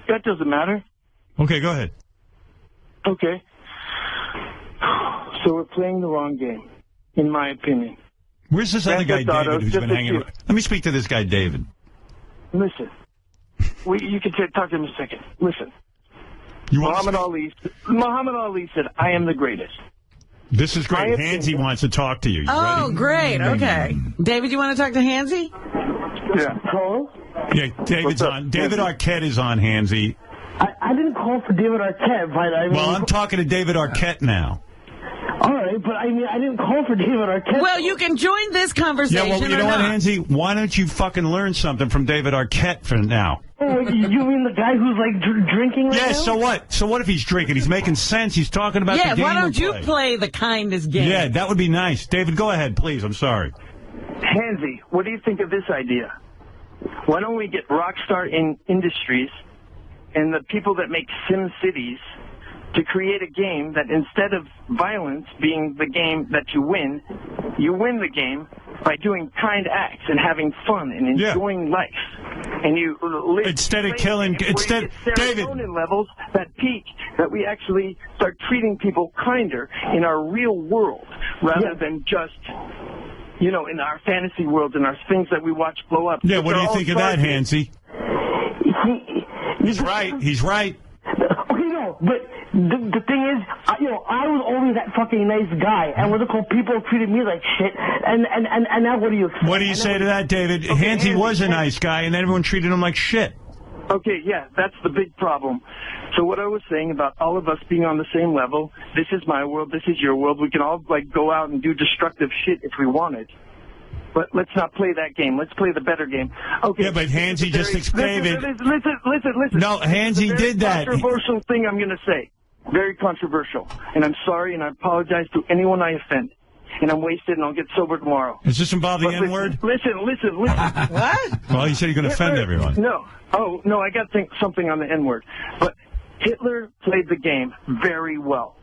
that doesn't matter. Okay, go ahead. Okay. So we're playing the wrong game, in my opinion. Where's this other guy, David, who's been hanging around? Let me speak to this guy, David. Listen. You can talk to him a second. Listen. Muhammad Ali said, I am the greatest. This is great. Hansy wants to talk to you. You ready? Great. Okay. David, you want to talk to Hansy? Yeah. Hello? Yeah, David's on. David Arquette is on, Hansy. I didn't call for David Arquette, but I mean... Well, I'm talking to David Arquette now. All right, but I mean, I didn't call for David Arquette. Well, you can join this conversation. Yeah, well, you know what, Hansy? Why don't you fucking learn something from David Arquette for now? Oh, you mean the guy who's like drinking right now? Yeah, so what? So what if he's drinking? He's making sense. He's talking about the game. Yeah, why don't you play the kindest game? Yeah, that would be nice. David, go ahead, please. I'm sorry. Hansy, what do you think of this idea? Why don't we get Rockstar Industries and the people that make Sim Cities to create a game that instead of violence being the game that you win the game by doing kind acts and having fun and enjoying life. And you live instead of killing, David, serotonin levels that peak, that we actually start treating people kinder in our real world rather than just, in our fantasy worlds and our things that we watch blow up. Yeah, what do you think of that, Hansy? He's right. He's right. Okay, no, but the thing is, I was always that fucking nice guy, and what's it called? People treated me like shit, and now what do you expect? What do you say to that, David? Hansy was a nice guy, and everyone treated him like shit. Okay, yeah, that's the big problem. So what I was saying about all of us being on the same level, this is my world, this is your world, we can all, go out and do destructive shit if we wanted. But let's not play that game. Let's play the better game. Okay. Yeah, but Hansy David. Listen. No, Hansy did that. Controversial thing I'm going to say. Very controversial. And I'm sorry, and I apologize to anyone I offend. And I'm wasted, and I'll get sober tomorrow. Does this involve the N-word? Listen. What? Well, you said you're going to offend everyone. No. Oh, no, I got to think something on the N-word. But Hitler played the game very well.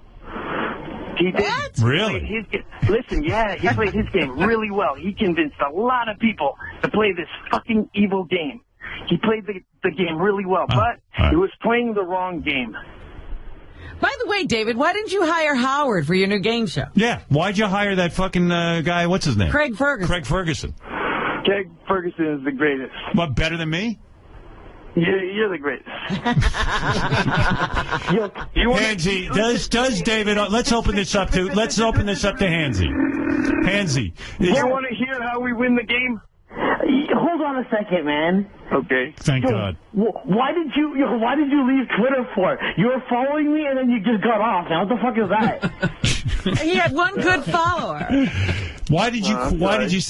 He did. What? Really? Listen, he played his game really well. He convinced a lot of people to play this fucking evil game. He played the game really well, but he was playing the wrong game. By the way, David, why didn't you hire Howard for your new game show? Yeah, why'd you hire that fucking guy, what's his name? Craig Ferguson. Craig Ferguson is the greatest. What, better than me? You're the greatest. Hansy, does David? Let's open this up to Hansy. Hansy, you want to hear how we win the game? Hold on a second, man. Okay. Thank God. Why did you leave Twitter for? You were following me and then you just got off. Now what the fuck is that? He had one good follower. Why did you? He criticized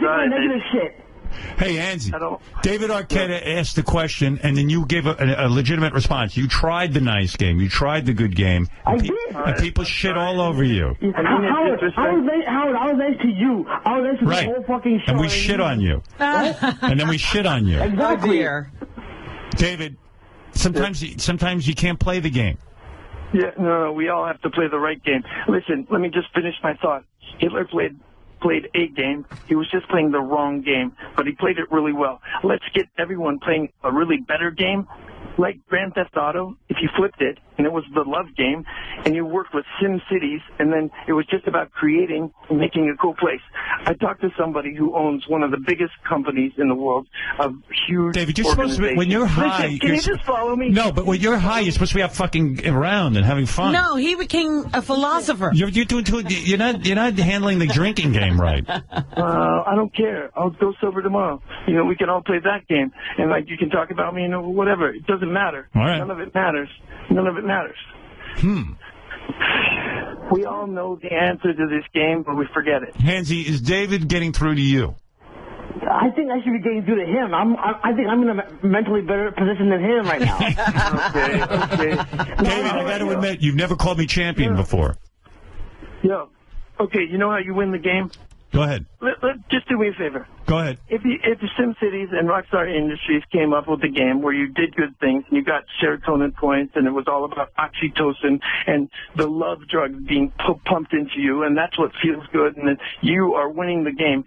my negative shit. Hey, Hansy, David Arquette asked the question, and then you gave a legitimate response. You tried the nice game. You tried the good game. I did. And people shit all over you. Howard, I was nice to you. I was nice to the whole fucking show. And we shit on you. And then we shit on you. Exactly. David, sometimes you can't play the game. Yeah, no, we all have to play the right game. Listen, let me just finish my thought. Hitler played a game. He was just playing the wrong game, but he played it really well. Let's get everyone playing a really better game, like Grand Theft Auto, if you flipped it, and it was the love game, and you worked with Sim Cities, and then it was just about creating and making a cool place. I talked to somebody who owns one of the biggest companies in the world, a huge David, you're supposed to be, when you're high... Listen, can you just follow me? No, but when you're high, you're supposed to be out fucking around and having fun. No, he became a philosopher. You're not handling the drinking game right. I don't care. I'll go sober tomorrow. We can all play that game, and you can talk about me, whatever. It doesn't matter. All right. None of it matters. We all know the answer to this game, but we forget it. Hansy, is David getting through to you? I think I should be getting through to him. I think I'm in a mentally better position than him right now. Okay. David, I got to admit, you've never called me champion before. Yo, okay, you know how you win the game? Go ahead. Just do me a favor. Go ahead. If the SimCities and Rockstar Industries came up with a game where you did good things and you got serotonin points and it was all about oxytocin and the love drug being pumped into you and that's what feels good and then you are winning the game.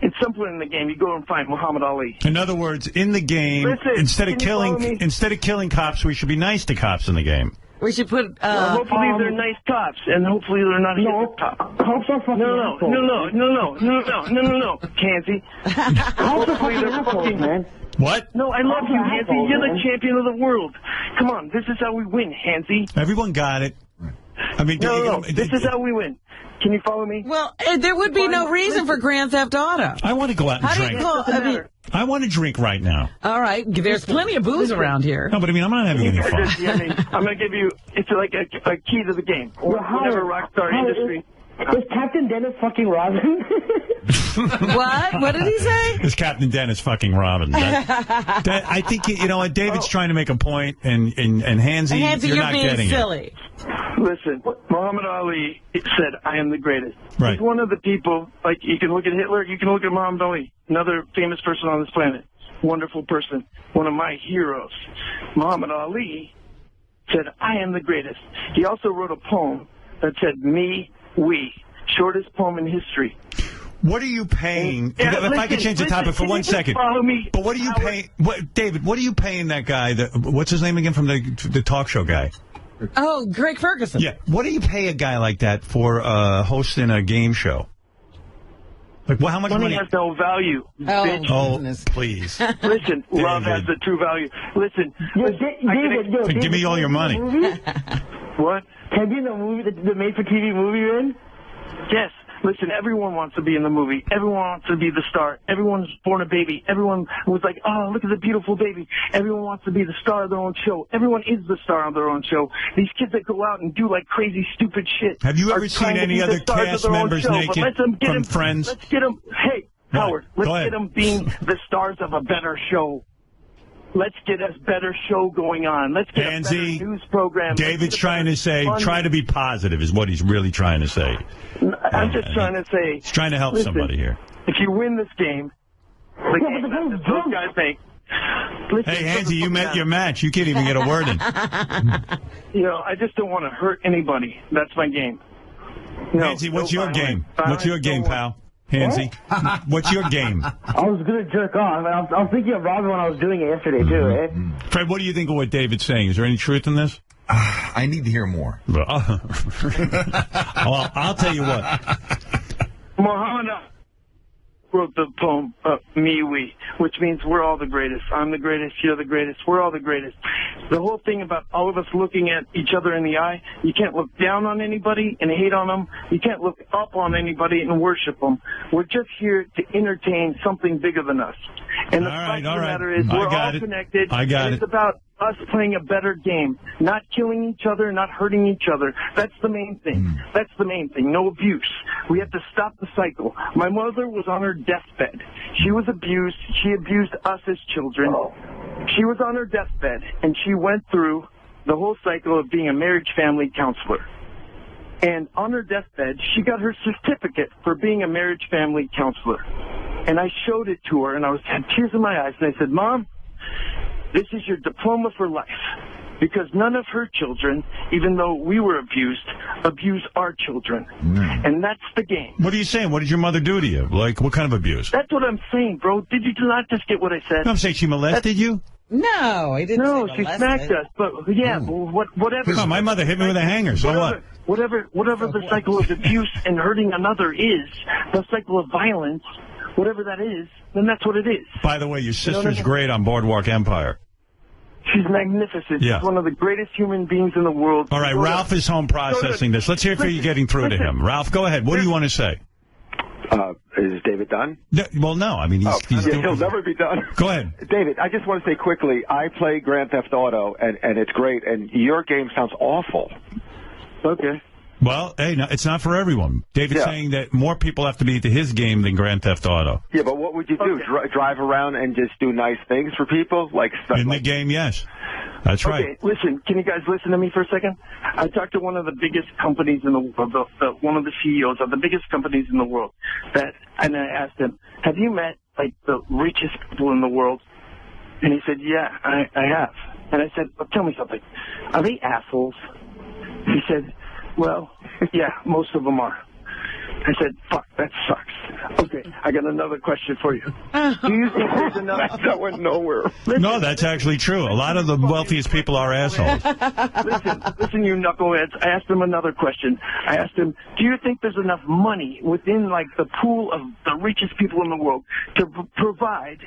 It's simple in the game. You go and find Muhammad Ali. In other words, in the game, instead of killing cops, we should be nice to cops in the game. We should put. Hopefully they're nice cops, and hopefully they're not hip cops. Cops are fucking assholes. No, Tansy. Hopefully they're fucking man. What? No, I love you, Hansy. You're the champion of the world. Come on, this is how we win, Hansy. Everyone got it. I mean, no, this is how we win. Can you follow me? Well, there would be no reason for Grand Theft Auto. I want to go out and drink. I want to drink right now. All right. There's plenty of booze around here. No, but I mean, I'm not having any fun. I'm going to give you, it's like a key to the game. Whatever Rockstar Industry. Is Captain Dennis fucking Robin? What? What did he say? Is Captain Dennis fucking Robin? I think, you know what, David's trying to make a point, and Hansy, you're not being getting silly. Listen, Muhammad Ali said, I am the greatest. Right. He's one of the people, like, you can look at Hitler, you can look at Muhammad Ali, another famous person on this planet, wonderful person, one of my heroes. Muhammad Ali said, I am the greatest. He also wrote a poem that said, me, we, shortest poem in history. What are you paying? If I could change the topic for 1 second. Follow me. But what are you paying? David, what are you paying that guy? What's his name again from the talk show guy? Oh, Greg Ferguson. Yeah. What do you pay a guy like that for hosting a game show? Like, how much money? Money has no value. Bitch. Oh, please. Listen, love has the true value. Listen, David, give me all your money. What? Can you be in the movie, the made-for-TV movie you're in? Yes. Listen, everyone wants to be in the movie. Everyone wants to be the star. Everyone's born a baby. Everyone was like, oh, look at the beautiful baby. Everyone wants to be the star of their own show. Everyone is the star of their own show. These kids that go out and do, like, crazy, stupid shit. Have you ever seen any other cast members naked from Friends? Let's get them. Hey, Howard, let's get them being the stars of a better show. Let's get a better show going on. Let's get a better news program. David's trying to say, try to be positive is what he's really trying to say. I'm just trying to say. He's trying to help somebody here. If you win this game, the game that those guys make. Listen, hey, Hansy, you met your match. You can't even get a word in. You know, I just don't want to hurt anybody. That's my game. Hansy, what's your game? What's your game, pal? Hansy, what's your game? I was going to jerk off. I was thinking of Robin when I was doing it yesterday, too, eh? Fred, what do you think of what David's saying? Is there any truth in this? I need to hear more. Well, I'll tell you what. Muhammad wrote the poem, Me, We, which means we're all the greatest. I'm the greatest, you're the greatest, we're all the greatest. The whole thing about all of us looking at each other in the eye, you can't look down on anybody and hate on them. You can't look up on anybody and worship them. We're just here to entertain something bigger than us. And the fact of the matter is we're all connected. It's about us playing a better game, not killing each other, not hurting each other. That's the main thing. That's the main thing. No abuse. We have to stop the cycle. My mother was on her deathbed. She was abused. She abused us as children. She was on her deathbed, and she went through the whole cycle of being a marriage family counselor. And on her deathbed, she got her certificate for being a marriage family counselor. And I showed it to her, and I had tears in my eyes, and I said, Mom, this is your diploma for life, because none of her children, even though we were abused our children. And that's the game. What are you saying? What did your mother do to you? Like, what kind of abuse? That's what I'm saying, bro. Did you not just get what I said? No, I'm saying she molested you? No, I didn't. No, she smacked us. But, yeah, whatever. No, my mother hit me with a hanger, so what? Whatever the cycle of abuse and hurting another is, the cycle of violence, whatever that is, then that's what it is. By the way, your sister's great on Boardwalk Empire. She's magnificent. Yeah. She's one of the greatest human beings in the world. All right, Ralph is home processing this. Let's hear if you're getting through to him. Ralph, go ahead. What do you want to say? Is David done? Well, no. I mean, he'll never be done. Go ahead. David, I just want to say quickly, I play Grand Theft Auto, and it's great, and your game sounds awful. Okay. Well, hey, no, it's not for everyone. David's saying that more people have to be to his game than Grand Theft Auto. Yeah, but what would you do? Drive around and just do nice things for people? In the game, yes. That's right. Okay, listen, can you guys listen to me for a second? I talked to one of the biggest companies in the world, one of the CEOs of the biggest companies in the world, and I asked him, have you met, like, the richest people in the world? And he said, yeah, I have. And I said, well, tell me something. Are they assholes? He said, well, yeah, most of them are. I said, fuck, that sucks. Okay, I got another question for you. Do you think there's enough... That went nowhere. No, that's actually true. A lot of the wealthiest people are assholes. Listen, you knuckleheads. I asked him another question. I asked him, do you think there's enough money within, like, the pool of the richest people in the world to provide,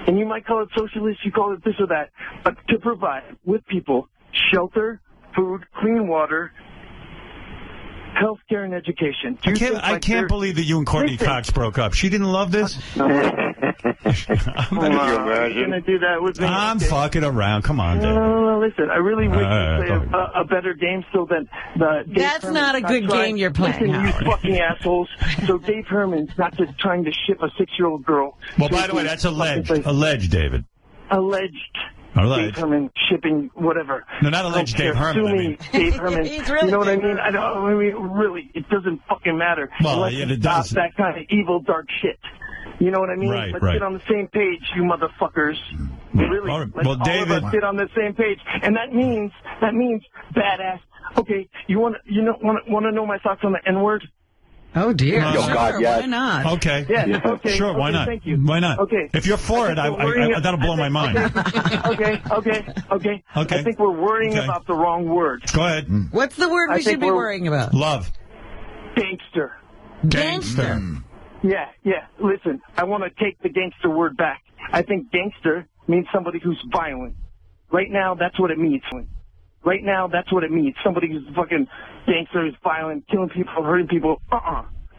and you might call it socialist, you call it this or that, but to provide with people shelter, food, clean water, healthcare, and education? I can't believe that you and Courtney Cox broke up. She didn't love this? You're gonna do that with me? I'm fucking around. Come on, David. No, listen, I really wish you'd play a better game so that That's not a good game you're playing, Listen, Howard. you fucking assholes. So Dave Herman's not just trying to ship a 6-year-old girl. Well, by the way, that's alleged. Alleged, David. Alleged. Alleged. Dave Herman shipping whatever. No, not alleged Dave Herman. Sue me, Dave Herman. He's really you know what I Dave mean? I mean, really, it doesn't fucking matter. Well, unless yeah, you it stop does. that kind of evil, dark shit. You know what I mean? Right, Let's right. get on the same page, you motherfuckers. Really, All right. let's Well, all David- of us get on the same page, and that means badass. Okay, you want to know my thoughts on the N-word? Oh, dear. Oh, Sure, God, yes. why not? Okay. Yeah, okay. Sure, why okay, not? Thank you. Why not? Okay. If you're for it, that'll blow my mind. Okay. I think we're worrying Okay. about the wrong word. Go ahead. What's the word I we think should be we're- worrying about? Love. Gangster. Gangster. Yeah. Listen, I want to take the gangster word back. I think gangster means somebody who's violent. Right now, that's what it means. Right now, that's what it means. Somebody who's fucking gangster, who's violent, killing people, hurting people.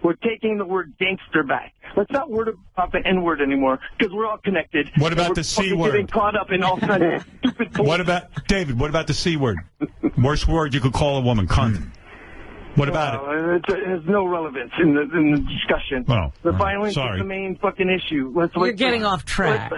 We're taking the word gangster back. Let's not word about the N-word anymore, because we're all connected. What about We're the C fucking word? Getting caught up in all kinds of stupid bullshit. What about, David, what about the C word? Worst word you could call a woman, cunt. What about it? It has no relevance in the discussion. Well, the violence sorry. is the main fucking issue. You're getting off track.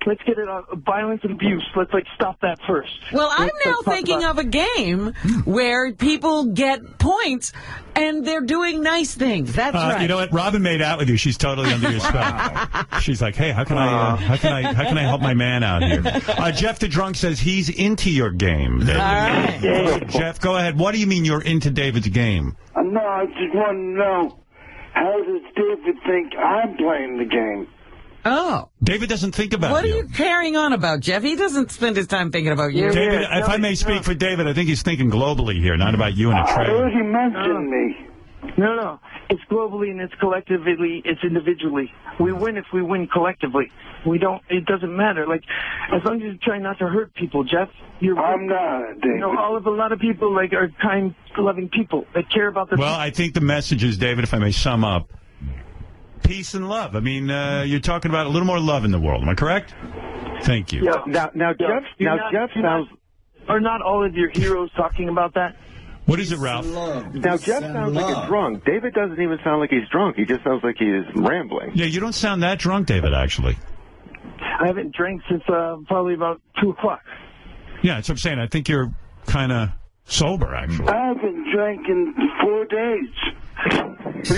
Let's get it on violence and abuse. Let's stop that first. Well, I'm Let's now talk thinking about- of a game where people get points and they're doing nice things. That's right. You know what? Robin made out with you. She's totally under your spell. She's like, hey, how can I help my man out here? Jeff the Drunk says he's into your game. David. All right. Jeff, go ahead. What do you mean you're into David's game? No, I just want to know, how does David think I'm playing the game? Oh. David doesn't think about What are you. you carrying on about, Jeff? He doesn't spend his time thinking about you. David, if I may speak for David, I think he's thinking globally here, not about you and a I trailer. heard you mention me. No. It's globally and it's collectively. It's individually. We win if we win collectively. We don't. It doesn't matter. Like, as long as you try not to hurt people, Jeff. I'm not, David. You know, a lot of people are kind, loving people. They care about their. Well, I think the message is, David, if I may sum up, peace and love. I mean, you're talking about a little more love in the world. Am I correct? Thank you. Yeah. Now, Jeff sounds. Are not all of your heroes talking about that? What is it, Ralph? Now, Jeff sounds like a drunk. David doesn't even sound like he's drunk. He just sounds like he's rambling. Yeah, you don't sound that drunk, David, actually. I haven't drank since probably about 2 o'clock. Yeah, that's what I'm saying. I think you're kind of sober, actually. I haven't drank in 4 days.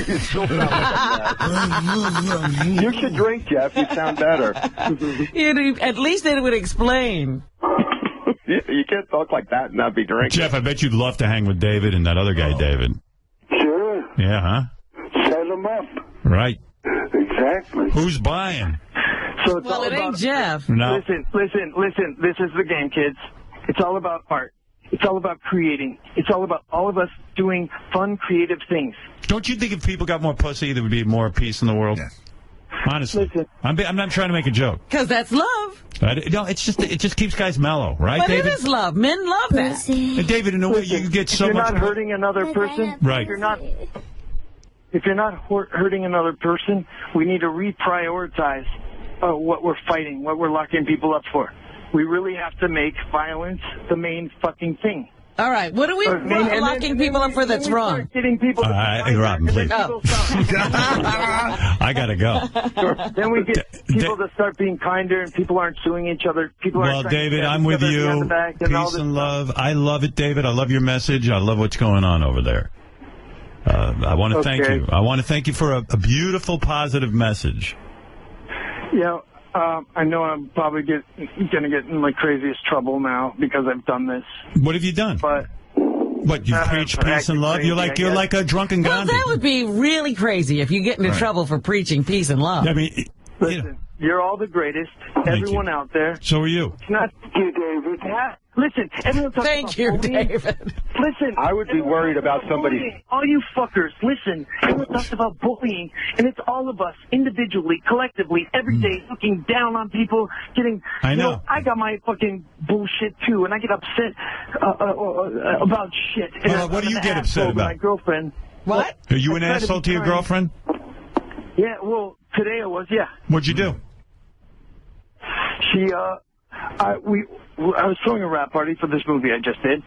You still sound like that. You should drink, Jeff. You sound better. At least it would explain. You can't talk like that and not be drinking. Jeff, I bet you'd love to hang with David and that other guy, David. Sure. Yeah, huh? Set him up. Right. Exactly. Who's buying? So it's Well, all it ain't about Jeff. No. Listen. This is the game, kids. It's all about art. It's all about creating. It's all about all of us doing fun, creative things. Don't you think if people got more pussy, there would be more peace in the world? Yes. Honestly. Listen. I'm not trying to make a joke. Because that's love. No, it just keeps guys mellow, right, But David? it is love. Men love that. And David, in a way, you get so if you're much. not hurting another person, Right. If you're not hurting another person, we need to reprioritize what we're fighting, what we're locking people up for. We really have to make violence the main fucking thing. All right. What are we locking people up for that's wrong? People Robin, please. Oh. I got to go. Then we get people to start being kinder, and people aren't suing each other. People aren't David, I'm with you. Peace and love. I love it, David. I love your message. I love what's going on over there. I want to thank you. I want to thank you for a beautiful, positive message. Yeah, I know I'm probably going to get in my craziest trouble now because I've done this. What have you done? But what, you preach peace and love? You're like a drunken Gandhi. Well, that would be really crazy if you get into trouble for preaching peace and love. I mean, listen, you're all the greatest. Everyone out there. So are you. It's not you, David. Listen, everyone talks Thank you, David. Listen, I would be worried about somebody. All you fuckers, listen. Everyone talks about bullying, and it's all of us individually, collectively, every day, looking down on people, getting. I know. You know, I got my fucking bullshit too, and I get upset about shit. What do you get upset about? My girlfriend. What? Are you an asshole to your girlfriend? Yeah. Well, today I was. Yeah. What'd you do? I was throwing a rap party for this movie I just did,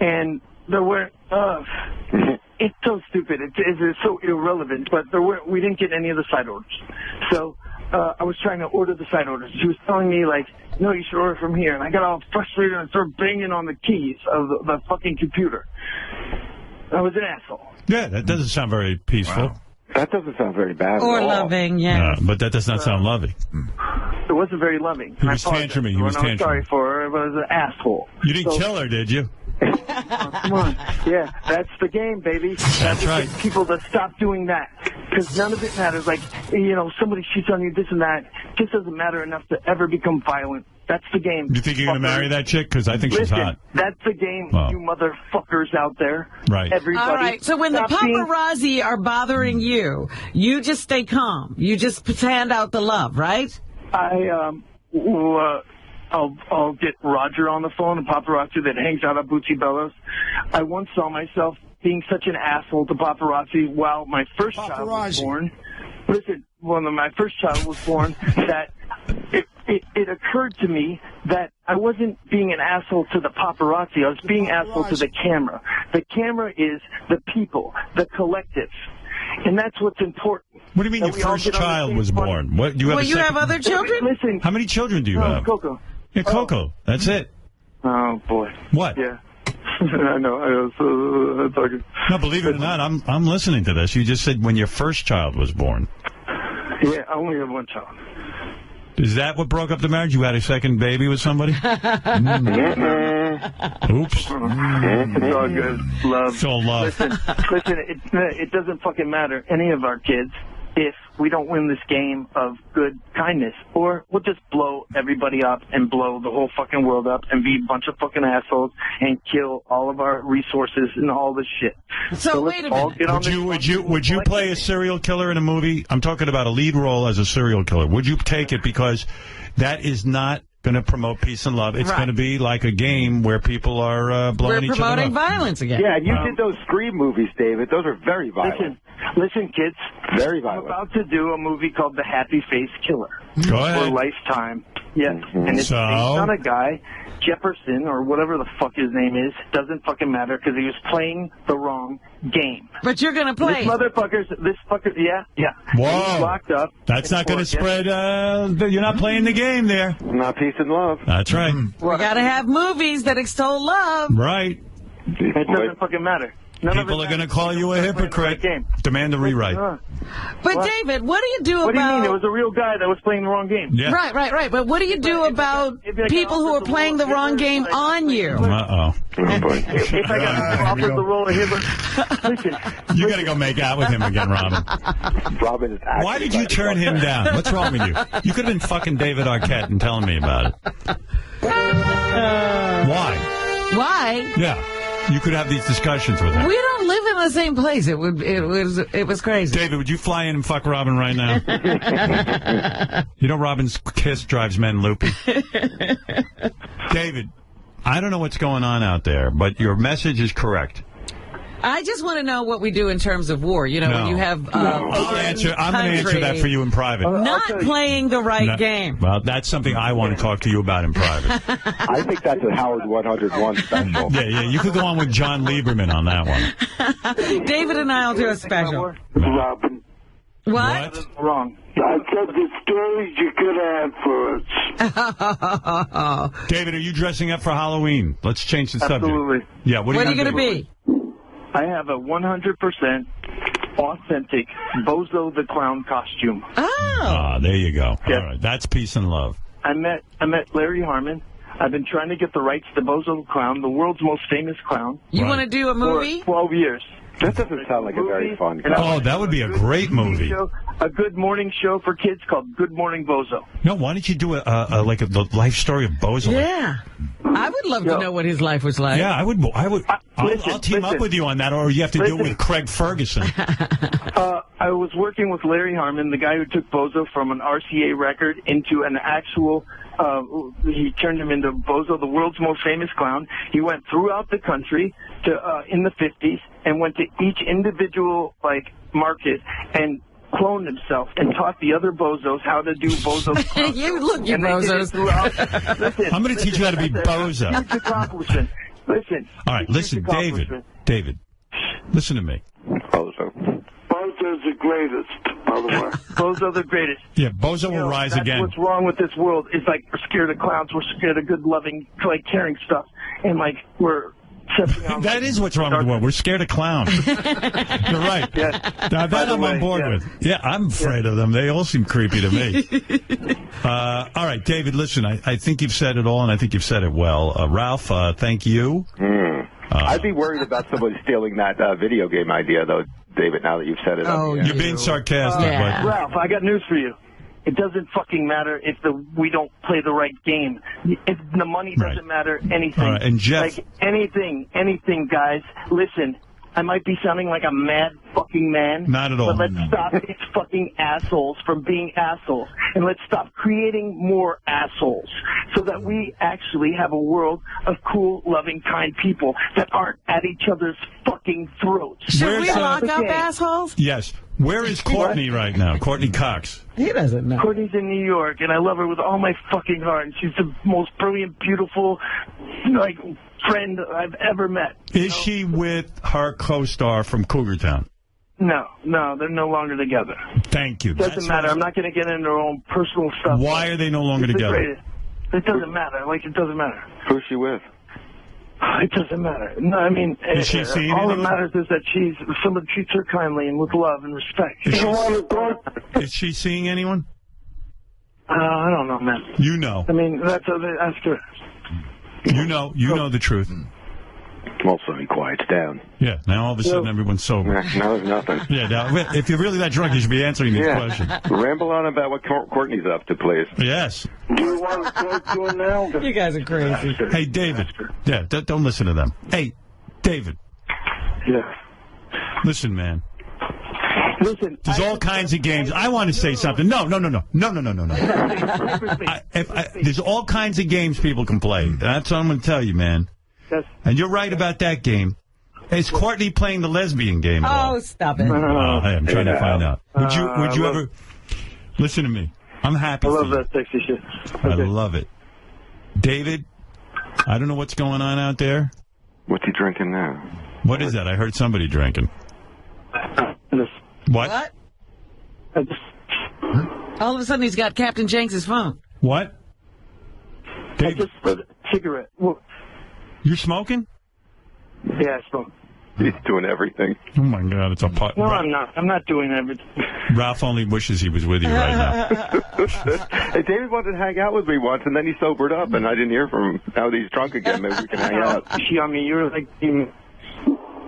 and there were it's so stupid. It's so irrelevant, but we didn't get any of the side orders. So I was trying to order the side orders. She was telling me, like, no, you should order from here. And I got all frustrated and started banging on the keys of the fucking computer. I was an asshole. Yeah, that doesn't sound very peaceful. Wow. That doesn't sound very bad Or at all. loving, yeah. But that does not sound loving. It wasn't very loving. He was tantruming. I was sorry for her, but I was an asshole. You didn't kill her, did you? Come on. Yeah, that's the game, baby. That's right. Get people to stop doing that. Because none of it matters. Like, you know, somebody cheats on you, this and that. It just doesn't matter enough to ever become violent. That's the game. You think you're going to marry that chick? Because I think she's hot. That's the game, you motherfuckers out there. Right. Everybody. All right, so when the paparazzi are bothering you, you just stay calm. You just hand out the love, right? I'll get Roger on the phone, a paparazzi that hangs out at Bootsy Bellows. I once saw myself being such an asshole to paparazzi while my first child was born. Listen, when my first child was born, that it occurred to me that I wasn't being an asshole to the paparazzi. I was being an asshole to the camera. The camera is the people, the collective. And that's what's important. What do you mean your first child was born? What, do you have you have other children? Listen. How many children do you have? Coco. Yeah, Coco. That's it. Oh, boy. What? Yeah. I know. I was talking. No, believe it or not, I'm listening to this. You just said when your first child was born. Yeah, I only have one child. Is that what broke up the marriage? You had a second baby with somebody? Oops. It's all good. Love. It's all love. Listen, it doesn't fucking matter, any of our kids, if we don't win this game of good kindness. Or we'll just blow everybody up and blow the whole fucking world up and be a bunch of fucking assholes and kill all of our resources and all this shit. So wait a minute. Would you play a serial killer in a movie? I'm talking about a lead role as a serial killer. Would you take it? Because that is not going to promote peace and love. It's going to be like a game where people are blowing each other up. We're promoting violence again. Yeah, you did those Scream movies, David. Those are very violent. Listen, kids. Very violent. I'm about to do a movie called The Happy Face Killer. Go ahead. For Lifetime. Yes. And it's based on a guy, Jefferson, or whatever the fuck his name is. Doesn't fucking matter, because he was playing the wrong game. But you're going to play. This fucker, yeah. Whoa. He's locked up. That's not going to spread, you're not playing the game there. Not peace and love. That's right. We got to have movies that extol love. Right. It doesn't fucking matter. People are going to call you a hypocrite. Demand a rewrite. But, David, what do you do about... What do you mean? It was a real guy that was playing the wrong game. Yeah. Right. But what do you do about people who are playing the wrong game on you? Uh-oh. If I got offered the role of Hitler... Listen. You got to go make out with him again, Robin. Robin is actually... Why did you turn him down? What's wrong with you? You could have been fucking David Arquette and telling me about it. Why? Yeah. You could have these discussions with him. We don't live in the same place. It was crazy. David, would you fly in and fuck Robin right now? You know Robin's kiss drives men loopy. David, I don't know what's going on out there, but your message is correct. I just want to know what we do in terms of war. You know, when you have I'm going to answer that for you in private. Not playing the right game. Well, that's something I want to talk to you about in private. I think that's a Howard 101 special. Yeah, you could go on with John Lieberman on that one. David and I will do a special. Robin. What? Wrong. I said the stories you could have for us. David, are you dressing up for Halloween? Let's change the subject. Absolutely. Yeah, what are you going to be? I have a 100% authentic Bozo the Clown costume. Ah, there you go. Yes. All right, that's peace and love. I met Larry Harmon. I've been trying to get the rights to Bozo the Clown, the world's most famous clown. You want to do a movie? For 12 years. That doesn't sound like a very fun guy. Oh, that would be a great movie. A good morning show for kids called Good Morning Bozo. No, why don't you do the life story of Bozo? Yeah. I would love to know what his life was like. Yeah, I would. I'll team up with you on that, or you have to do it with Craig Ferguson. I was working with Larry Harmon, the guy who took Bozo from an RCA record into an actual... he turned him into Bozo, the world's most famous clown. He went throughout the country to in the 50s and went to each individual market and cloned himself and taught the other bozos how to do Bozo. You bozos. I'm going to teach you how to be Bozo. Huge accomplishment. Listen. All right, listen, David, listen to me. Bozo's the greatest, by the way. Bozo the greatest. Yeah, Bozo will rise again. What's wrong with this world is we're scared of clowns, we're scared of good, loving, caring stuff, and we're. That is what's wrong with the world. We're scared of clowns. You're right. Yeah. Now, that I'm on board with. Yeah, I'm afraid of them. They all seem creepy to me. All right, David, listen, I think you've said it all, and I think you've said it well. Ralph, thank you. I'd be worried about somebody stealing that video game idea, though, David, now that you've said it. You're being sarcastic. But Ralph, I got news for you. It doesn't fucking matter if we don't play the right game. If the money doesn't matter, anything. All right, and Jeff... anything, guys. Listen, I might be sounding like a mad fucking man. Not at all. But let's stop these fucking assholes from being assholes. And let's stop creating more assholes so that we actually have a world of cool, loving, kind people that aren't at each other's fucking throats. Should we lock up assholes? Yes. Where is Courtney right now? Courtney Cox. He doesn't know. Courtney's in New York, and I love her with all my fucking heart. And she's the most brilliant, beautiful, friend I've ever met. Is she with her co-star from Cougar Town? No, they're no longer together. Thank you. Doesn't matter. I'm not going to get into their own personal stuff. Why are they no longer together? It doesn't matter. It doesn't matter. Who's she with? It doesn't matter. No, I mean, is she seeing all anyone? that matters is that somebody treats her kindly and with love and respect. Is she seeing anyone? I don't know, man. You know. I mean, ask her. You know the truth. Also, he quiets down. Yeah, now all of a sudden everyone's sober. Now there's nothing. Yeah, now, if you're really that drunk, you should be answering these questions. Ramble on about what Courtney's up to, please. Yes. Do you want to talk to her now? You guys are crazy. Hey, David. Yeah, don't listen to them. Hey, David. Yeah. Listen, man. Listen. There's all kinds of games. I want to say something. No. There's all kinds of games people can play. That's what I'm going to tell you, man. Yes. And you're right about that game. Is Courtney playing the lesbian game at all? Oh, stop it. Hey, I'm trying to find out. Would you ever... Listen to me. I'm happy I for love you. that sexy shit. I love it. David, I don't know what's going on out there. What's he drinking now? What is that? I heard somebody drinking. What? All of a sudden, he's got Captain Jenks' phone. What? David? Cigarette. Well, you're smoking? Yeah, I smoke. He's doing everything. Oh, my God. It's a pot. No, I'm not. I'm not doing everything. Ralph only wishes he was with you right now. Hey, David wanted to hang out with me once, and then he sobered up, and I didn't hear from him. Now that he's drunk again, maybe we can hang out. I mean, you're like...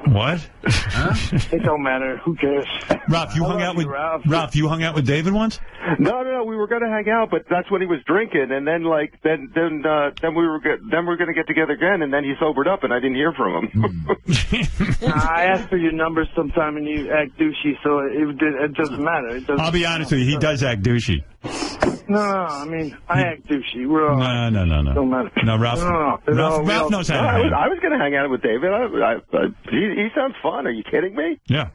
What? It don't matter. Who cares? Ralph, you hung out with David once? No. We were going to hang out, but that's when he was drinking, and then then we were going to get together again, and then he sobered up, and I didn't hear from him. I asked for your number sometime, and you act douchey, so it doesn't matter. I'll be honest with you, he does act douchey. No, I mean, I act douchey. We're all No. Don't matter. No, Ralph. Ralph knows how to hang. I was going to hang out with David. He sounds fun. Are you kidding me? Yeah.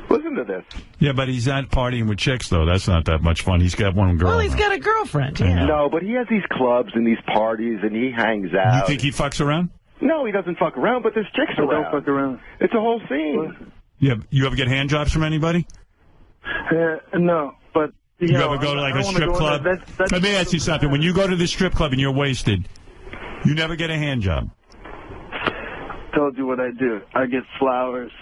Listen to this. Yeah, but he's not partying with chicks, though. That's not that much fun. He's got one girl. Well, he's got a girlfriend. Yeah. No, but he has these clubs and these parties, and he hangs out. You think he fucks around? No, he doesn't fuck around, but there's chicks around. Don't fuck around. It's a whole scene. Yeah. You ever get hand jobs from anybody? No, but... You ever go to like a strip club? Let me ask you something. When you go to the strip club and you're wasted, you never get a hand job. Told you what I do. I get flowers,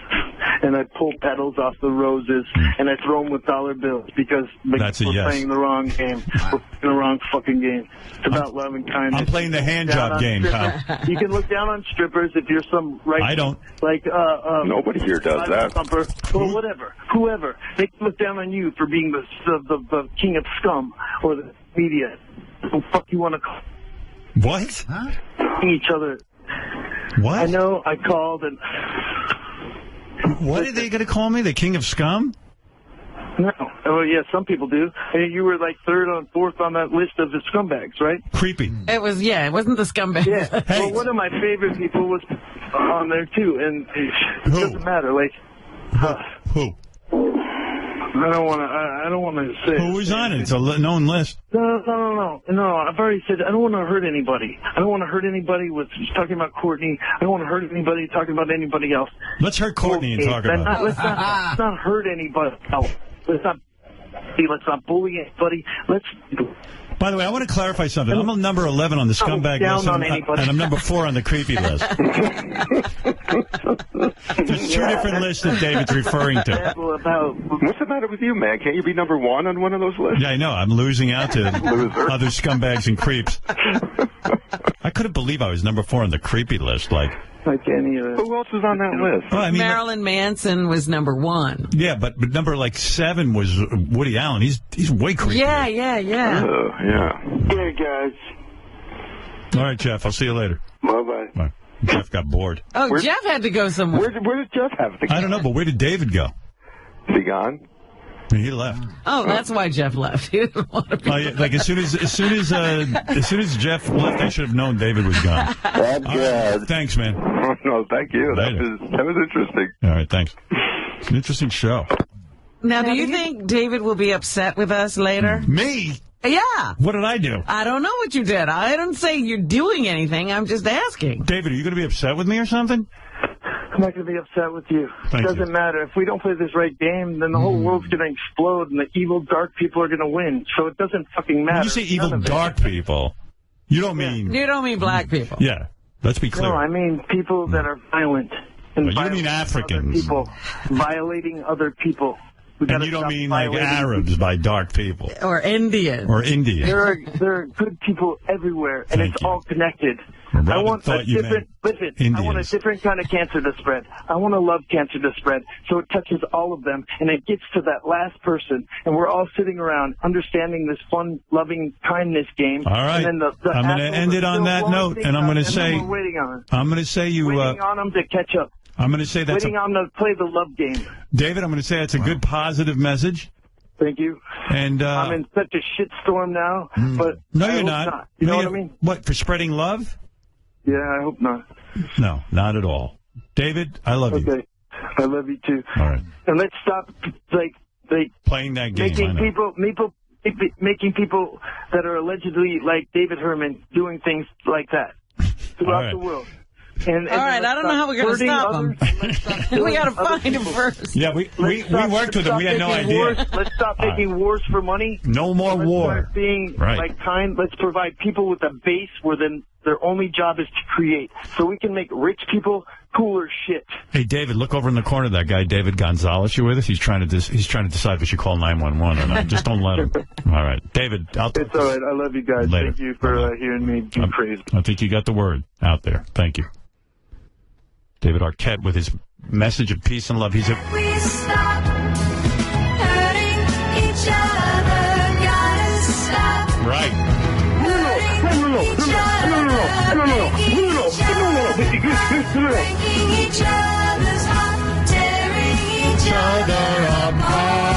and I pull petals off the roses, and I throw them with dollar bills because we're playing the wrong game. We're playing the wrong fucking game. It's about love and kindness. I'm playing the hand job game, pal. You can look down on strippers if you're some I don't. Like nobody here does that. Thumper, or whatever, whoever. They can look down on you for being the king of scum or the media. Who the fuck you want to call? What? Each other. What? I know. I called and. What are they going to call me? The king of scum? No. Oh yeah, some people do. And you were like fourth on that list of the scumbags, right? Creepy. It was. Yeah, it wasn't the scumbags. Yeah. Well, one of my favorite people was on there too, and it doesn't matter. Like. Who? I don't want to say. Who was on it? It's a known list. No. I've already said I don't want to hurt anybody. I don't want to hurt anybody with talking about Courtney. I don't want to hurt anybody talking about anybody else. Let's hurt Courtney and talk about it. Let's not hurt anybody else. Let's not bully anybody. By the way, I want to clarify something. I'm on number 11 on the scumbag list, and I'm number 4 on the creepy list. There's 2 different lists that David's referring to. What's the matter with you, man? Can't you be number 1 on one of those lists? Yeah, I know. I'm losing out to other scumbags and creeps. I couldn't believe I was number 4 on the creepy list. Like, I can't either. Who else was on that list? Well, I mean, Marilyn Manson was number 1. Yeah, but number 7 was Woody Allen. He's way creepy. Yeah. Yeah. Hey, guys. All right, Jeff. I'll see you later. Bye-bye. Bye. Jeff got bored. Oh, Jeff had to go somewhere. Where did Jeff have to go? I don't know, but where did David go? Is he gone? He left. Oh, that's why Jeff left. He didn't want to be like as soon as Jeff left, I should have known David was gone. Right, thanks, man. No, thank you. That was interesting. All right, thanks. It's an interesting show. Now, do you think David will be upset with us later? Me? Yeah. What did I do? I don't know what you did. I didn't say you're doing anything. I'm just asking. David, are you going to be upset with me or something? I'm not going to be upset with you. It doesn't matter. If we don't play this right game, then the whole world's going to explode and the evil, dark people are going to win. So it doesn't fucking matter. When you say evil, dark people, you don't mean... You don't mean black people. Yeah. Let's be clear. No, I mean people that are violent. And you mean Africans. People violating other people. And you don't mean like Arabs by dark people. Or Indians. Or Indians. There are good people everywhere, and it's all connected. Well, I want a different, I want a different kind of cancer to spread. I want to love cancer to spread, so it touches all of them, and it gets to that last person, and we're all sitting around understanding this fun, loving kindness game. All right. And then I'm going to end it on that note, and I'm going to say, we're waiting on. I'm going to say you, waiting on them to catch up. I'm going to say that's waiting on them to play the love game. David, I'm going to say that's a good positive message. Thank you. And I'm in such a shitstorm now, but no, I you're hope not. You know what I mean? What, for spreading love? Yeah, I hope not. No, not at all. David, I love you. Okay, I love you too. All right. And let's stop playing that game. Making people that are allegedly like David Herman doing things like that throughout the world. And all right, I don't know how we're going to stop him. We got to find him first. Yeah, we worked with him. We had no idea. Let's stop making wars for money. No more war. Start being like kind. Let's provide people with a base where then their only job is to create, so we can make rich people cooler shit. Hey, David, look over in the corner. That guy, David Gonzalez, you with us? He's trying to decide if we should call 911 or not. Just don't let him. All right, David. It's all right. I love you guys. Later. Thank you for hearing me be crazy. I think you got the word out there. Thank you. David Arquette with his message of peace and love. He's We stop hurting each other. Gotta stop. Right. Breaking each other's heart, tearing each each other apart.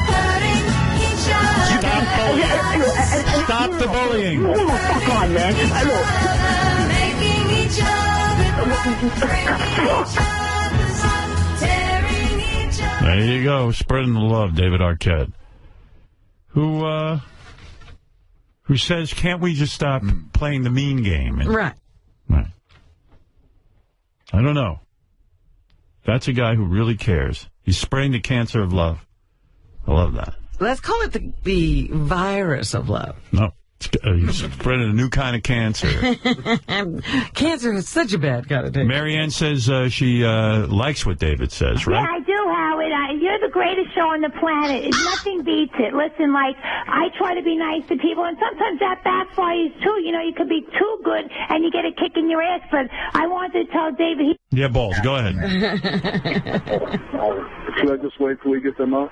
Hurting each other. Stop the bullying. Fuck on, man. Making each other breaking each other's heart, tearing each other. There you go, spreading the love, David Arquette. Who says, can't we just stop playing the mean game? Right. Right. I don't know. That's a guy who really cares. He's spraying the cancer of love. I love that. Let's call it the virus of love. No. He's spreading a new kind of cancer. Cancer is such a bad kind of thing. Marianne says she likes what David says, right? Yeah, I do, Howard. You're the greatest show on the planet. Nothing beats it. Listen, I try to be nice to people, and sometimes that backfires, too. You know, you could be too good, and you get a kick in your ass, but I wanted to tell David... Yeah, balls. Go ahead. Should I just wait till we get them up?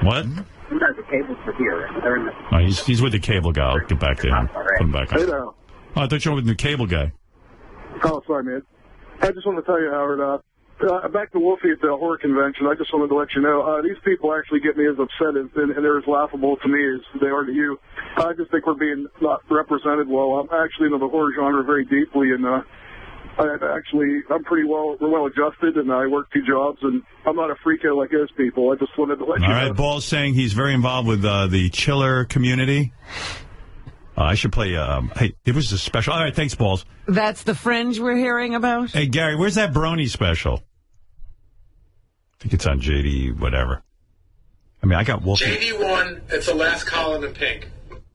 What? Sometimes the cables are here. They're in the... Oh, he's with the cable guy. I'll get back to him. Put him back on. Hey now. Oh, I thought you were with the cable guy. Oh, sorry, man. I just want to tell you, Howard, back to Wolfie at the horror convention, I just wanted to let you know, these people actually get me as upset and they're as laughable to me as they are to you. I just think we're being not represented well. I'm actually into the horror genre very deeply, and I'm pretty well adjusted, and I work 2 jobs, and I'm not a freakout like those people. I just wanted to let you know. All right, Ball's saying he's very involved with the chiller community. I should play, hey, it was a special. All right, thanks, Balls. That's the fringe we're hearing about? Hey, Gary, where's that Brony special? I think it's on JD, whatever. I mean, I got Wolfie. JD1, it's the last column in pink.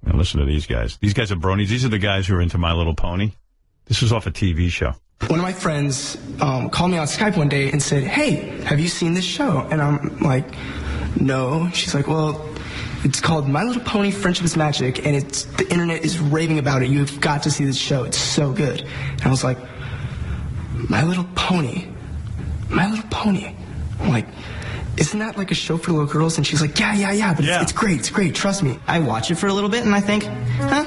Now listen to these guys. These guys are Bronies. These are the guys who are into My Little Pony. This was off a TV show. One of my friends called me on Skype one day and said, hey, have you seen this show? And I'm like, no. She's like, well, it's called My Little Pony Friendship is Magic, and the internet is raving about it. You've got to see this show. It's so good. And I was like, My Little Pony? My Little Pony? I'm like, isn't that like a show for little girls? And she's like, yeah, but it's great, trust me. I watch it for a little bit, and I think,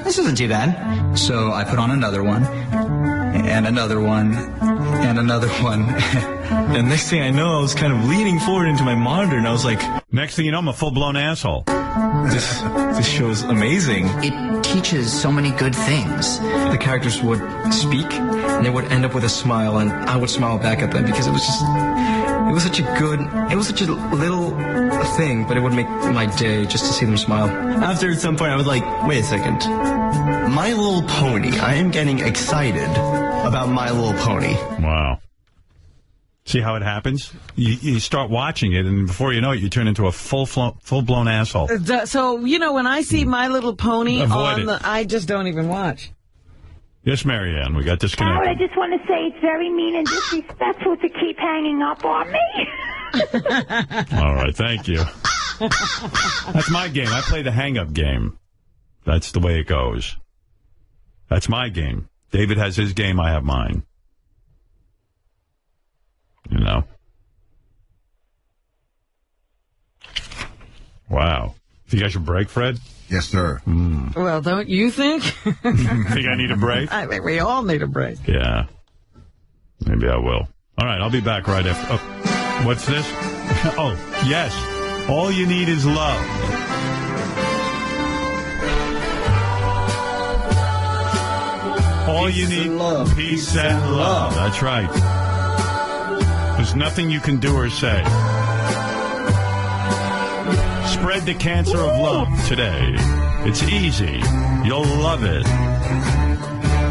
this isn't too bad. So I put on another one, and another one, and another one. And next thing I know, I was kind of leaning forward into my monitor, and I was like... Next thing you know, I'm a full-blown asshole. This show is amazing. It teaches so many good things. The characters would speak, and they would end up with a smile, and I would smile back at them, because it was such a little thing, but it would make my day just to see them smile. After at some point, I was like, wait a second. My Little Pony. I am getting excited about My Little Pony. Wow. See how it happens? You start watching it, and before you know it, you turn into a full-blown asshole. So, when I see My Little Pony Avoid it. I just don't even watch. Yes, Marianne, we got disconnected. Howard, I just want to say it's very mean and disrespectful to keep hanging up on me. All right, thank you. That's my game. I play the hang-up game. That's the way it goes. That's my game. David has his game, I have mine. You know? Wow. Think I should break, Fred? Yes, sir. Well, don't you think? Think I need a break? I think we all need a break. Yeah. Maybe I will. All right, I'll be back right after. Oh, what's this? Oh, yes. All you need is love. All you need, peace and love. That's right. There's nothing you can do or say. Spread the cancer of love today. It's easy. You'll love it.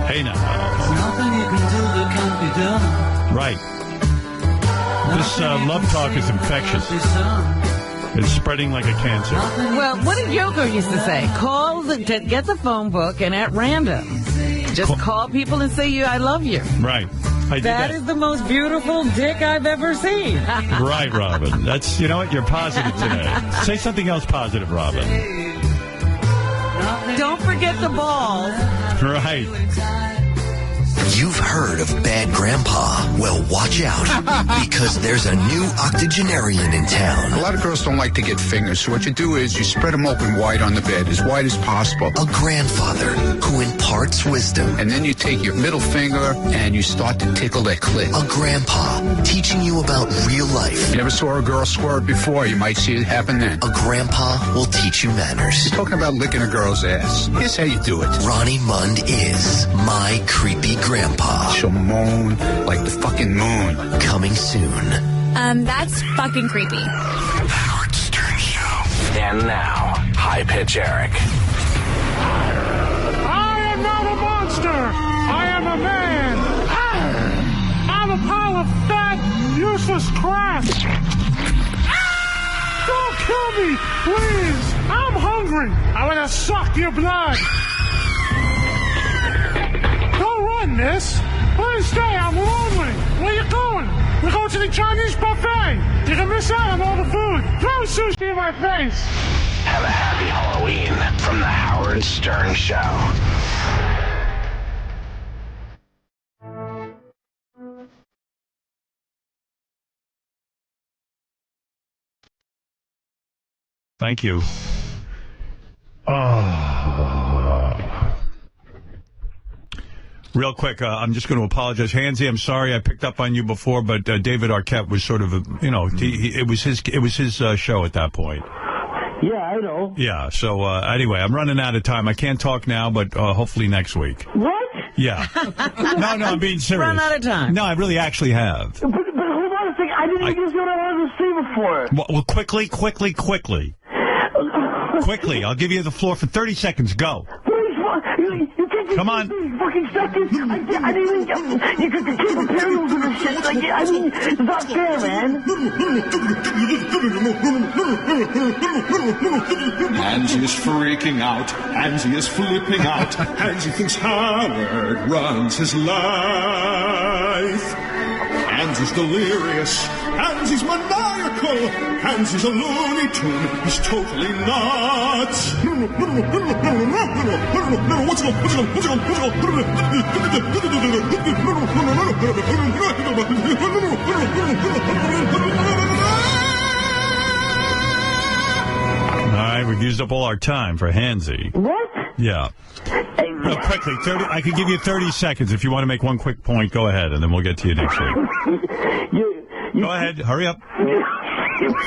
Hey now. Nothing you can do that can't be done. Right. This love talk is infectious. It's spreading like a cancer. Well, what did Yoko used to say? Get the phone book and at random, just call people and say I love you. Right. That is the most beautiful dick I've ever seen. Right, Robin. That's, you know what? You're positive today. Say something else positive, Robin. Don't forget the balls. Right. You've heard of Bad Grandpa? Well, watch out, because there's a new octogenarian in town. A lot of girls don't like to get fingers, so what you do is you spread them open wide on the bed, as wide as possible. A grandfather who imparts wisdom. And then you take your middle finger and you start to tickle their clit. A grandpa teaching you about real life. You never saw a girl squirt before, you might see it happen then. A grandpa will teach you manners. You're talking about licking a girl's ass. Here's how you do it. Ronnie Mund is my creepy grandpa. She'll moan like the fucking moon. Coming soon. That's fucking creepy. Howard Stern Show. And now, High Pitch Eric. I am not a monster. I am a man. I'm a pile of fat, useless crap. Don't kill me, please. I'm hungry. I want to suck your blood. Don't run, miss. Please stay. I'm lonely. Where you going? We're going to the Chinese buffet. You're going to miss out on all the food. Throw sushi in my face. Have a happy Halloween from the Howard Stern Show. Thank you. Real quick, I'm just going to apologize. Hansy, I'm sorry I picked up on you before, but David Arquette was sort of, it was his show at that point. Yeah, I know. Yeah, so anyway, I'm running out of time. I can't talk now, but hopefully next week. What? Yeah. No, I'm being serious. Run out of time. No, I really actually have. But hold on a second. I didn't even say what I wanted to say before. Well, quickly. Quickly, I'll give you the floor for 30 seconds. Go. You can't Come on. fucking seconds. I didn't even you could keep preparing for this shit. Like, I mean, it's not fair, man. Hansy is freaking out. Hansy is flipping out. Hansy thinks Howard runs his life. Hansy's delirious. Hansy's maniacal. Hansy's a Looney Tune. He's totally nuts. What's going All right, we've used up all our time for Hansy. What? Yeah. Real quickly, I could give you 30 seconds if you want to make one quick point. Go ahead, and then we'll get to you next week. Go ahead, hurry up.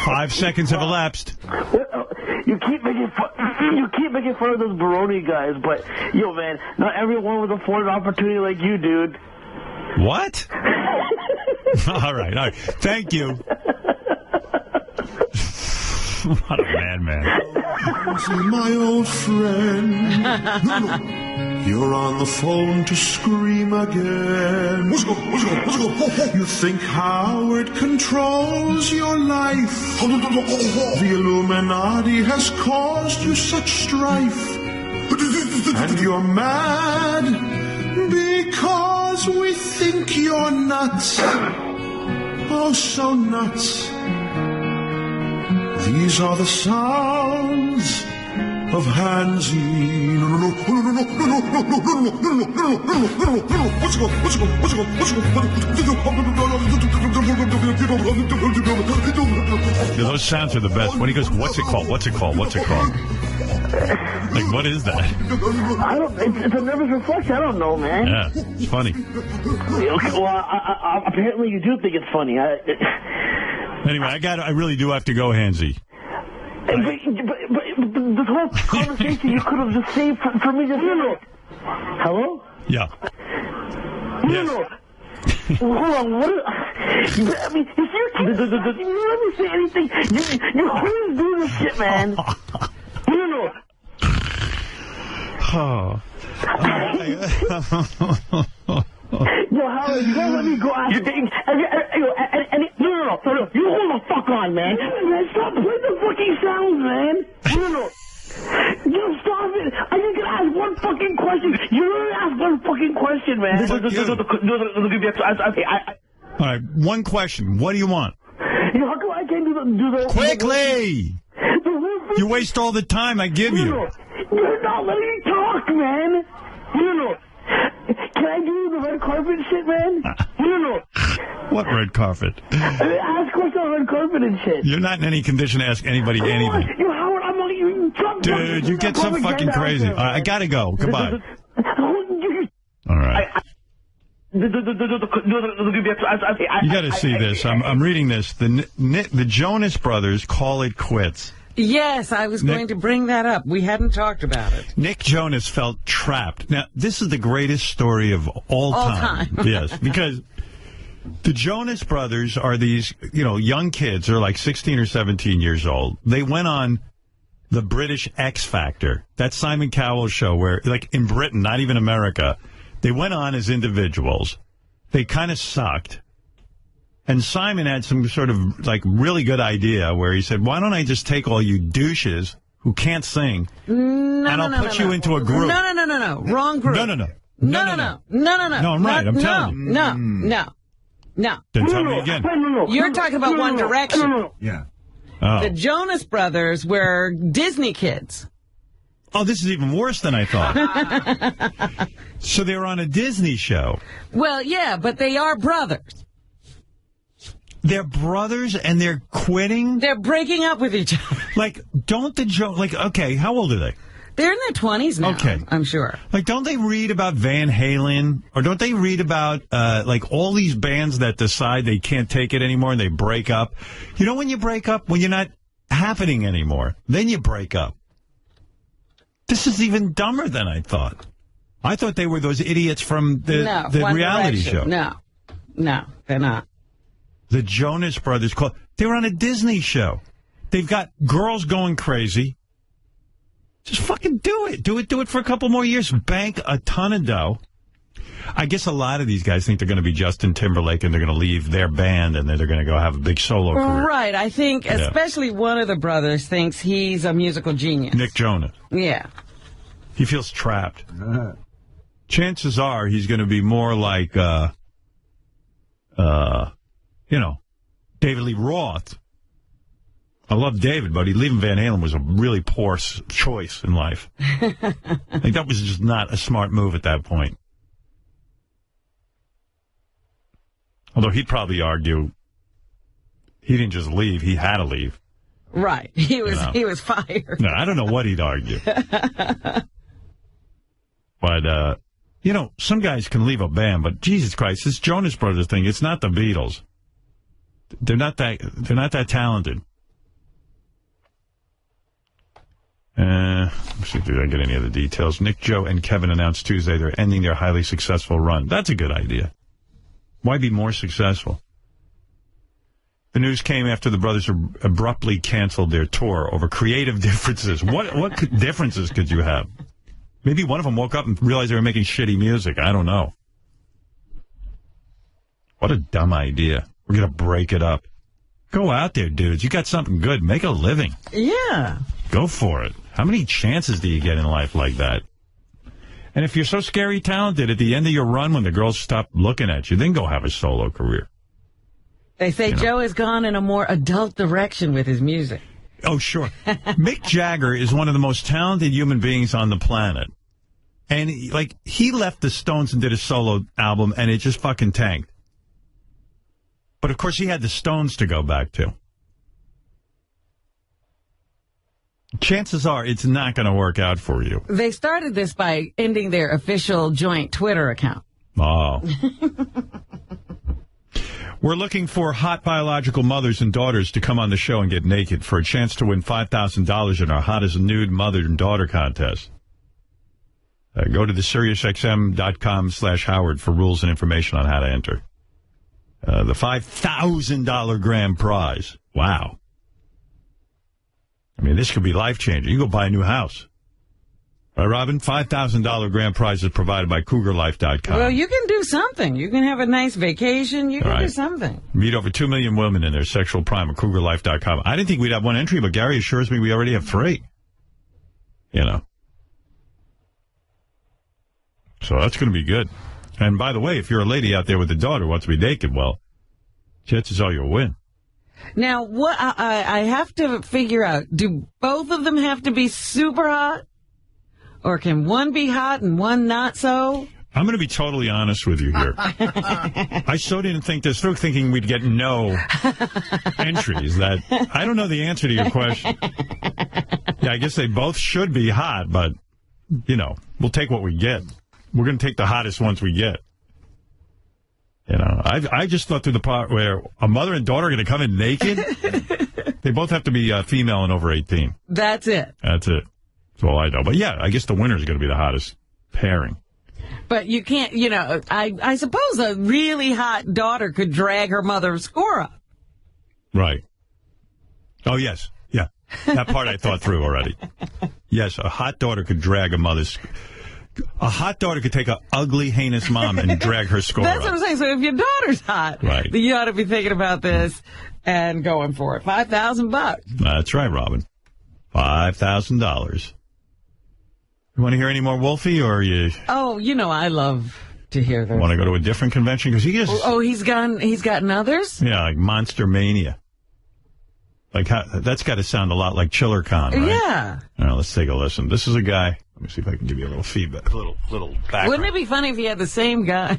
5 seconds have elapsed. You keep making fun of those Baroni guys, but yo, man, not everyone was afforded an opportunity like you, dude. What? All right. Thank you. What a madman. My old friend. You're on the phone to scream again. You think Howard controls your life. The Illuminati has caused you such strife. And you're mad because we think you're nuts. Oh, so nuts. These are the sounds of Hansy. Those sounds are the best. When he goes, what's it called? What's it called? What's it called? Like, what is that? I don't. It's a nervous reflection. I don't know, man. Yeah, it's funny. Okay, well, apparently you do think it's funny. Anyway, I really do have to go, Hansy. But this whole conversation you could have just saved for me to hear. Hello? Yeah. Yes. Hold on, what? I mean, if you let me say anything, you always do this shit, man. Yo, Howard, you gotta let me go after things. No. You hold the fuck on, man. Stop playing the fucking sounds, man. No. You stop it. I just gonna ask one fucking question. You only ask one fucking question, man. All right, one question. What do you want? Yo, how come I can't do the Quickly! You waste all the time I give you. You're not letting me talk, man. Can I do the red carpet carpet shit, man? No. What red carpet? Ask questions on red carpet and shit. You're not in any condition to ask anybody anything. Yo, Howard, I'm only you. Dude, you get so fucking crazy. All right, I gotta go. Goodbye. All right. You got to see this. I'm reading this. The Jonas Brothers call it quits. Yes, I was going to bring that up. We hadn't talked about it. Nick Jonas felt trapped. Now, this is the greatest story of all time. Yes, because the Jonas Brothers are these, young kids. They're like 16 or 17 years old. They went on the British X Factor, that Simon Cowell show where, like in Britain, not even America, they went on as individuals. They kind of sucked. And Simon had some sort of, like, really good idea where he said, why don't I just take all you douches who can't sing, and I'll put you into a group. No. Wrong group. No. No, I'm right. I'm telling you. No. Then tell me again. You're talking about One Direction. Yeah. Oh. The Jonas Brothers were Disney kids. Oh, this is even worse than I thought. So they were on a Disney show. Well, yeah, but they are brothers. They're brothers and they're quitting? They're breaking up with each other. Like, don't the okay, how old are they? They're in their 20s now, okay. I'm sure. Like, don't they read about Van Halen? Or don't they read about, like, all these bands that decide they can't take it anymore and they break up? You know when you break up? When you're not happening anymore. Then you break up. This is even dumber than I thought. I thought they were those idiots from the reality show. No, they're not. The Jonas Brothers they were on a Disney show. They've got girls going crazy. Just fucking do it. Do it for a couple more years. Bank a ton of dough. I guess a lot of these guys think they're going to be Justin Timberlake and they're going to leave their band and then they're going to go have a big solo career. Right. I think especially one of the brothers thinks he's a musical genius. Nick Jonas. Yeah. He feels trapped. Chances are he's going to be more like, David Lee Roth. I love David, but leaving Van Halen was a really poor choice in life. I think that was just not a smart move at that point. Although he'd probably argue he didn't just leave, he had to leave. Right. He was fired. No, I don't know what he'd argue. But, some guys can leave a band, but Jesus Christ, this Jonas Brothers thing, it's not the Beatles. They're not that talented. Let's see, did I get any other details? Nick, Joe, and Kevin announced Tuesday they're ending their highly successful run. That's a good idea. Why be more successful? The news came after the brothers abruptly canceled their tour over creative differences. What differences could you have? Maybe one of them woke up and realized they were making shitty music. I don't know. What a dumb idea. We're going to break it up. Go out there, dudes. You got something good. Make a living. Yeah. Go for it. How many chances do you get in life like that? And if you're so scary talented, at the end of your run, when the girls stop looking at you, then go have a solo career. They say Joe has gone in a more adult direction with his music. Oh, sure. Mick Jagger is one of the most talented human beings on the planet. And, he left the Stones and did a solo album, and it just fucking tanked. But, of course, he had the Stones to go back to. Chances are it's not going to work out for you. They started this by ending their official joint Twitter account. Oh. We're looking for hot biological mothers and daughters to come on the show and get naked for a chance to win $5,000 in our Hottest Nude Mother and Daughter contest. Go to the SiriusXM.com/Howard for rules and information on how to enter. The $5,000 grand prize. Wow. I mean, this could be life-changing. You go buy a new house. Right, Robin? $5,000 grand prize is provided by CougarLife.com. Well, you can do something. You can have a nice vacation. You can do something. Meet over 2 million women in their sexual prime at CougarLife.com. I didn't think we'd have one entry, but Gary assures me we already have 3. So that's going to be good. And by the way, if you're a lady out there with a daughter who wants to be naked, well, chances are you'll win. Now, what I have to figure out, do both of them have to be super hot? Or can one be hot and one not so? I'm going to be totally honest with you here. I so didn't think this through, thinking we'd get no entries. That I don't know the answer to your question. Yeah, I guess they both should be hot, but, you know, we'll take what we get. We're going to take the hottest ones we get. You know, I just thought through the part where a mother and daughter are going to come in naked. They both have to be female and over 18. That's it. That's it. That's all I know. But, yeah, I guess the winner is going to be the hottest pairing. But you can't, you know, I suppose a really hot daughter could drag her mother's score up. Right. Oh, yes. Yeah. That part I thought through already. Yes, a hot daughter could drag a mother's... A hot daughter could take an ugly, heinous mom and drag her score That's up. what I'm saying. So if your daughter's hot, right, then you ought to be thinking about this and going for it. $5,000. That's right, Robin. $5,000. You want to hear any more Wolfie, or you... Oh, you know, I love to hear this. Want to go to a different convention? Because he is... Oh, he's gotten others? Yeah, like Monster Mania. Like, that's got to sound a lot like ChillerCon, right? Yeah. All right, let's take a listen. This is a guy... Let me see if I can give you a little feedback, a little background. Wouldn't it be funny if you had the same guys?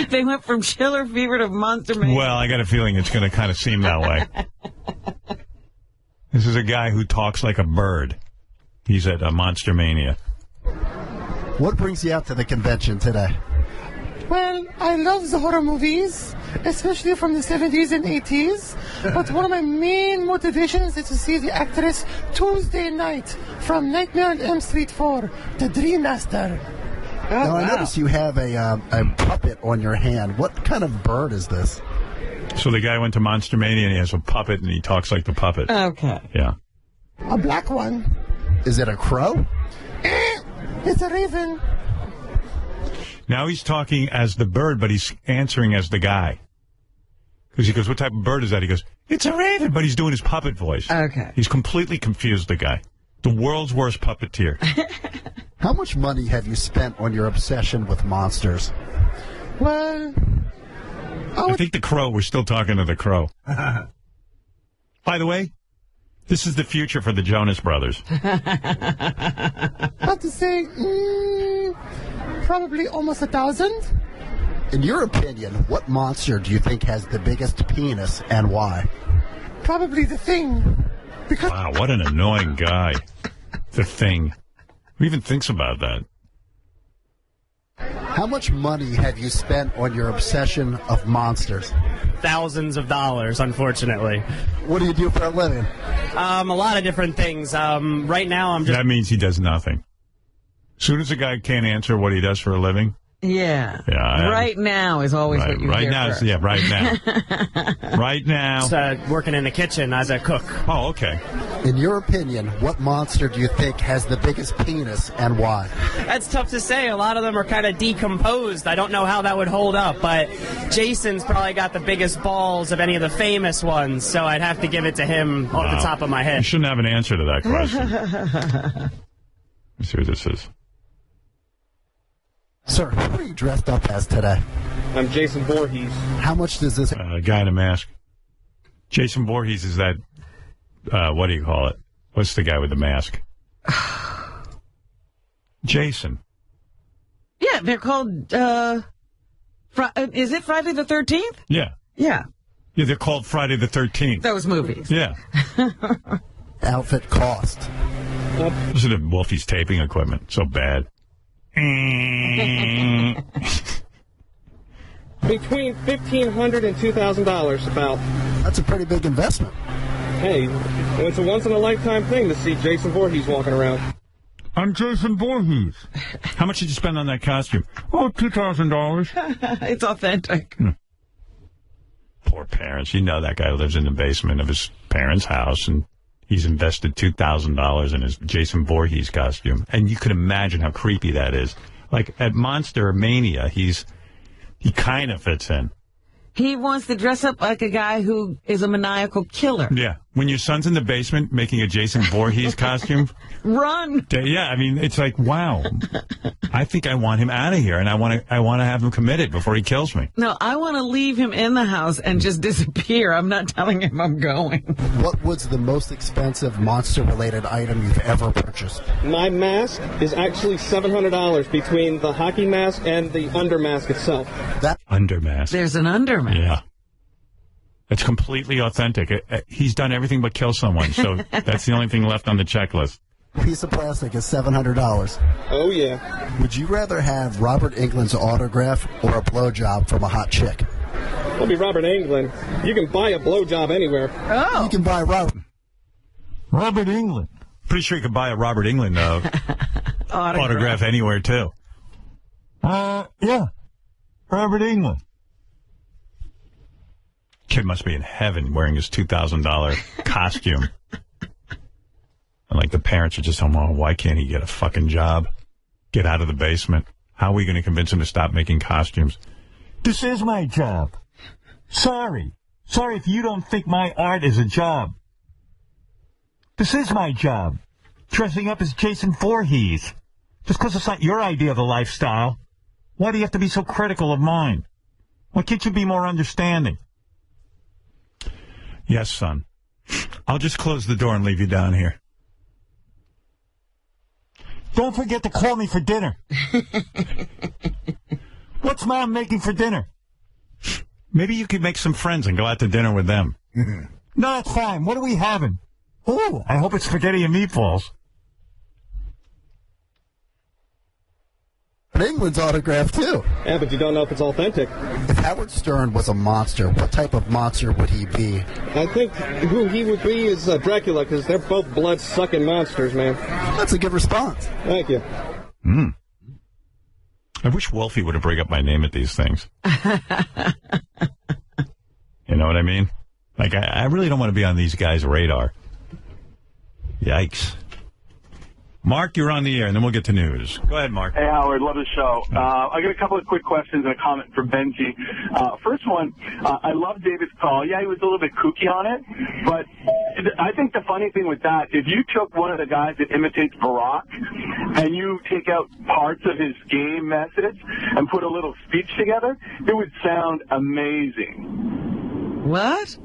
They went from Chiller Fever to Monster Mania. Well, I got a feeling it's going to kind of seem that way. This is a guy who talks like a bird. He's at Monster Mania. What brings you out to the convention today? Well, I love the horror movies, especially from the 70s and 80s. But one of my main motivations is to see the actress Tuesday Night from Nightmare on Elm Street 4, the Dream Master. Now, I noticed you have a puppet on your hand. What kind of bird is this? So the guy went to Monster Mania and he has a puppet and he talks like the puppet. Okay. Yeah. A black one. Is it a crow? It's a raven. Now he's talking as the bird, but he's answering as the guy. Because he goes, what type of bird is that? He goes, it's a raven, but he's doing his puppet voice. Okay. He's completely confused, the guy. The world's worst puppeteer. How much money have you spent on your obsession with monsters? Well, I think the crow, we're still talking to the crow. By the way, this is the future for the Jonas Brothers. About to say, probably almost 1,000. In your opinion, what monster do you think has the biggest penis and why? Probably The Thing. Because wow, what an annoying guy. The Thing. Who even thinks about that? How much money have you spent on your obsession of monsters? Thousands of dollars, unfortunately. What do you do for a living? A lot of different things. Right now, I'm just... That means he does nothing. As soon as a guy can't answer what he does for a living... Yeah. Yeah. Right now is always what you hear first. Yeah, right now. Right now. Just, working in the kitchen as a cook. Oh, okay. In your opinion, what monster do you think has the biggest penis and why? That's tough to say. A lot of them are kind of decomposed. I don't know how that would hold up, but Jason's probably got the biggest balls of any of the famous ones, so I'd have to give it to him off the top of my head. You shouldn't have an answer to that question. Let's see what this is. Sir, who are you dressed up as today? I'm Jason Voorhees. How much does this... guy in a mask. Jason Voorhees is that... what do you call it? What's the guy with the mask? Jason. Yeah, they're called... is it Friday the 13th? Yeah. Yeah. Yeah, they're called Friday the 13th. Those movies. Yeah. Outfit cost. Listen to Wolfie's taping equipment. So bad. Between $1,500 and $2,000 about. That's a pretty big investment. Hey, it's a once-in-a-lifetime thing to see Jason Voorhees walking around. I'm Jason Voorhees. How much did you spend on that costume? Oh, $2,000. It's authentic. Poor parents. You know that guy lives in the basement of his parents' house, and he's invested $2,000 in his Jason Voorhees costume. And you can imagine how creepy that is. Like, at Monster Mania, he kind of fits in. He wants to dress up like a guy who is a maniacal killer. Yeah, when your son's in the basement making a Jason Voorhees costume, run. Yeah, I mean, it's like, wow. I think I want him out of here, and I want to have him committed before he kills me. No, I want to leave him in the house and just disappear. I'm not telling him I'm going. What was the most expensive monster-related item you've ever purchased? My mask is actually $700 between the hockey mask and the under mask itself. That under mask. There's an under mask. Yeah. It's completely authentic. He's done everything but kill someone, so that's the only thing left on the checklist. piece of plastic is $700. Oh, yeah. Would you rather have Robert Englund's autograph or a blowjob from a hot chick? I'll be Robert Englund. You can buy a blowjob anywhere. Oh. You can buy Robert Englund. Pretty sure you could buy a Robert Englund autograph anywhere, too. Yeah. Robert Englund. Kid must be in heaven wearing his $2,000 costume. And like the parents are just saying, oh, why can't he get a fucking job? Get out of the basement. How are we going to convince him to stop making costumes? This is my job. Sorry if you don't think my art is a job. This is my job. Dressing up as Jason Voorhees. Just because it's not your idea of a lifestyle. Why do you have to be so critical of mine? Why can't you be more understanding? Yes, son. I'll just close the door and leave you down here. Don't forget to call me for dinner. What's Mom making for dinner? Maybe you could make some friends and go out to dinner with them. No, that's fine. What are we having? Oh, I hope it's spaghetti and meatballs. England's autograph, too. Yeah, but you don't know if it's authentic. If Howard Stern was a monster, what type of monster would he be? I think who he would be is Dracula, because they're both blood-sucking monsters, man. That's a good response. Thank you. I wish Wolfie would have bring up my name at these things. You know what I mean? Like, I really don't want to be on these guys' radar. Yikes. Mark, you're on the air, and then we'll get to news. Go ahead, Mark. Hey, Howard. Love the show. I got a couple of quick questions and a comment for Benji. First one, I love David's call. Yeah, he was a little bit kooky on it, but I think the funny thing with that, if you took one of the guys that imitates Barack and you take out parts of his game message and put a little speech together, it would sound amazing. What?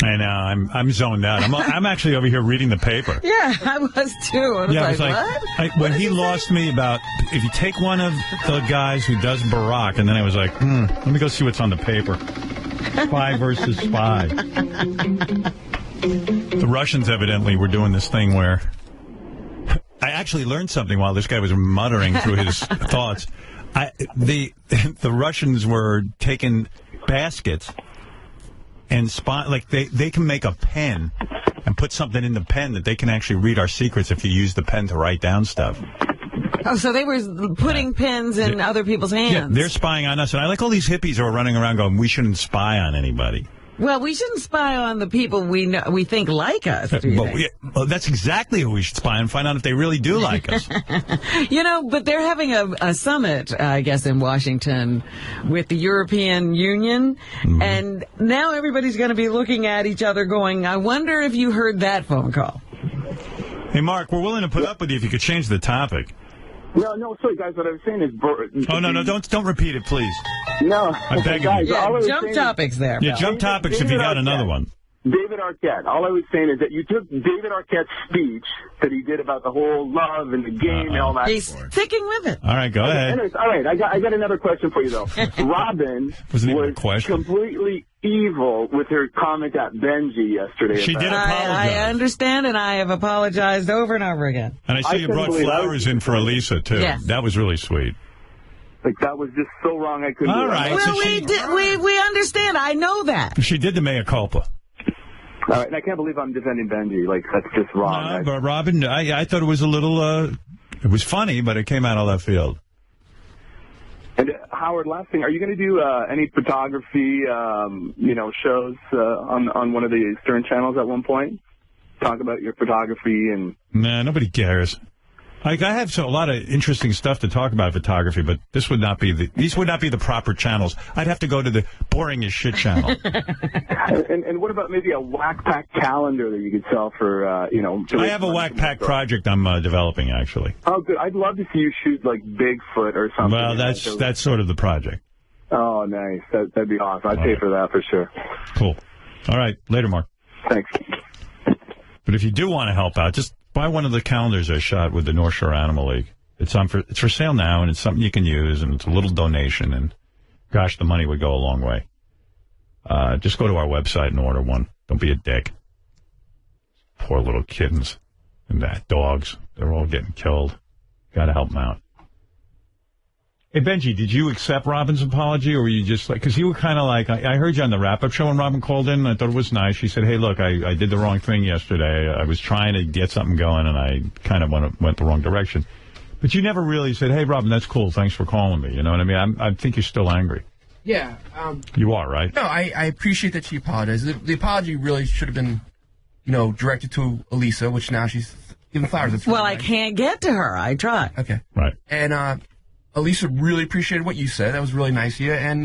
I know. I'm zoned out. I'm actually over here reading the paper. Yeah, I was too. I was like, what? When he lost me about, if you take one of the guys who does Barack, and then I was like, let me go see what's on the paper. Spy versus spy. The Russians evidently were doing this thing where I actually learned something while this guy was muttering through his thoughts. The Russians were taking baskets and they can make a pen and put something in the pen that they can actually read our secrets if you use the pen to write down stuff. Oh, so they were putting pens in other people's hands. Yeah, they're spying on us. And I like all these hippies who are running around going, we shouldn't spy on anybody. Well, we shouldn't spy on the people we think like us. Well, that's exactly who we should spy on and find out if they really do like us. But they're having a summit, I guess, in Washington with the European Union. Mm-hmm. And now everybody's going to be looking at each other going, I wonder if you heard that phone call. Hey, Mark, we're willing to put up with you if you could change the topic. No, sorry, guys. What I was saying is... No, don't repeat it, please. No. I beg guys, you. Yeah, jump topics there. Yeah, jump topics if you got another one. David Arquette. All I was saying is that you took David Arquette's speech that he did about the whole love and the game and all that. He's sticking with it. All right, go ahead. Anyways, all right, I got another question for you, though. Robin was completely evil with her comment at Benji yesterday. She did apologize. I understand, and I have apologized over and over again. And I see you brought flowers in for Elisa, too. Yes. That was really sweet. Like, that was just so wrong I couldn't do it. All right. Well, we understand. I know that. She did the mea culpa. All right, and I can't believe I'm defending Benji. Like, that's just wrong. No, but Robin, I thought it was a little, it was funny, but it came out of left field. And, Howard, last thing, are you going to do any photography, shows on one of the Stern channels at one point? Talk about your photography and... Nah, nobody cares. I have a lot of interesting stuff to talk about photography, but these would not be the proper channels. I'd have to go to the boring as shit channel. And what about maybe a Whack Pack calendar that you could sell for, I have a Whack Pack project I'm developing, actually. Oh, good. I'd love to see you shoot, like, Bigfoot or something. Well, that's sort of the project. Oh, nice. That'd be awesome. I'd pay for that for sure. Cool. All right. Later, Mark. Thanks. But if you do want to help out, just buy one of the calendars I shot with the North Shore Animal League. It's for sale now, and it's something you can use, and it's a little donation, and gosh, the money would go a long way. Just go to our website and order one. Don't be a dick. Poor little kittens and dogs. They're all getting killed. Got to help them out. Hey, Benji, did you accept Robin's apology, or were you just like, because you were kind of like, I heard you on the wrap-up show when Robin called in, and I thought it was nice. She said, hey, look, I did the wrong thing yesterday. I was trying to get something going, and I kind of went the wrong direction. But you never really said, hey, Robin, that's cool. Thanks for calling me. You know what I mean? I think you're still angry. Yeah. You are, right? No, I appreciate that she apologized. The apology really should have been, directed to Elisa, which now she's giving flowers. That's well, I can't get to her. I tried. Okay. Right. And, Elisa really appreciated what you said. That was really nice of you. And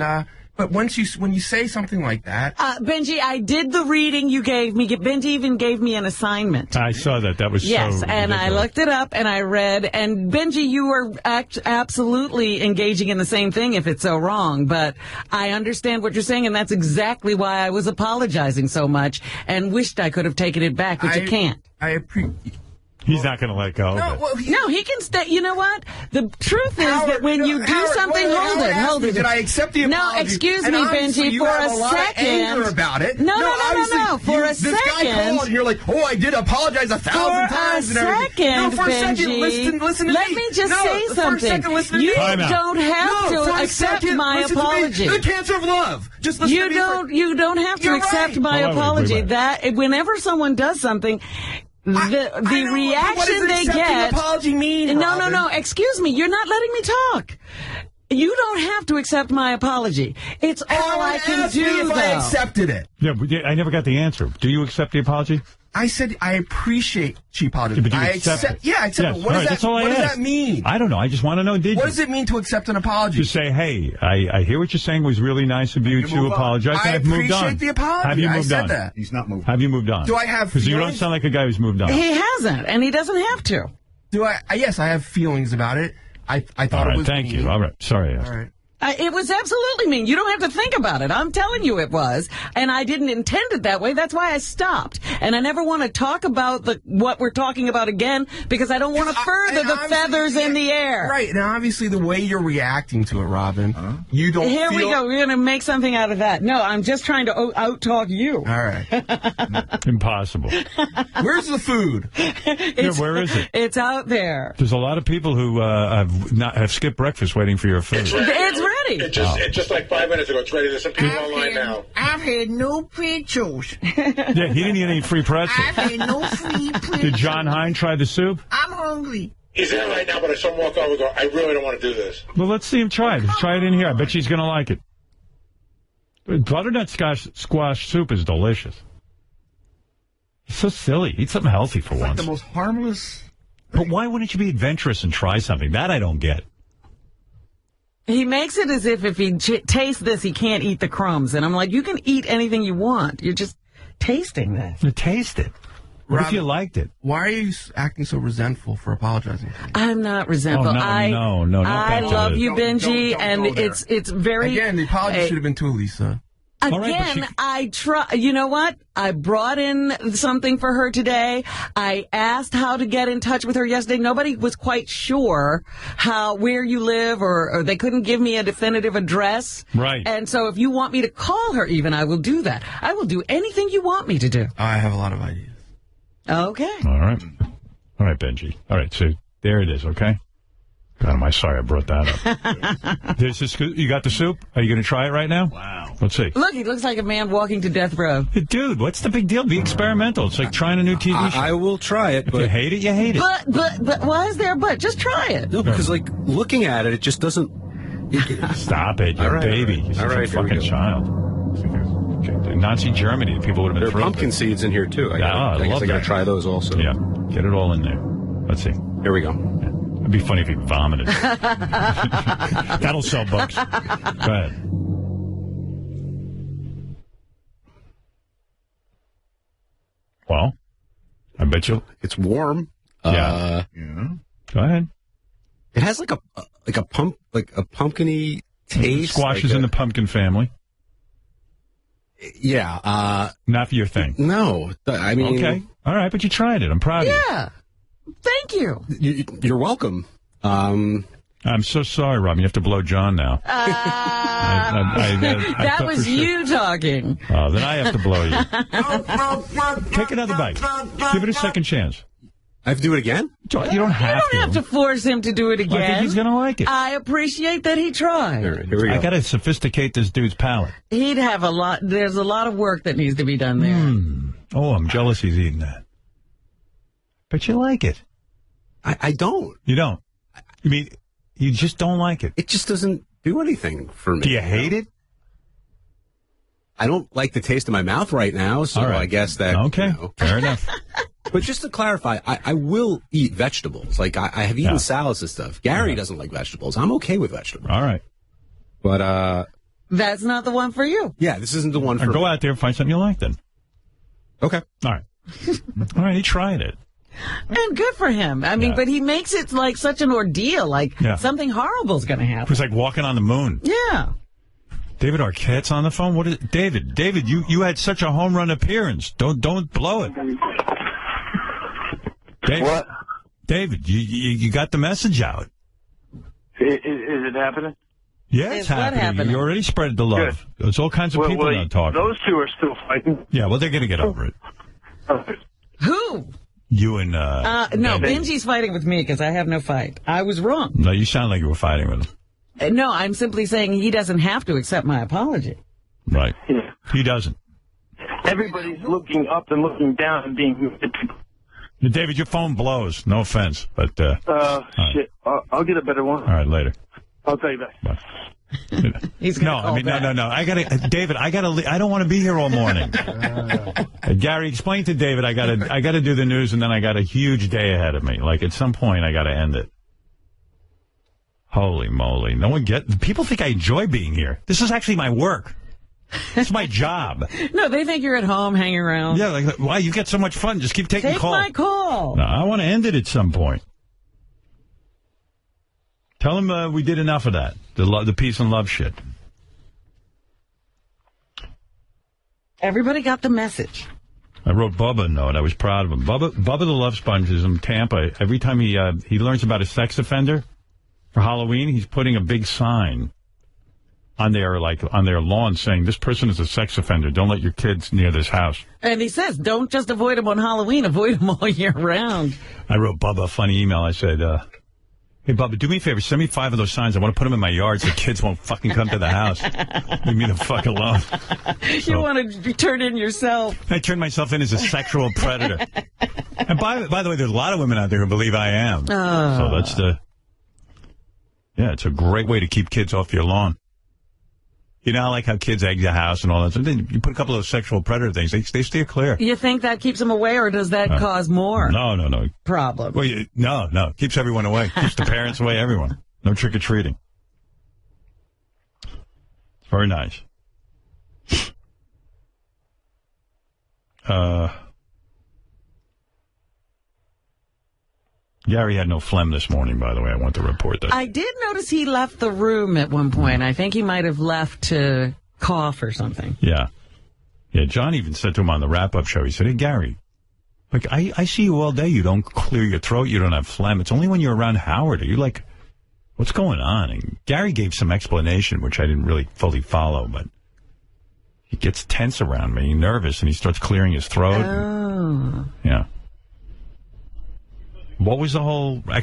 but when you say something like that, Benji, I did the reading you gave me. Benji even gave me an assignment. I saw that. That was yes, so and ridiculous. I looked it up and I read. And Benji, you were absolutely engaging in the same thing if it's so wrong. But I understand what you're saying, and that's exactly why I was apologizing so much and wished I could have taken it back, but you can't. I appreciate. He's not going to let go. No, he can stay. You know what? The truth is that when you do something, hold it. Did I accept the apology? No, excuse me, And obviously Benji, you for have a lot of second. anger about it. No. For a this second. Guy called and you're like, oh, I did apologize 1,000 times. For a second, for a second, Benji, listen to let me. me just say something. For a second, listen to you me. don't have to accept my apology. The cancer of love. Just listen to me. You don't have to accept my apology. That whenever someone does something. The reaction they get. Apology mean? No. Excuse me. You're not letting me talk. You don't have to accept my apology. It's all I can do. If I accepted it. Yeah, but I never got the answer. Do you accept the apology? I said I appreciate she apologized. But do you accept it? Yeah, I accept it. What does that mean? I don't know. I just want to know, did you? What does it mean to accept an apology? To say, hey, I hear what you're saying was really nice of you to apologize. I I've moved on. appreciate the apology. Have you moved I said on? that. He's not moved on. Have you moved on? Do I have Because you don't feelings? sound like a guy who's moved on. He hasn't, and he doesn't have to. Do I? Yes, I have feelings about it. I thought All right, it was thank mean. you. All right. Sorry. All right. It was absolutely mean. You don't have to think about it. I'm telling you it was. And I didn't intend it that way. That's why I stopped. And I never want to talk about what we're talking about again because I don't want to further the feathers in the air. Right. Now, obviously, the way you're reacting to it, Robin, you don't Here feel... we go. We're going to make something out of that. No, I'm just trying to out-talk you. All right. Impossible. Where's the food? Where is it? It's out there. There's a lot of people who have skipped breakfast waiting for your food. It's ready. It's just like 5 minutes ago. It's ready. There's some people online now. I've had no pretzels. Yeah, he didn't get any free pretzels. I've had no free pretzels. Did John Hine try the soup? I'm hungry. He's in right now, but I saw him walk over and go, I really don't want to do this. Well, let's see him try it. Try it in here. I bet she's going to like it. Butternut squash soup is delicious. It's so silly. Eat something healthy for once. The most harmless... But why wouldn't you be adventurous and try something? That I don't get. He makes it as if he tastes this, he can't eat the crumbs. And I'm like, you can eat anything you want. You're just tasting this. You taste it. What Robin, if you liked it? Why are you acting so resentful for apologizing? I'm not resentful. Oh, no, I love you, Benji, don't and go there. it's very... Again, the apology should have been to Lisa. Again, I try. You know what? I brought in something for her today. I asked how to get in touch with her yesterday. Nobody was quite sure where you live, or they couldn't give me a definitive address. Right. And so, if you want me to call her, even I will do that. I will do anything you want me to do. I have a lot of ideas. Okay. All right, Benji. All right, so there it is. Okay. God, am I sorry I brought that up. You got the soup? Are you going to try it right now? Wow. Let's see. Look, he looks like a man walking to death row. Dude, what's the big deal? Be experimental. It's like trying a new TV show. I will try it, but... If you hate it, you hate it. But why is there a but? Just try it. No, because, looking at it, it just doesn't... Stop it. You're a baby. You're a fucking child. In Nazi Germany, people would have been There are pumpkin seeds in here, too. I guess I got to try those also. Yeah. Get it all in there. Let's see. Here we go. Yeah. It'd be funny if he vomited. That'll sell books. Go ahead. Well, I bet you it's warm. Yeah. Go ahead. It has like a pumpkin-y taste. Squash is in the pumpkin family. Yeah. Not for your thing. No. I mean. Okay. All right, but you tried it. I'm proud of you. Yeah. Thank you. You're welcome. I'm so sorry, Rob. You have to blow John now. That was you talking. Oh, then I have to blow you. Take another bite. Give it a second chance. I have to do it again? You don't have You don't have to force him to do it again. I think he's going to like it. I appreciate that he tried. All right, here we go. I got to sophisticate this dude's palate. He'd have a lot. There's a lot of work that needs to be done there. Oh, I'm jealous he's eating that. But you like it. I don't. You don't? I mean, you just don't like it. It just doesn't do anything for me. Do you hate it? I don't like the taste in my mouth right now, so All right. I guess that... Okay, fair enough. But just to clarify, I will eat vegetables. Like, I have eaten salads and stuff. Gary doesn't like vegetables. I'm okay with vegetables. All right. But, That's not the one for you. yeah, this isn't the one for Go me. out there and find something you like then. Okay. All right. All right, he tried it. And good for him. I mean, but he makes it like such an ordeal. Like something horrible's going to It happen. was like walking on the moon. Yeah. David Arquette's on the phone. What is David? David, you had such a home run appearance. Don't blow it. David, What? David, you got the message out. Is it happening? Yeah, it's happening. You already spread the love. There's all kinds of people now talking. Those two are still fighting. Yeah, well, they're going to get over it. Who? You and no, Benji's fighting with me because I have no fight. I was wrong. No, you sound like you were fighting with him. No, I'm simply saying he doesn't have to accept my apology. Right. Yeah. He doesn't. Everybody's looking up and looking down and being... David, your phone blows. No offense, but... shit. I'll get a better one. All right, later. I'll tell you back. Bye. He's no, I mean, no. David, I don't want to be here all morning. Gary, explain to David, I gotta do the news, and then I got a huge day ahead of me. Like, at some point, I gotta end it. Holy moly. People think I enjoy being here. This is actually my work. It's my job. No, they think you're at home hanging around. Yeah, like, wow, you get so much fun. Just keep taking calls. Take my call. No, I want to end it at some point. Tell him we did enough of that. The peace and love shit. Everybody got the message. I wrote Bubba a note. I was proud of him. Bubba the Love Sponge is in Tampa. Every time he learns about a sex offender for Halloween, he's putting a big sign on their lawn saying, this person is a sex offender. Don't let your kids near this house. And he says, don't just avoid him on Halloween, avoid him all year round. I wrote Bubba a funny email. I said, hey, Bubba, do me a favor. Send me 5 of those signs. I want to put them in my yard so kids won't fucking come to the house. Leave me the fuck alone. You want to turn in yourself. I turned myself in as a sexual predator. And by the way, there's a lot of women out there who believe I am. Oh. So that's it's a great way to keep kids off your lawn. You know, like how kids egg the house and all that. So then you put a couple of those sexual predator things, they steer clear. You think that keeps them away, or does that cause more No. problem? Well, no. Keeps everyone away. Keeps the parents away, everyone. No trick-or-treating. Very nice. Gary had no phlegm this morning, by the way. I want to report that. I did notice he left the room at one point. I think he might have left to cough or something. Yeah. Yeah, John even said to him on the wrap-up show, he said, hey, Gary, like, I see you all day. You don't clear your throat. You don't have phlegm. It's only when you're around Howard. Are you like, what's going on? And Gary gave some explanation, which I didn't really fully follow, but he gets tense around me, nervous, and he starts clearing his throat. Oh. Yeah. What was the whole Are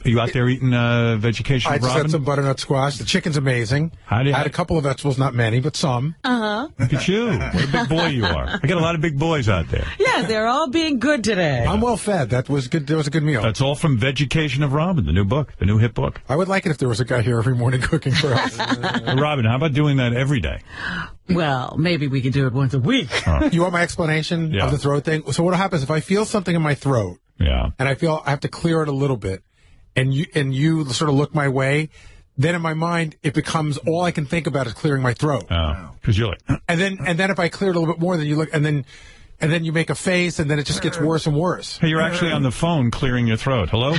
you out there eating vegetation, I just Robin? had some butternut squash. The chicken's amazing. I had a couple of vegetables, not many, but some. Uh-huh. Look at you. What a big boy you are. I got a lot of big boys out there. Yeah, they're all being good today. I'm well fed. That was good. That was a good meal. That's all from Vegecation of Robin, the new book, the new hit book. I would like it if there was a guy here every morning cooking for us. Robin, how about doing that every day? Well, maybe we could do it once a week. Oh. You want my explanation of the throat thing? So what happens if I feel something in my throat? Yeah. And I feel I have to clear it a little bit. and you sort of look my way, then in my mind it becomes all I can think about is clearing my throat. Oh, because you're like, and then if I clear it a little bit more, then you look, and then you make a face, and then it just gets worse and worse. Hey, you're actually on the phone clearing your throat. Hello?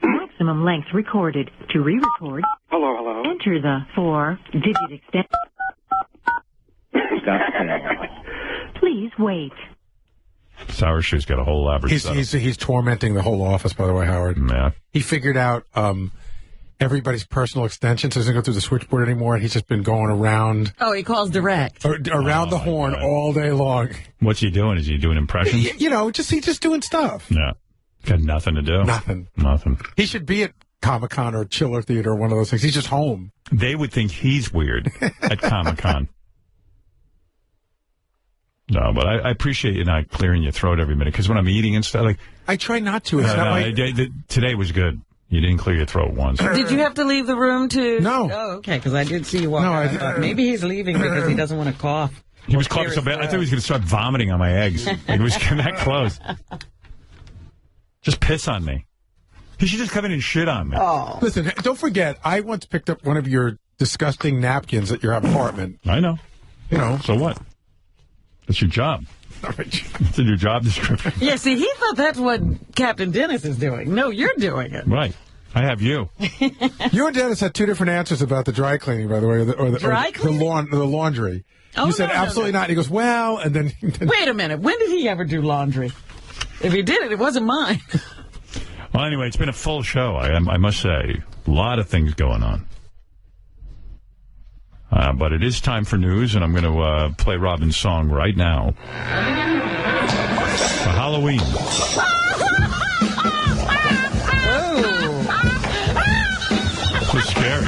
Maximum length recorded. To re-record, Hello. enter the 4-digit extension. Please wait. Sour Shoe's got a whole elaborate setup. He's tormenting the whole office, by the way, Howard. Yeah. He figured out everybody's personal extension, so he doesn't go through the switchboard anymore, and he's just been going around. Oh, he calls direct. Around the horn all day long. What's he doing? Is he doing impressions? He's just doing stuff. Yeah. Got nothing to do. Nothing. He should be at Comic-Con or Chiller Theater or one of those things. He's just home. They would think he's weird at Comic-Con. No, but I appreciate you not clearing your throat every minute, because when I'm eating and stuff, like... I try not to. It's not like... Today was good. You didn't clear your throat once. Did you have to leave the room to... No. Oh, okay, because I did see you walk out. I thought maybe he's leaving because he doesn't want to cough. He was coughing so bad, I thought he was going to start vomiting on my eggs. Like, it was getting that close. Just piss on me. He should just come in and shit on me. Oh. Listen, don't forget, I once picked up one of your disgusting napkins at your apartment. I know. So what? That's your job. It's in your job description. Yeah, see, he thought that's what Captain Dennis is doing. No, you're doing it. Right. I have you. You and Dennis had two different answers about the dry cleaning, by the way, or the laundry. Oh, you said absolutely not. And he goes, well, and then... Wait a minute. When did he ever do laundry? If he did it, it wasn't mine. Well, anyway, it's been a full show, I must say. A lot of things going on. But it is time for news, and I'm going to play Robin's song right now. For Halloween. Oh. It's scary.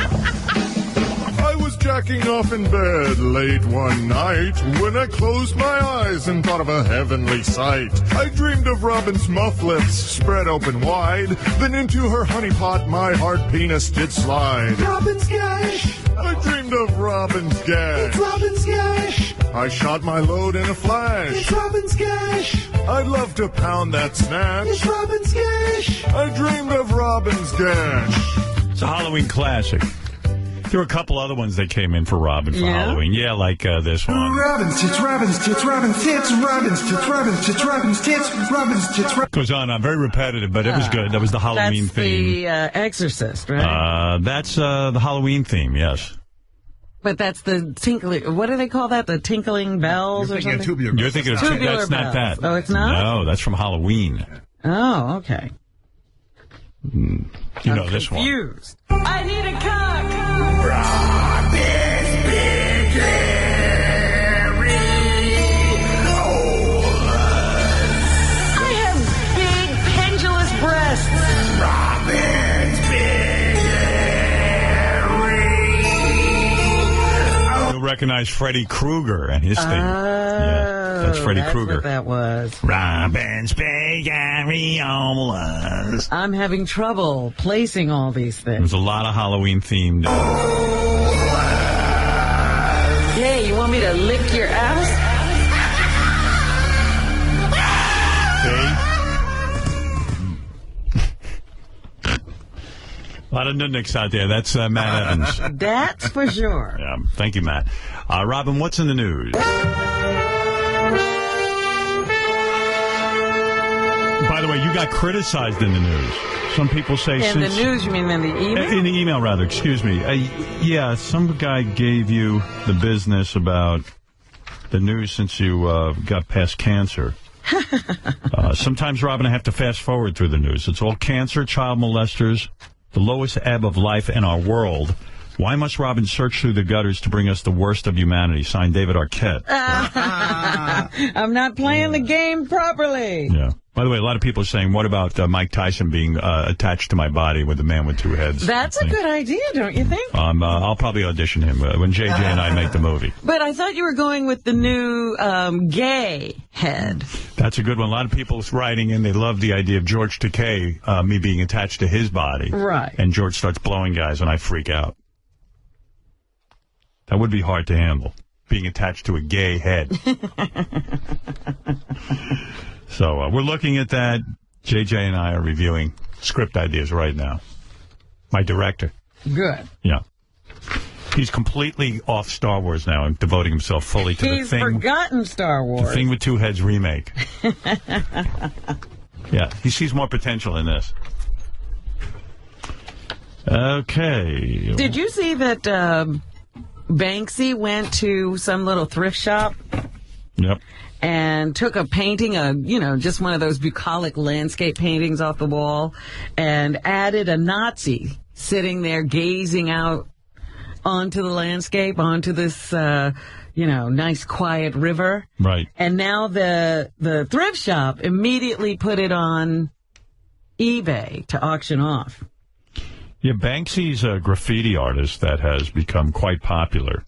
I was jacking off in bed late one night when I closed my eyes and thought of a heavenly sight. I dreamed of Robin's muff lips spread open wide, then into her honeypot my hard penis did slide. Robin's gash. I dreamed of Robin's gash. It's Robin's gash. I shot my load in a flash. It's Robin's gash. I'd love to pound that snatch. It's Robin's gash. I dreamed of Robin's gash. It's a Halloween classic. There were a couple other ones that came in for Robin for Halloween. Yeah, like this one. Robin's tits, Robin's tits, Robin's tits, Robin's tits, Robin's tits, Robin's tits, Robin's tits. Goes on. Very repetitive, but it was good. That was the Halloween theme. That's the Exorcist, right? That's the Halloween theme, yes. But that's the tinkling. What do they call that? The tinkling bells or something? You're thinking of tubular that's not bells. that. Oh, it's not? No, that's from Halloween. Oh, okay. You know this one. Confused. I need a cock. Robin's big hairy I have big pendulous breasts. Robin's big hairy. You'll recognize Freddy Krueger and his theme. Yeah, that's Freddy Krueger. What that was. Robin's big areolas. I'm having trouble placing all these things. There's a lot of Halloween themed. Hey, you want me to lick your ass? A lot of nudniks out there. That's Matt Evans. That's for sure. Yeah, thank you, Matt. Robin, what's in the news? By the way, you got criticized in the news. Some people say in the news, you mean in the email? In the email, rather. Excuse me. Yeah, some guy gave you the business about the news since you got past cancer. Sometimes, Robin, I have to fast forward through the news. It's all cancer, child molesters, the lowest ebb of life in our world. Why must Robin search through the gutters to bring us the worst of humanity? Signed, David Arquette. I'm not playing the game properly. Yeah. By the way, a lot of people are saying, what about Mike Tyson being attached to my body with a man with two heads? That's a good idea, don't you think? I'll probably audition him when JJ and I make the movie. But I thought you were going with the new gay head. That's a good one. A lot of people writing in, they love the idea of George Takei, me being attached to his body. Right. And George starts blowing guys, and I freak out. That would be hard to handle, being attached to a gay head. So we're looking at that. JJ and I are reviewing script ideas right now. My director. Good. Yeah. He's completely off Star Wars now and devoting himself fully to He's the thing. forgotten Star Wars. The Thing with Two Heads remake. Yeah, he sees more potential in this. Okay. Did you see that Banksy went to some little thrift shop? Yep. And took a painting, just one of those bucolic landscape paintings off the wall, and added a Nazi sitting there gazing out onto the landscape, onto this, nice quiet river. Right. And now the thrift shop immediately put it on eBay to auction off. Yeah, Banksy's a graffiti artist that has become quite popular.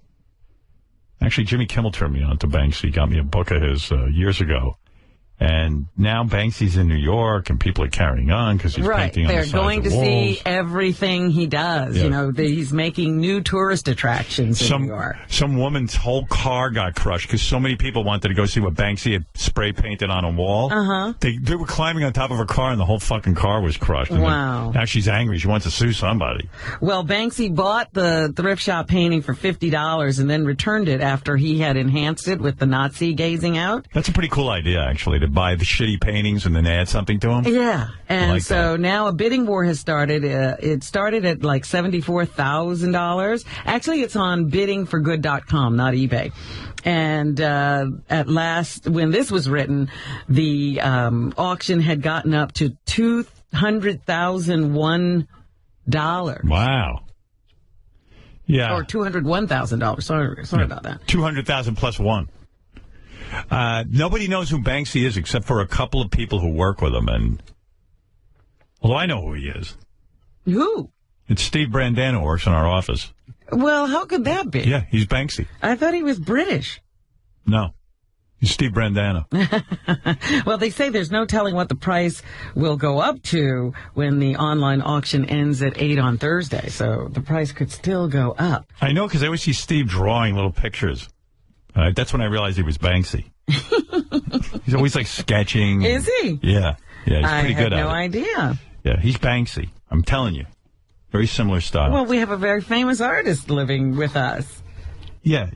Actually, Jimmy Kimmel turned me on to Banksy, got me a book of his years ago. And now Banksy's in New York, and people are carrying on because he's painting on the sides They're going of to walls. see everything he does. Yeah. He's making new tourist attractions in New York. Some woman's whole car got crushed because so many people wanted to go see what Banksy had spray painted on a wall. Uh-huh. They were climbing on top of her car, and the whole fucking car was crushed. And Wow. Now she's angry. She wants to sue somebody. Well, Banksy bought the thrift shop painting for $50 and then returned it after he had enhanced it with the Nazi gazing out. That's a pretty cool idea, actually, to buy the shitty paintings and then add something to them. Yeah, and like so now a bidding war has started. It started at like $74,000. Actually, it's on biddingforgood.com, not eBay. And at last, when this was written, the auction had gotten up to $200,001. Wow. Yeah. Or $201,000. Sorry about that. 200,000 plus one. Nobody knows who Banksy is except for a couple of people who work with him. And although I know who he is. Who? It's Steve Brandano who works in our office. Well, how could that be? Yeah, he's Banksy. I thought he was British. No. He's Steve Brandano. Well, they say there's no telling what the price will go up to when the online auction ends at 8 on Thursday. So the price could still go up. I know, because I always see Steve drawing little pictures. That's when I realized he was Banksy. He's always like sketching. Is he? Yeah. Yeah, he's pretty good at it. I had no idea. Yeah, he's Banksy. I'm telling you. Very similar style. Well, we have a very famous artist living with us. Yeah.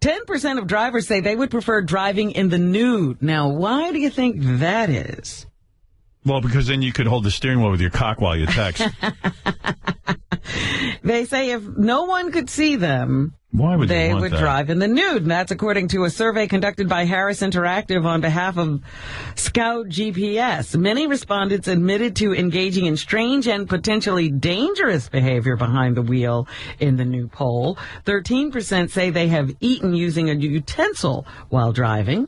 10% of drivers say they would prefer driving in the nude. Now, why do you think that is? Well, because then you could hold the steering wheel with your cock while you text. They say if no one could see them, why would they want would that? drive in the nude. And that's according to a survey conducted by Harris Interactive on behalf of Scout GPS. Many respondents admitted to engaging in strange and potentially dangerous behavior behind the wheel in the new poll. 13% say they have eaten using a utensil while driving.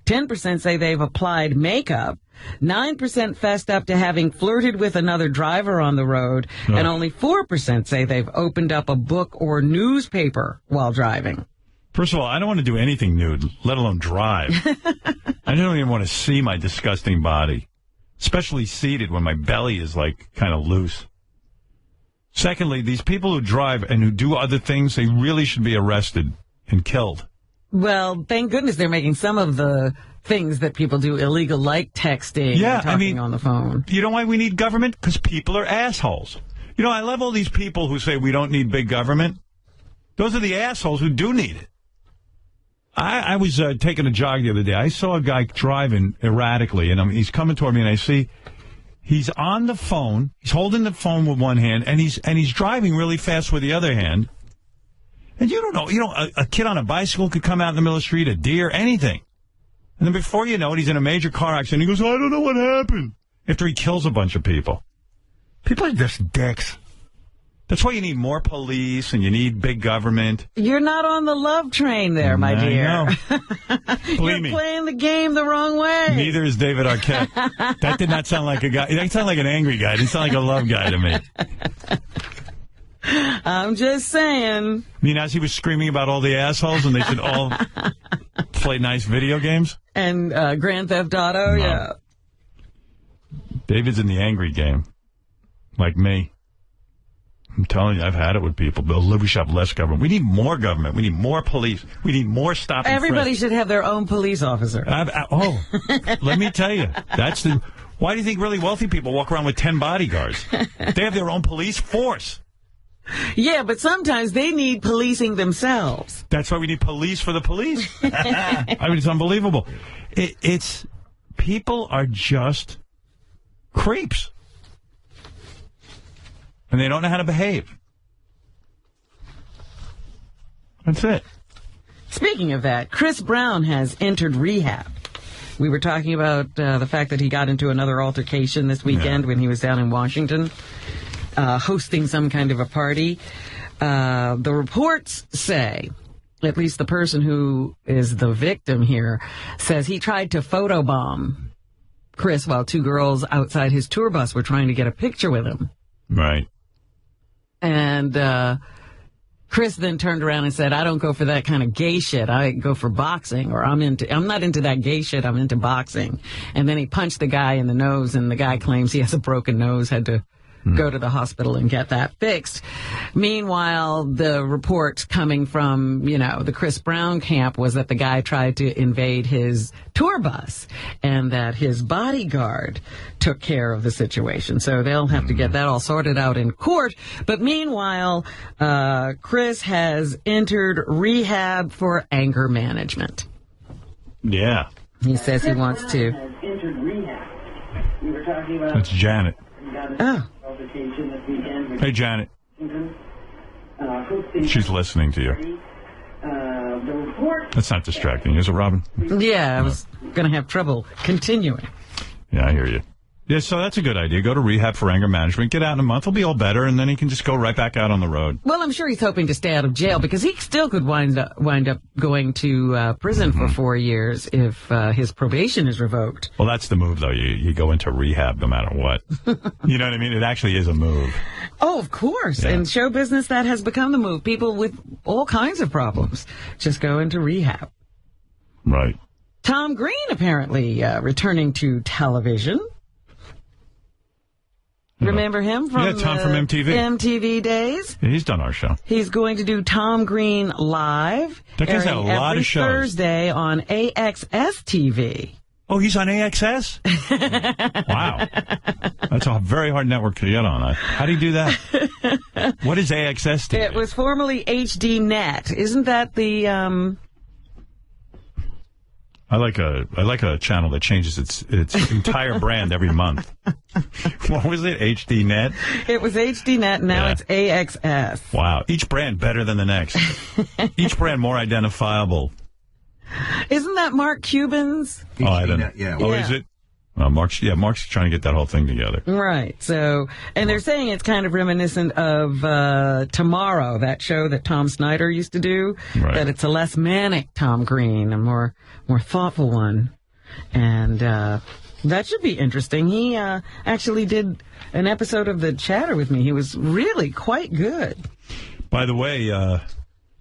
10% say they've applied makeup. 9% fessed up to having flirted with another driver on the road, and only 4% say they've opened up a book or newspaper while driving. First of all, I don't want to do anything nude, let alone drive. I don't even want to see my disgusting body, especially seated when my belly is like kind of loose. Secondly, these people who drive and who do other things, they really should be arrested and killed. Well, thank goodness they're making some of the things that people do illegal, like texting and talking on the phone. You know why we need government? Because people are assholes. You know, I love all these people who say we don't need big government. Those are the assholes who do need it. I was taking a jog the other day. I saw a guy driving erratically, and he's coming toward me, and I see he's on the phone. He's holding the phone with one hand, and he's driving really fast with the other hand. And you don't know. A kid on a bicycle could come out in the middle of the street, a deer, anything. And then before you know it, he's in a major car accident. He goes, I don't know what happened. After he kills a bunch of people. People are just dicks. That's why you need more police and you need big government. You're not on the love train there, my dear. I know. You're playing the game the wrong way. Neither is David Arquette. That did not sound like a guy. That sounded like an angry guy. It didn't sound like a love guy to me. I'm just saying. I mean, as he was screaming about all the assholes and they should all play nice video games? And Grand Theft Auto, yeah. David's in the angry game. Like me. I'm telling you, I've had it with people. We should have less government. We need more government. We need more police. We need more stop and Everybody frisk. should have their own police officer. Let me tell you. Why do you think really wealthy people walk around with 10 bodyguards? They have their own police force. Yeah, but sometimes they need policing themselves. That's why we need police for the police. I mean, it's unbelievable. People are just creeps. And they don't know how to behave. That's it. Speaking of that, Chris Brown has entered rehab. We were talking about the fact that he got into another altercation this weekend when he was down in Washington, hosting some kind of a party. The reports say, at least the person who is the victim here, says he tried to photobomb Chris while two girls outside his tour bus were trying to get a picture with him. Right. And Chris then turned around and said, I don't go for that kind of gay shit. I go for boxing, or I'm not into that gay shit. I'm into boxing. And then he punched the guy in the nose, and the guy claims he has a broken nose, had to go to the hospital and get that fixed. Meanwhile, the report coming from, the Chris Brown camp was that the guy tried to invade his tour bus and that his bodyguard took care of the situation. So they'll have to get that all sorted out in court. But meanwhile, Chris has entered rehab for anger management. Yeah. He says he wants to. That's Janet. Oh. Hey, Janet. She's listening to you. That's not distracting, is it, Robin? Yeah, I was going to have trouble continuing. Yeah, I hear you. Yeah, so that's a good idea. Go to rehab for anger management. Get out in a month. He'll be all better, and then he can just go right back out on the road. Well, I'm sure he's hoping to stay out of jail because he still could wind up going to prison for 4 years if his probation is revoked. Well, that's the move, though. You go into rehab no matter what. You know what I mean? It actually is a move. Oh, of course. Yeah. In show business, that has become the move. People with all kinds of problems just go into rehab. Right. Tom Green apparently returning to television. Remember him from Tom from MTV. MTV days? Yeah, he's done our show. He's going to do Tom Green Live. That guy's had a lot of shows. Every Thursday on AXS TV. Oh, he's on AXS? Wow. That's a very hard network to get on. How do you do that? What is AXS TV? It was formerly HD Net. Isn't that the... I like a channel that changes its entire brand every month. What was it? HD Net? It was HD Net, now it's AXS. Wow. Each brand better than the next. Each brand more identifiable. Isn't that Mark Cuban's? Oh, I don't know. Yeah. Oh, is it? Mark's trying to get that whole thing together. Right. So, and they're saying it's kind of reminiscent of Tomorrow, that show that Tom Snyder used to do. Right. That it's a less manic Tom Green, a more thoughtful one, and that should be interesting. He actually did an episode of The Chatter with me. He was really quite good. By the way,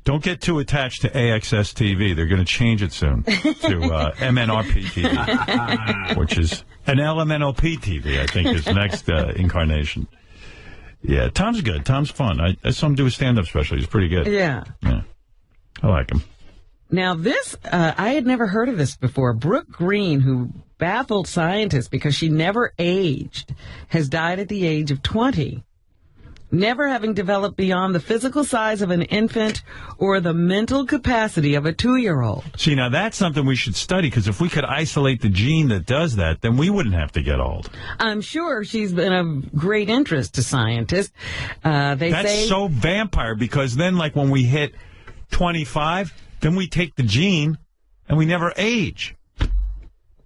don't get too attached to AXS TV. They're going to change it soon to MNRP TV, which is an LMNOP TV, I think, is the next incarnation. Yeah, Tom's good. Tom's fun. I saw him do a stand-up special. He's pretty good. Yeah. I like him. Now, this, I had never heard of this before. Brooke Green, who baffled scientists because she never aged, has died at the age of 20. Never having developed beyond the physical size of an infant or the mental capacity of a 2-year-old. See, now that's something we should study, because if we could isolate the gene that does that, then we wouldn't have to get old. I'm sure she's been of great interest to scientists. That's so vampire, because then, like, when we hit 25, then we take the gene and we never age.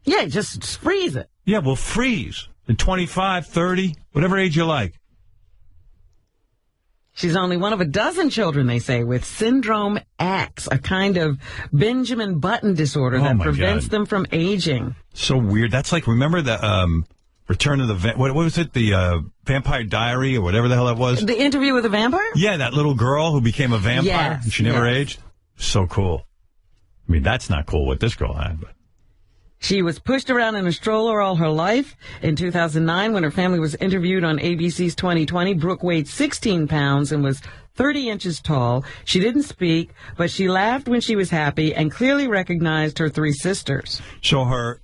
Yeah, just freeze it. Yeah, we'll freeze at 25, 30, whatever age you like. She's only one of a dozen children, they say, with Syndrome X, a kind of Benjamin Button disorder that prevents them from aging. So weird. That's like, remember the Return of the... What was it? The Vampire Diary or whatever the hell that was? The Interview with a Vampire? Yeah, that little girl who became a vampire. Yes, And she never aged. So cool. I mean, that's not cool what this girl had, but... She was pushed around in a stroller all her life. In 2009, when her family was interviewed on ABC's 2020, Brooke weighed 16 pounds and was 30 inches tall. She didn't speak, but she laughed when she was happy and clearly recognized her 3 sisters. So her,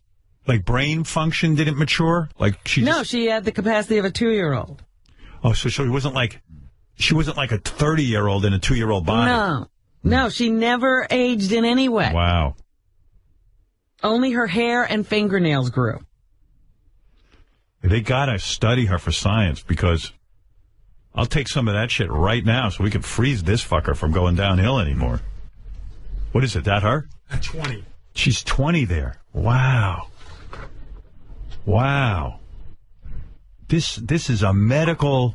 brain function didn't mature? No, she had the capacity of a 2-year-old. Oh, so she wasn't like a 30-year-old in a 2-year-old body? No, she never aged in any way. Wow. Only her hair and fingernails grew. They got to study her for science, because I'll take some of that shit right now so we can freeze this fucker from going downhill anymore. What is it, that her? 20. She's 20 there. Wow. Wow. This is a medical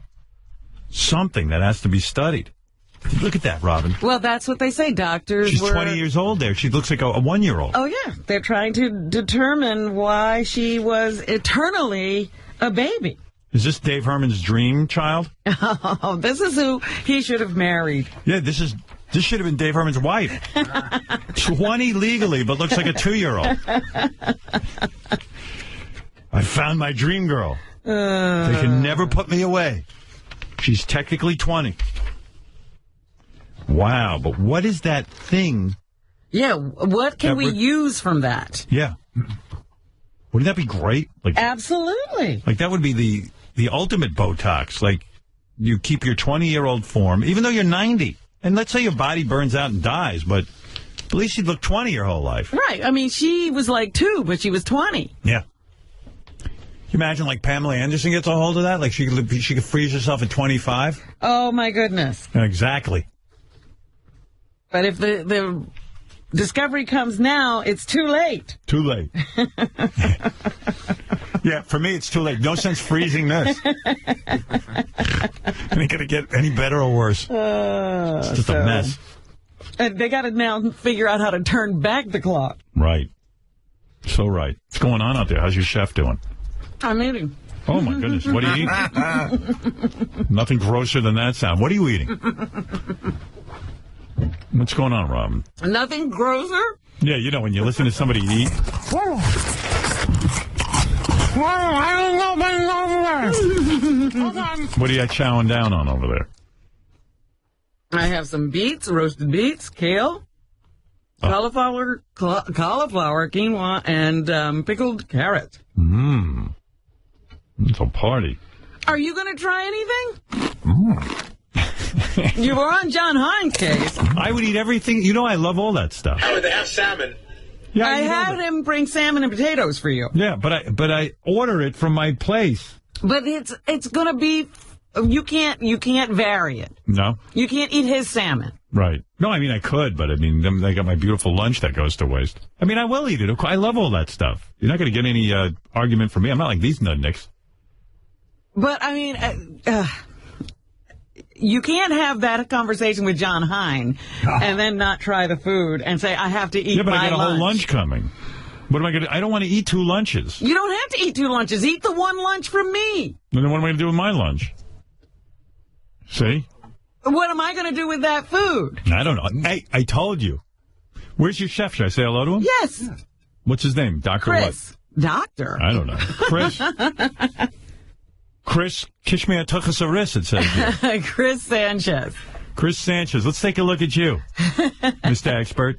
something that has to be studied. Look at that, Robin. Well, that's what they say. Doctors She's 20 years old there. She looks like a 1-year-old. Oh, yeah. They're trying to determine why she was eternally a baby. Is this Dave Herman's dream child? Oh, this is who he should have married. Yeah, this should have been Dave Herman's wife. 20 legally, but looks like a 2-year-old. I found my dream girl. They can never put me away. She's technically 20. Wow, but what is that thing? Yeah, what can we use from that? Yeah. Wouldn't that be great? Absolutely. That would be the ultimate Botox. You keep your 20-year-old form, even though you're 90. And let's say your body burns out and dies, but at least you'd look 20 your whole life. Right. I mean, she was 2, but she was 20. Yeah. Can you imagine, Pamela Anderson gets a hold of that? She could freeze herself at 25? Oh, my goodness. Exactly. But if the discovery comes now, it's too late. Too late. Yeah, for me, it's too late. No sense freezing this. It ain't going to get any better or worse. It's just a mess. And they got to now figure out how to turn back the clock. Right. So right. What's going on out there? How's your chef doing? I'm eating. Oh, my goodness. What are you eating? Nothing grosser than that sound. What are you eating? What's going on, Robin? Nothing grosser? Yeah, when you listen to somebody eat. What are you chowing down on over there? I have some beets, roasted beets, kale, cauliflower, quinoa, and pickled carrot. Mmm. It's a party. Are you going to try anything? You were on John Hines' case. I would eat everything. I love all that stuff. Howard, they have salmon. Yeah, I had him bring salmon and potatoes for you. Yeah, but I order it from my place. But it's going to be, you can't vary it. No? You can't eat his salmon. Right. No, I could, but they got my beautiful lunch that goes to waste. I will eat it. I love all that stuff. You're not going to get any argument from me. I'm not like these nutnicks. But, you can't have that conversation with John Hine and then not try the food and say, I have to eat my lunch. Yeah, but I got a whole lunch coming. What am I going to do? I don't want to eat 2 lunches. You don't have to eat 2 lunches. Eat the 1 lunch from me. And then what am I going to do with my lunch? See? What am I going to do with that food? I don't know. Hey, I told you. Where's your chef? Should I say hello to him? Yes. What's his name? Dr. Chris. What? Doctor. I don't know. Chris Kishmiatuchasaris, it says. Chris Sanchez. Chris Sanchez. Let's take a look at you, Mr. Expert.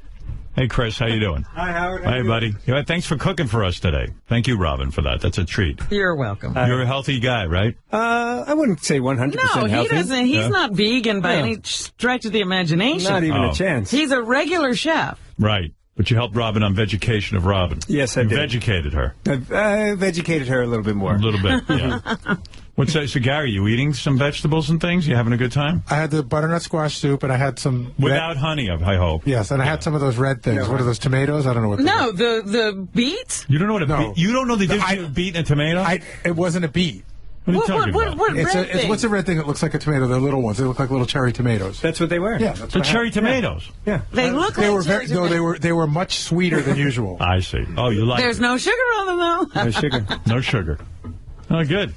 Hey, Chris, how you doing? Hi, Howard. Hi, buddy. Thanks for cooking for us today. Thank you, Robin, for that. That's a treat. You're welcome. You're a healthy guy, right? I wouldn't say 100% healthy. No, he doesn't. He's not vegan by any stretch of the imagination. Not even a chance. He's a regular chef. Right. But you helped Robin on Vegucation of Robin. Yes, I did. You've educated her. I've educated her a little bit more. A little bit, yeah. What's that? So, Gary, you eating some vegetables and things? You having a good time? I had the butternut squash soup, and I had some... Without honey, I hope. Yes, and I had some of those red things. What are those, tomatoes? I don't know what they are. The beets? You don't know what a beet... You don't know the difference between a beet and a tomato? It wasn't a beet. What are you talking about? What red thing? What's a red thing that looks like a tomato? They're little ones. They look like little cherry tomatoes. That's what they were. Yeah, the cherry tomatoes. Yeah. They look like cherry tomatoes. They were much sweeter than usual. I see. Oh, you like There's no sugar on them, though. No sugar. No sugar. Oh, good.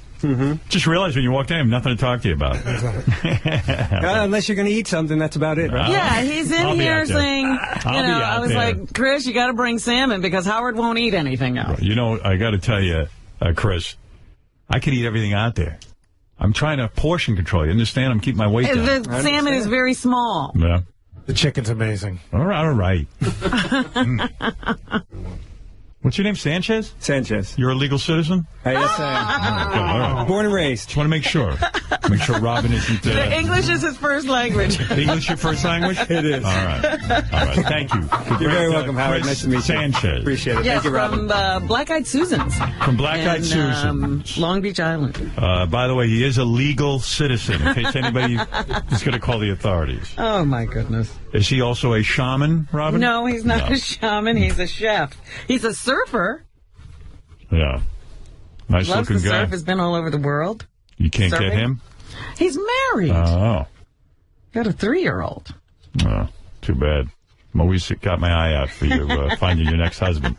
Just realized when you walked in, I have nothing to talk to you about. Unless you're going to eat something, that's about it, right? Yeah, he's in here saying, I was like, Chris, you got to bring salmon because Howard won't eat anything else. You know, I got to tell you, Chris, I can eat everything out there. I'm trying to portion control. You understand? I'm keeping my weight down. The salmon is very small. Yeah. The chicken's amazing. All right. What's your name, Sanchez? Sanchez. You're a legal citizen? Yes, I am. Born and raised. Just want to make sure. Make sure Robin isn't... The English is his first language. English your first language? It is. All right. Thank you. You're very welcome, Howard. Chris Nice to meet you. Sanchez. Appreciate it. Yes, Thank you, Robin. from Black Eyed Susans. From Black Eyed Susans. Long Beach Island. By the way, he is a legal citizen, in case anybody is going to call the authorities. Oh, my goodness. Is he also a shaman, Robin? No, he's not a shaman. He's a chef. He's a surfer. Yeah. Nice Loves looking the guy. surf. Has been all over the world. You can't Surfing. get him? He's married. Oh. Got a 3-year-old. Oh, too bad. I'm always got my eye out for you finding your next husband.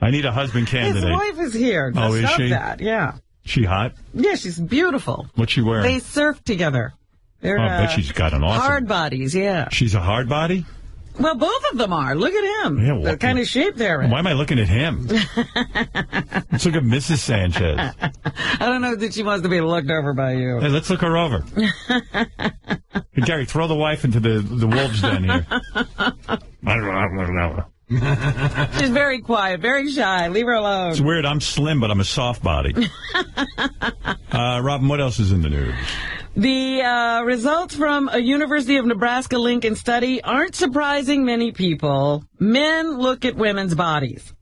I need a husband candidate. His wife is here. Oh, Just is she? That. Yeah. She hot? Yeah, she's beautiful. What's she wearing? They surf together. They're, I bet she's got an awesome... hard bodies, yeah. She's a hard body? Well, both of them are. Look at him. Yeah, the kind of shape they're in. Why am I looking at him? Let's look at Mrs. Sanchez. I don't know that she wants to be looked over by you. Hey, let's look her over. Hey, Gary, throw the wife into the wolves den here. She's very quiet, very shy. Leave her alone. It's weird. I'm slim, but I'm a soft body. Robin, what else is in the news? The results from a University of Nebraska-Lincoln study aren't surprising many people. Men look at women's bodies.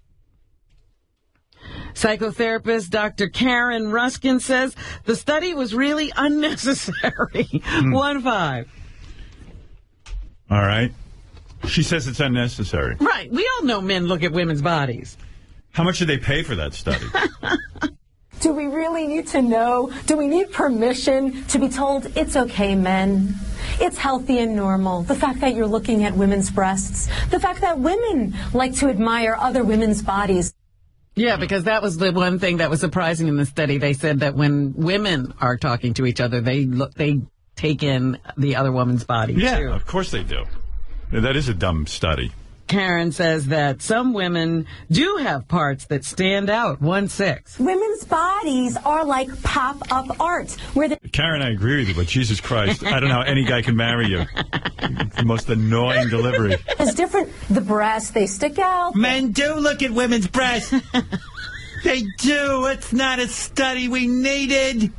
Psychotherapist Dr. Karen Ruskin says the study was really unnecessary. 1-5. All right. She says it's unnecessary. Right. We all know men look at women's bodies. How much did they pay for that study? Do we really need to know? Do we need permission to be told it's okay, men? It's healthy and normal. The fact that you're looking at women's breasts. The fact that women like to admire other women's bodies. Yeah, because that was the one thing that was surprising in the study. They said that when women are talking to each other, they take in the other woman's body, yeah, too. Of course they do. That is a dumb study. Karen says that some women do have parts that stand out. 1-6. Women's bodies are like pop-up art. Karen, I agree with you, but Jesus Christ, I don't know how any guy can marry you. The most annoying delivery. It's different. The breasts, they stick out. Men do look at women's breasts. They do. It's not a study we needed.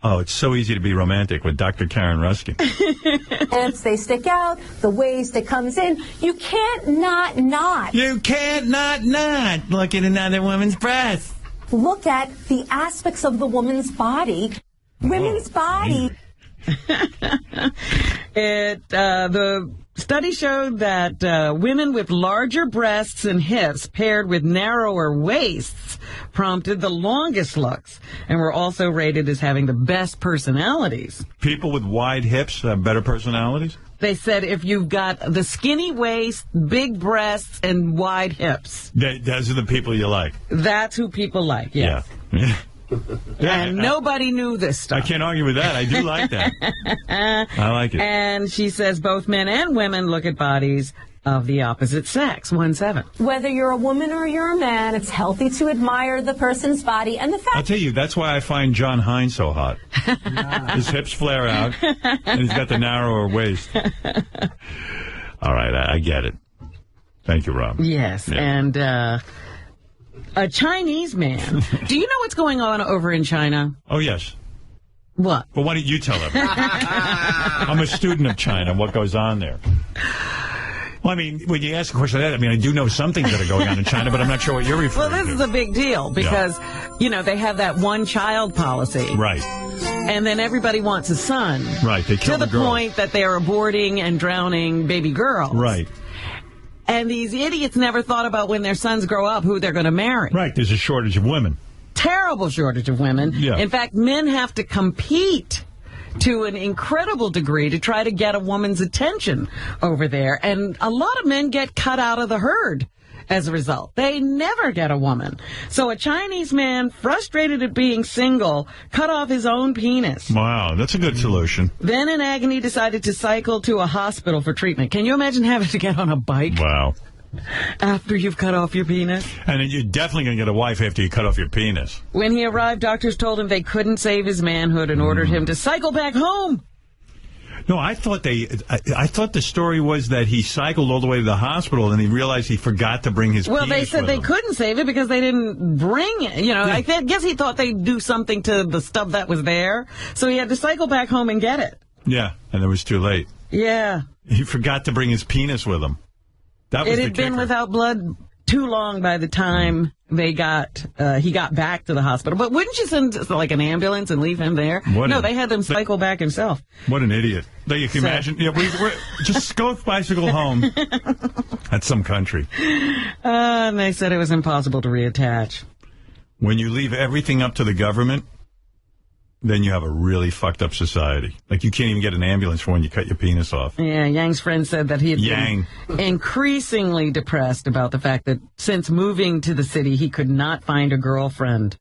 Oh, it's so easy to be romantic with Dr. Karen Ruskin. Hips, they stick out. The waist, it comes in. You can't not. You can't not look at another woman's breast. Look at the aspects of the woman's body. Women's body. The study showed that women with larger breasts and hips paired with narrower waists prompted the longest looks and were also rated as having the best personalities. People with wide hips have better personalities? They said if you've got the skinny waist, big breasts, and wide hips. Those are the people you like. That's who people like, yes. Yeah. And nobody knew this stuff. I can't argue with that. I do like that. I like it. And she says both men and women look at bodies of the opposite sex. 1-7. Whether you're a woman or you're a man, it's healthy to admire the person's body. And the fact... I'll tell you, that's why I find John Hines so hot. His hips flare out, and he's got the narrower waist. All right, I get it. Thank you, Rob. Yes, yeah. And a Chinese man. Do you know what's going on over in China? Oh, yes. What? Well, why don't you tell them? I'm a student of China. What goes on there? Well, I mean, when you ask a question like that, I mean, I do know some things that are going on in China, but I'm not sure what you're referring to. Well, this is a big deal because, you know, they have that one-child policy. Right. And then everybody wants a son. Right. They kill to the point that they are aborting and drowning baby girls. Right. And these idiots never thought about when their sons grow up who they're going to marry. Right. There's a shortage of women. Terrible shortage of women. Yeah. In fact, men have to compete to an incredible degree to try to get a woman's attention over there. And a lot of men get cut out of the herd as a result. They never get a woman. So a Chinese man, frustrated at being single, cut off his own penis. Wow, that's a good solution. Then in agony decided to cycle to a hospital for treatment. Can you imagine having to get on a bike? Wow. After you've cut off your penis? And then you're definitely going to get a wife after you cut off your penis. When he arrived, doctors told him they couldn't save his manhood and ordered him to cycle back home. No, I thought the story was that he cycled all the way to the hospital and he realized he forgot to bring his penis. Well, they said they couldn't save it because they didn't bring it. You know, I guess he thought they'd do something to the stuff that was there. So he had to cycle back home and get it. Yeah, and it was too late. Yeah. He forgot to bring his penis with him. That was it had been without blood too long by the time he got back to the hospital. But wouldn't you send like an ambulance and leave him there? They had him cycle back himself. What an idiot. You can imagine. Yeah, we're just go bicycle home. That's some country. And they said it was impossible to reattach. When you leave everything up to the government, then you have a really fucked up society. Like, you can't even get an ambulance for when you cut your penis off. Yeah, Yang's friend said that he had been increasingly depressed about the fact that since moving to the city, he could not find a girlfriend.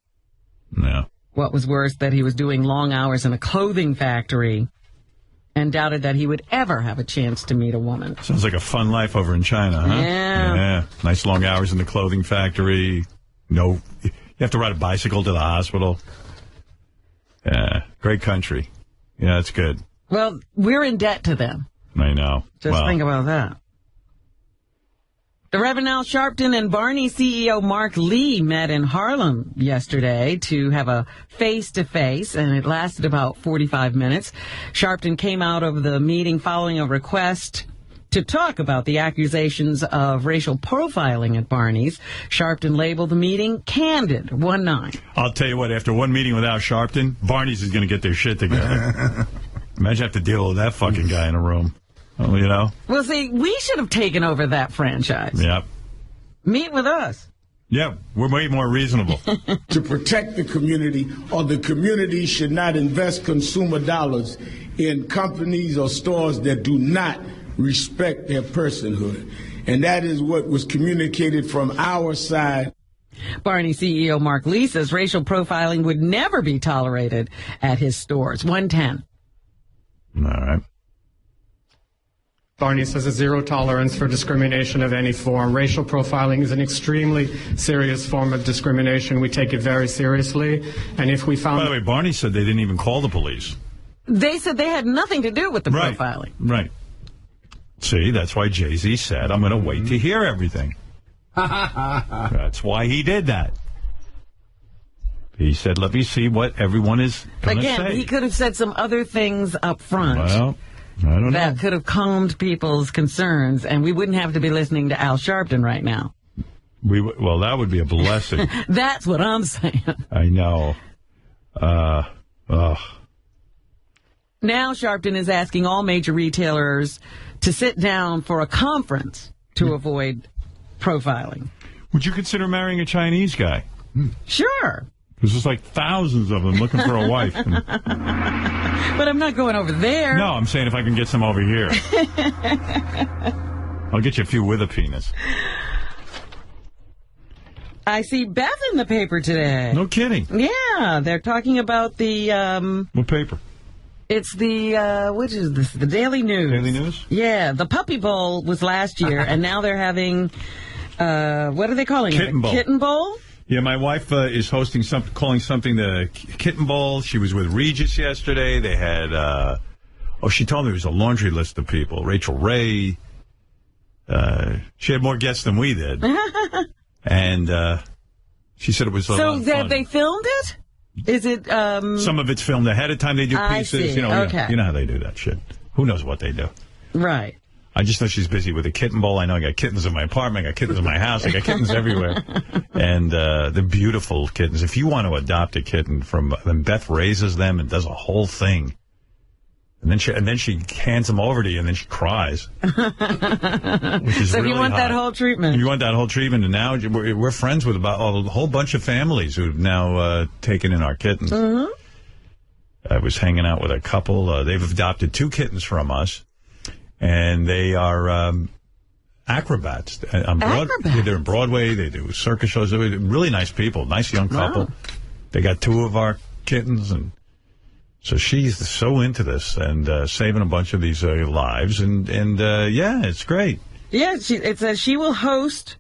No. What was worse, that he was doing long hours in a clothing factory and doubted that he would ever have a chance to meet a woman. Sounds like a fun life over in China, huh? Yeah. Nice long hours in the clothing factory. You have to ride a bicycle to the hospital. Yeah, great country. Yeah, that's good. Well, we're in debt to them. I know. Just think about that. The Reverend Al Sharpton and Barney CEO Mark Lee met in Harlem yesterday to have a face-to-face, and it lasted about 45 minutes. Sharpton came out of the meeting following a request to talk about the accusations of racial profiling at Barney's. Sharpton labeled the meeting candid, 1-9. I'll tell you what, after one meeting with Al Sharpton, Barney's is going to get their shit together. Imagine have to deal with that fucking guy in a room. Oh, you know? Well, see, we should have taken over that franchise. Yep. Meet with us. Yeah, we're way more reasonable. To protect the community, or the community should not invest consumer dollars in companies or stores that do not respect their personhood. And that is what was communicated from our side. Barney CEO Mark Lee says racial profiling would never be tolerated at his stores. 110. All right. Barney says a zero tolerance for discrimination of any form. Racial profiling is an extremely serious form of discrimination. We take it very seriously. And if we found... By the way, Barney said they didn't even call the police. They said they had nothing to do with the profiling. Right. See, that's why Jay-Z said, I'm going to wait to hear everything. That's why he did that. He said, let me see what everyone is going to say. Again, he could have said some other things up front. Well, I don't know. That could have calmed people's concerns, and we wouldn't have to be listening to Al Sharpton right now. Well, that would be a blessing. That's what I'm saying. I know. Now Sharpton is asking all major retailers to sit down for a conference to avoid profiling. Would you consider marrying a Chinese guy? Sure. Because there's like thousands of them looking for a wife. But I'm not going over there. No, I'm saying if I can get some over here. I'll get you a few with a penis. I see Beth in the paper today. No kidding. Yeah, they're talking about the... What paper? It's the, which is this? The Daily News. Daily News? Yeah, the Puppy Bowl was last year, and now they're having, what are they calling Kitten it? Bowl. Kitten Bowl? Yeah, my wife is hosting calling something the Kitten Bowl. She was with Regis yesterday. They had, she told me it was a laundry list of people. Rachel Ray. She had more guests than we did. And she said it was a lot of fun. They filmed it? Is it, Some of it's filmed ahead of time. They do pieces. I see. You know, Okay. You know how they do that shit. Who knows what they do? Right. I just know she's busy with a kitten bowl. I know I got kittens in my apartment. I got kittens in my house. I got kittens everywhere. And they're beautiful kittens. If you want to adopt a kitten then Beth raises them and does a whole thing. And then she hands them over to you, and then she cries. Which is So really you want hot. that whole treatment? You want that whole treatment, and now we're friends with about a whole bunch of families who've now taken in our kittens. Mm-hmm. I was hanging out with a couple. They've adopted 2 kittens from us, and they are acrobats. Yeah, they're in Broadway. They do circus shows. They're really nice people. Nice young couple. Wow. They got 2 of our kittens, and so she's so into this and saving a bunch of these lives. And yeah, it's great. Yeah, it says she will host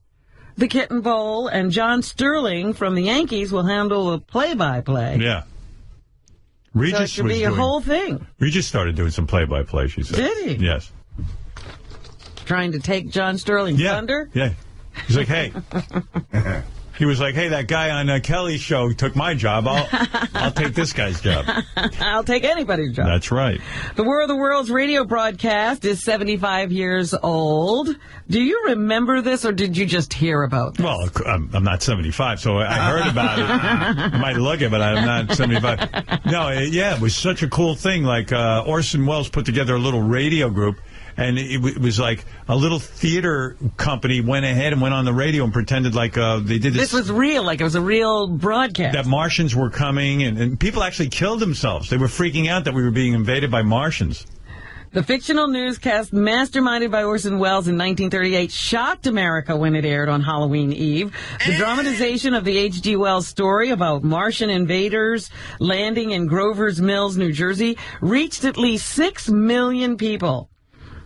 the Kitten Bowl, and John Sterling from the Yankees will handle the play-by-play. Yeah. Regis so it should be a whole thing. Regis started doing some play-by-play, she said. Did he? Yes. Trying to take John Sterling's thunder? Yeah. He's like, hey. He was like, hey, that guy on Kelly's show took my job. I'll take this guy's job. I'll take anybody's job. That's right. The War of the Worlds radio broadcast is 75 years old. Do you remember this, or did you just hear about this? Well, I'm not 75, so I heard about it. I might look it, but I'm not 75. No, it was such a cool thing. Like, Orson Welles put together a little radio group. And it was like a little theater company went ahead and went on the radio and pretended like they did this. This was real, like it was a real broadcast. That Martians were coming, and people actually killed themselves. They were freaking out that we were being invaded by Martians. The fictional newscast, masterminded by Orson Welles in 1938, shocked America when it aired on Halloween Eve. The dramatization of the H.G. Wells story about Martian invaders landing in Grover's Mills, New Jersey, reached at least 6 million people.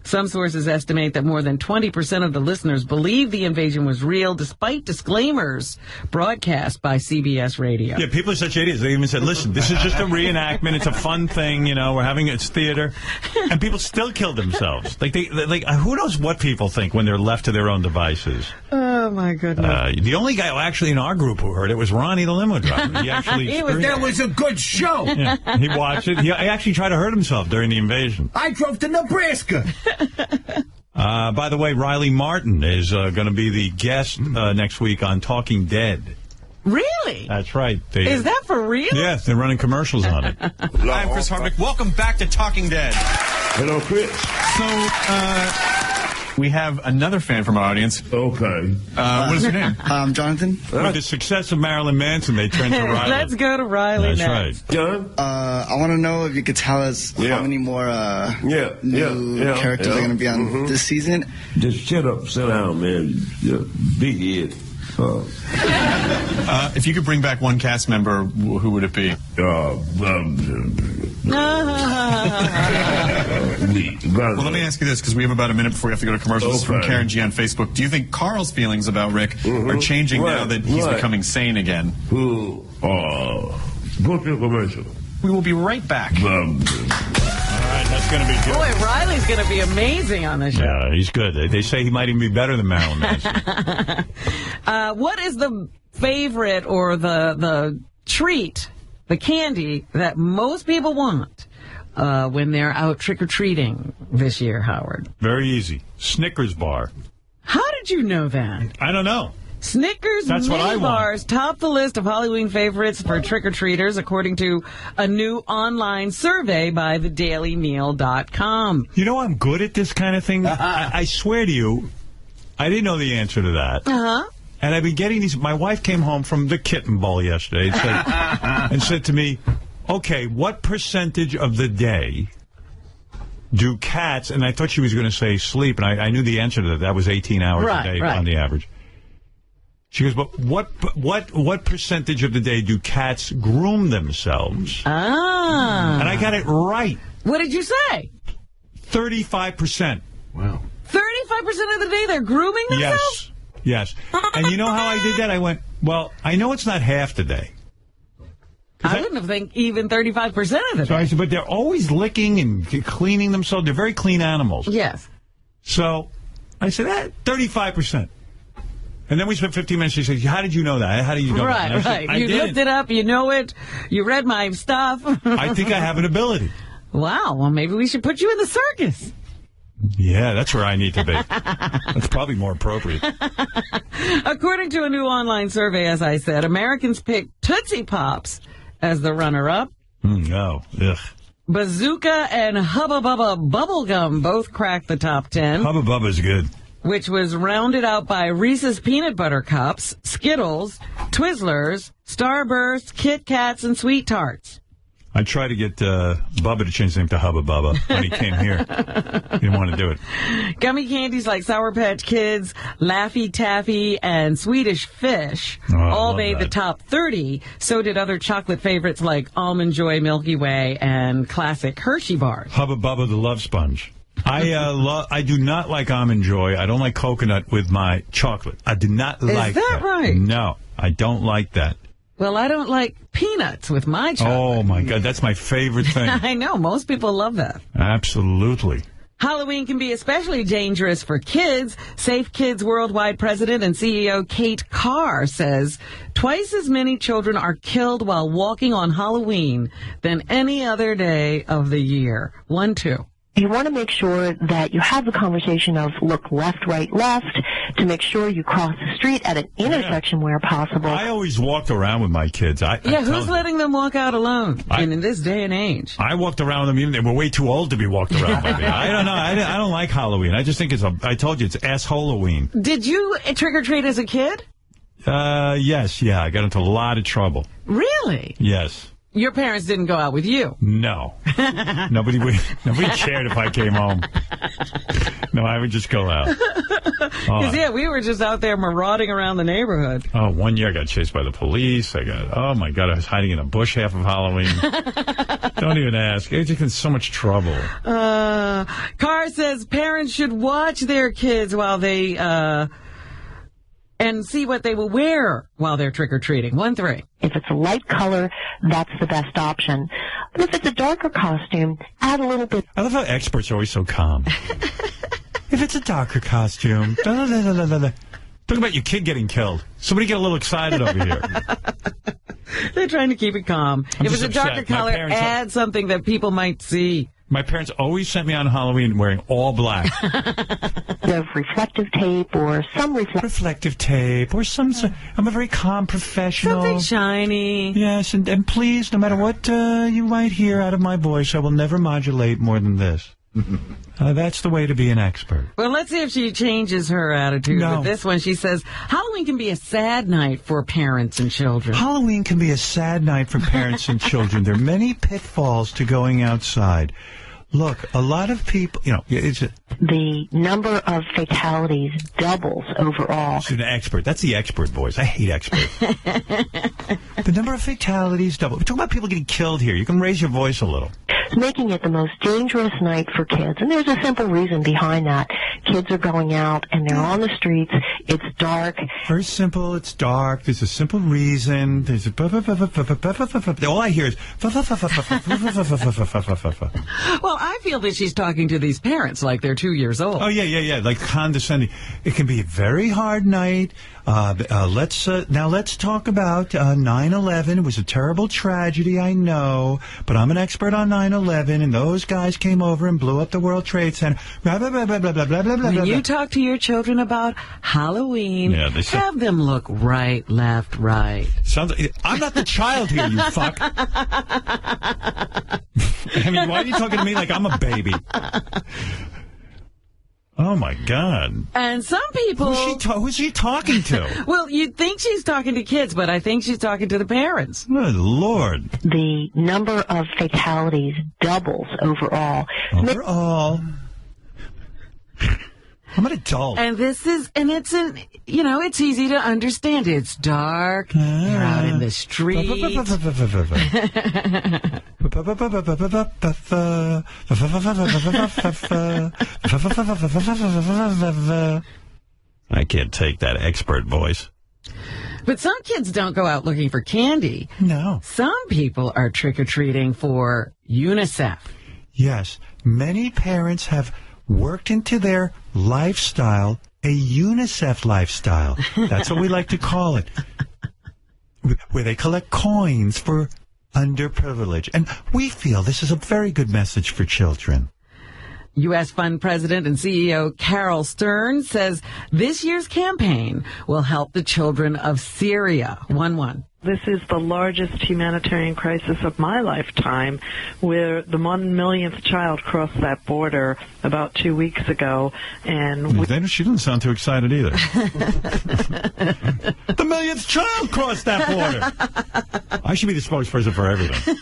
Some sources estimate that more than 20% of the listeners believe the invasion was real, despite disclaimers broadcast by CBS Radio. Yeah, people are such idiots. They even said, listen, this is just a reenactment. It's a fun thing, we're having it's theater. And people still killed themselves. Like who knows what people think when they're left to their own devices. Oh, my goodness. The only guy actually in our group who heard it was Ronnie the limo driver. He actually that was a good show. Yeah, he watched it. He actually tried to hurt himself during the invasion. I drove to Nebraska. By the way, Riley Martin is going to be the guest next week on Talking Dead. Really? That's right. Is that for real? Yes, they're running commercials on it. Hi, I'm Chris Hardwick. Welcome back to Talking Dead. Hello, Chris. So, we have another fan from our audience. Okay. What is your name? Jonathan. With the success of Marilyn Manson, they turned to Riley. Let's go to Riley That's next. right. John? I want to know if you could tell us how many more new characters are going to be on this season. Just shut up, sit down, man. Big head. If you could bring back one cast member, who would it be? Well, let me ask you this, because we have about a minute before we have to go to commercials. From Karen G on Facebook. Do you think Carl's feelings about Rick are changing now that he's becoming sane again? Go to your commercial. We will be right back. All right, that's going to be good. Boy, Riley's going to be amazing on the show. Yeah, he's good. They say he might even be better than Marilyn Manson. What is the favorite or the treat, the candy that most people want when they're out trick-or-treating this year, Howard? Very easy. Snickers bar. How did you know that? I don't know. Snickers mini bars top the list of Halloween favorites for trick-or-treaters, according to a new online survey by thedailymeal.com. You know, I'm good at this kind of thing. I swear to you, I didn't know the answer to that. Uh-huh. And I've been getting these. My wife came home from the Kitten Bowl yesterday and said to me, okay, what percentage of the day do cats, and I thought she was going to say sleep, and I knew the answer to that. That was 18 hours a day on the average. She goes, but what percentage of the day do cats groom themselves? Ah. And I got it right. What did you say? 35%. Wow. 35% of the day they're grooming themselves? Yes. And you know how I did that? I went, well, I know it's not half the day. I wouldn't have think even 35% of the day. So I said, but they're always licking and cleaning themselves. They're very clean animals. Yes. So I said, 35%. And then we spent 15 minutes. She said, how did you know that? How do you know that? Right, said, right. You looked it up. You know it. You read my stuff. I think I have an ability. Wow. Well, maybe we should put you in the circus. Yeah, that's where I need to be. That's probably more appropriate. According to a new online survey, as I said, Americans picked Tootsie Pops as the runner-up. No. Ugh. Bazooka and Hubba Bubba Bubblegum both cracked the top 10. Hubba Bubba's good. Which was rounded out by Reese's Peanut Butter Cups, Skittles, Twizzlers, Starburst, Kit Kats, and Sweet Tarts. I tried to get Bubba to change his name to Hubba Bubba when he came here. He didn't want to do it. Gummy candies like Sour Patch Kids, Laffy Taffy, and Swedish Fish all made the top 30. So did other chocolate favorites like Almond Joy, Milky Way, and classic Hershey bars. Hubba Bubba the Love Sponge. I do not like Almond Joy. I don't like coconut with my chocolate. I do not like that. Is that right? No, I don't like that. Well, I don't like peanuts with my chocolate. Oh, my God. That's my favorite thing. I know. Most people love that. Absolutely. Halloween can be especially dangerous for kids. Safe Kids Worldwide President and CEO Kate Carr says twice as many children are killed while walking on Halloween than any other day of the year. 1, 2. You want to make sure that you have the conversation of look left, right, left, to make sure you cross the street at an intersection where possible. I always walked around with my kids. Who's letting them walk out alone in this day and age? I walked around with them even they were way too old to be walked around by me. I don't know. I don't like Halloween. I just think I told you, it's ass-Halloween. Did you trick-or-treat as a kid? Yes, yeah. I got into a lot of trouble. Really? Yes. Your parents didn't go out with you? No. Nobody cared if I came home. No, I would just go out. Because, we were just out there marauding around the neighborhood. Oh, one year I got chased by the police. Oh, my God, I was hiding in a bush half of Halloween. Don't even ask. It's just been so much trouble. Carr says parents should watch their kids while they... and see what they will wear while they're trick-or-treating. 1, 3. If it's a light color, that's the best option. But if it's a darker costume, add a little bit. I love how experts are always so calm. If it's a darker costume, talk about your kid getting killed. Somebody get a little excited over here. They're trying to keep it calm. If it's a darker color, add something that people might see. My parents always sent me on Halloween wearing all black. There's reflective tape or some reflective tape or some. I'm a very calm professional. Something shiny. Yes, and please, no matter what you might hear out of my voice, I will never modulate more than this. That's the way to be an expert. Well, let's see if she changes her attitude with this one. She says, Halloween can be a sad night for parents and children. Halloween can be a sad night for parents and children. There are many pitfalls to going outside. Look, a lot of people, the number of fatalities doubles overall. She's an expert. That's the expert voice. I hate experts. The number of fatalities double. We're talking about people getting killed here. You can raise your voice a little. Making it the most dangerous night for kids. And there's a simple reason behind that. Kids are going out and they're on the streets. It's dark. Very simple. It's dark. There's a simple reason. There's all I hear is Well, I feel that she's talking to these parents like they're 2 years old. Oh, yeah. Like condescending. It can be a very hard night. Let's talk about 9/11. It was a terrible tragedy, I know, but I'm an expert on 9/11, and those guys came over and blew up the World Trade Center. Blah, blah, blah, blah, blah, blah, blah, blah, blah. When you talk to your children about Halloween, have them look right, left, right. I'm not the child here, you fuck. I mean, why are you talking to me like I'm a baby? Oh, my God. And some people... Who's she talking to? Well, you'd think she's talking to kids, but I think she's talking to the parents. Good Lord. The number of fatalities doubles overall. Overall. I'm an adult. And it's easy to understand. It's dark. You're out in the street. I can't take that expert voice. But some kids don't go out looking for candy. No. Some people are trick-or-treating for UNICEF. Yes. Many parents have worked into their lifestyle a UNICEF lifestyle. That's what we like to call it. Where they collect coins for underprivileged. And we feel this is a very good message for children. U.S. Fund President and CEO Carol Stern says this year's campaign will help the children of Syria. 1-1. This is the largest humanitarian crisis of my lifetime, where the 1 millionth child crossed that border about 2 weeks ago. And she doesn't sound too excited either. The millionth child crossed that border. I should be the spokesperson for everything.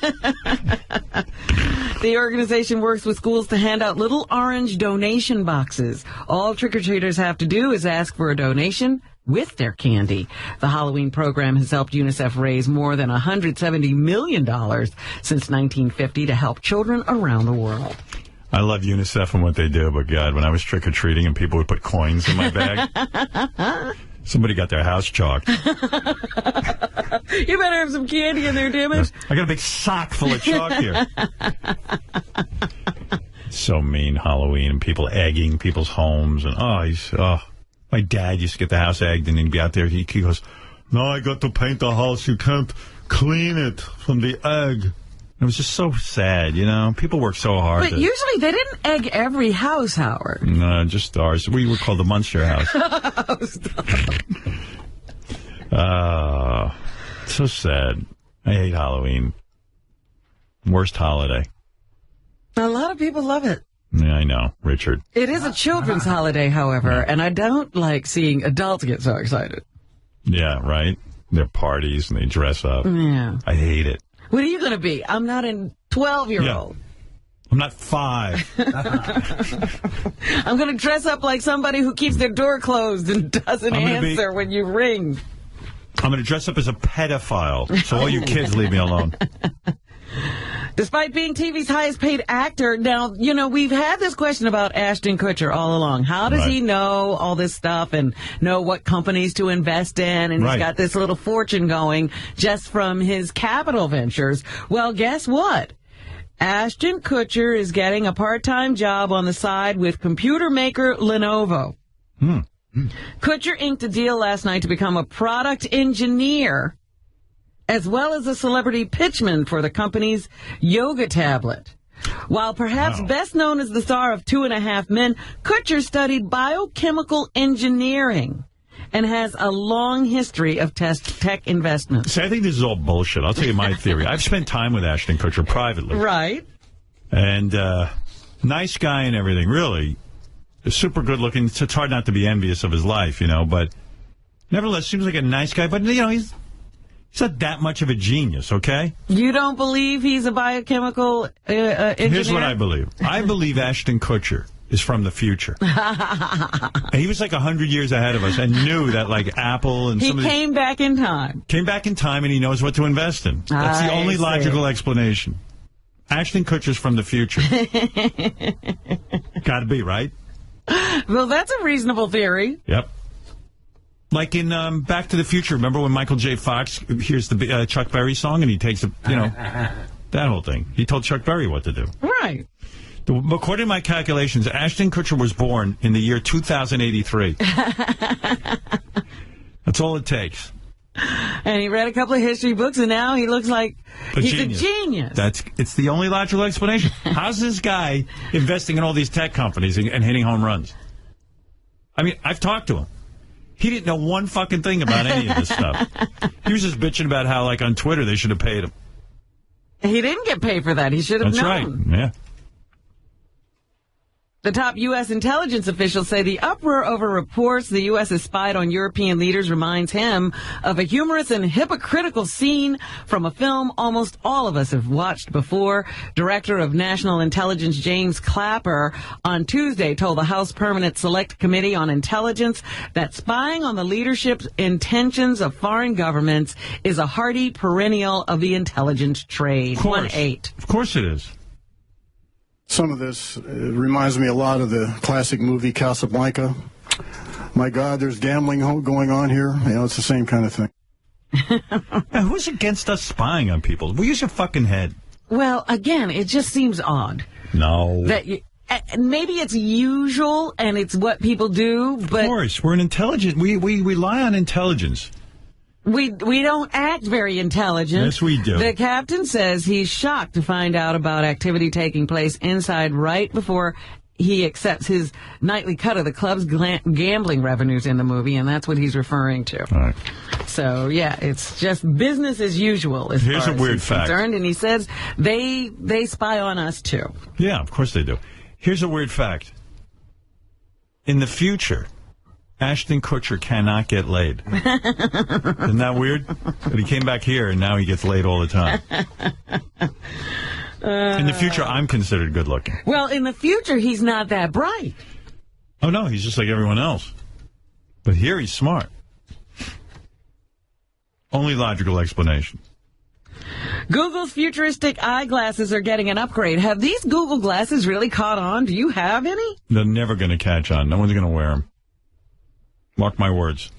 The organization works with schools to hand out little orange donation boxes. All trick-or-treaters have to do is ask for a donation with their candy. The Halloween program has helped UNICEF raise more than $170 million since 1950 to help children around the world. I love UNICEF and what they do, but God, when I was trick-or-treating and people would put coins in my bag, somebody got their house chalked. You better have some candy in there, damn it. I got a big sock full of chalk here. So mean, Halloween, and people egging people's homes. And my dad used to get the house egged, and he'd be out there. He goes, "No, I got to paint the house. You can't clean it from the egg." It was just so sad, you know? People work so hard. But usually they didn't egg every house, Howard. No, just ours. We were called the Munster House. So sad. I hate Halloween. Worst holiday. A lot of people love it. Yeah, I know, Richard. It is a children's holiday, however, and I don't like seeing adults get so excited. Yeah, right? Their parties and they dress up. Yeah. I hate it. What are you going to be? I'm not a 12-year-old. Yeah. I'm not 5. I'm going to dress up like somebody who keeps their door closed and doesn't answer when you ring. I'm going to dress up as a pedophile, so all you kids leave me alone. Despite being TV's highest paid actor, now, you know, we've had this question about Ashton Kutcher all along. How does he know all this stuff and know what companies to invest in? And he's got this little fortune going just from his capital ventures. Well, guess what? Ashton Kutcher is getting a part-time job on the side with computer maker Lenovo. Kutcher inked a deal last night to become a product engineer as well as a celebrity pitchman for the company's yoga tablet. While perhaps best known as the star of 2.5 Men, Kutcher studied biochemical engineering and has a long history of tech investments. See, I think this is all bullshit. I'll tell you my theory. I've spent time with Ashton Kutcher privately. Right. And nice guy and everything, really. Super good looking. It's hard not to be envious of his life, you know, but nevertheless, seems like a nice guy. But, you know, he's not that much of a genius, okay? You don't believe he's a biochemical engineer? Here's what I believe. I believe Ashton Kutcher is from the future. He was like 100 years ahead of us and knew that, like, Apple and He came back in time. Came back in time, and he knows what to invest in. That's the only logical explanation. Ashton Kutcher's from the future. Gotta be, right? Well, that's a reasonable theory. Yep. Like in Back to the Future, remember when Michael J. Fox hears the Chuck Berry song and he takes that whole thing. He told Chuck Berry what to do. Right. According to my calculations, Ashton Kutcher was born in the year 2083. That's all it takes. And he read a couple of history books, and now he looks like he's a genius. It's the only logical explanation. How's this guy investing in all these tech companies and hitting home runs? I mean, I've talked to him. He didn't know one fucking thing about any of this stuff. He was just bitching about how, like, on Twitter, they should have paid him. He didn't get paid for that. He should have known. That's right, yeah. The top U.S. intelligence officials say the uproar over reports the U.S. has spied on European leaders reminds him of a humorous and hypocritical scene from a film almost all of us have watched before. Director of National Intelligence James Clapper on Tuesday told the House Permanent Select Committee on Intelligence that spying on the leadership's intentions of foreign governments is a hardy perennial of the intelligence trade. Of course it is. Some of this reminds me a lot of the classic movie Casablanca. My God, there's gambling going on here. You know, it's the same kind of thing. Now, who's against us spying on people? Well, use your fucking head. Well, again, it just seems odd. No. That maybe it's usual and it's what people do, but... Of course, we're an intelligent... We rely on intelligence. We don't act very intelligent. Yes, we do. The captain says he's shocked to find out about activity taking place inside right before he accepts his nightly cut of the club's gambling revenues in the movie, and that's what he's referring to. All right. So, yeah, it's just business as usual as Here's far a as weird he's fact. concerned, and he says they spy on us, too. Yeah, of course they do. Here's a weird fact. In the future... Ashton Kutcher cannot get laid. Isn't that weird? But he came back here, and now he gets laid all the time. In the future, I'm considered good looking. Well, in the future, he's not that bright. Oh, no, he's just like everyone else. But here he's smart. Only logical explanation. Google's futuristic eyeglasses are getting an upgrade. Have these Google glasses really caught on? Do you have any? They're never going to catch on. No one's going to wear them. Mark my words.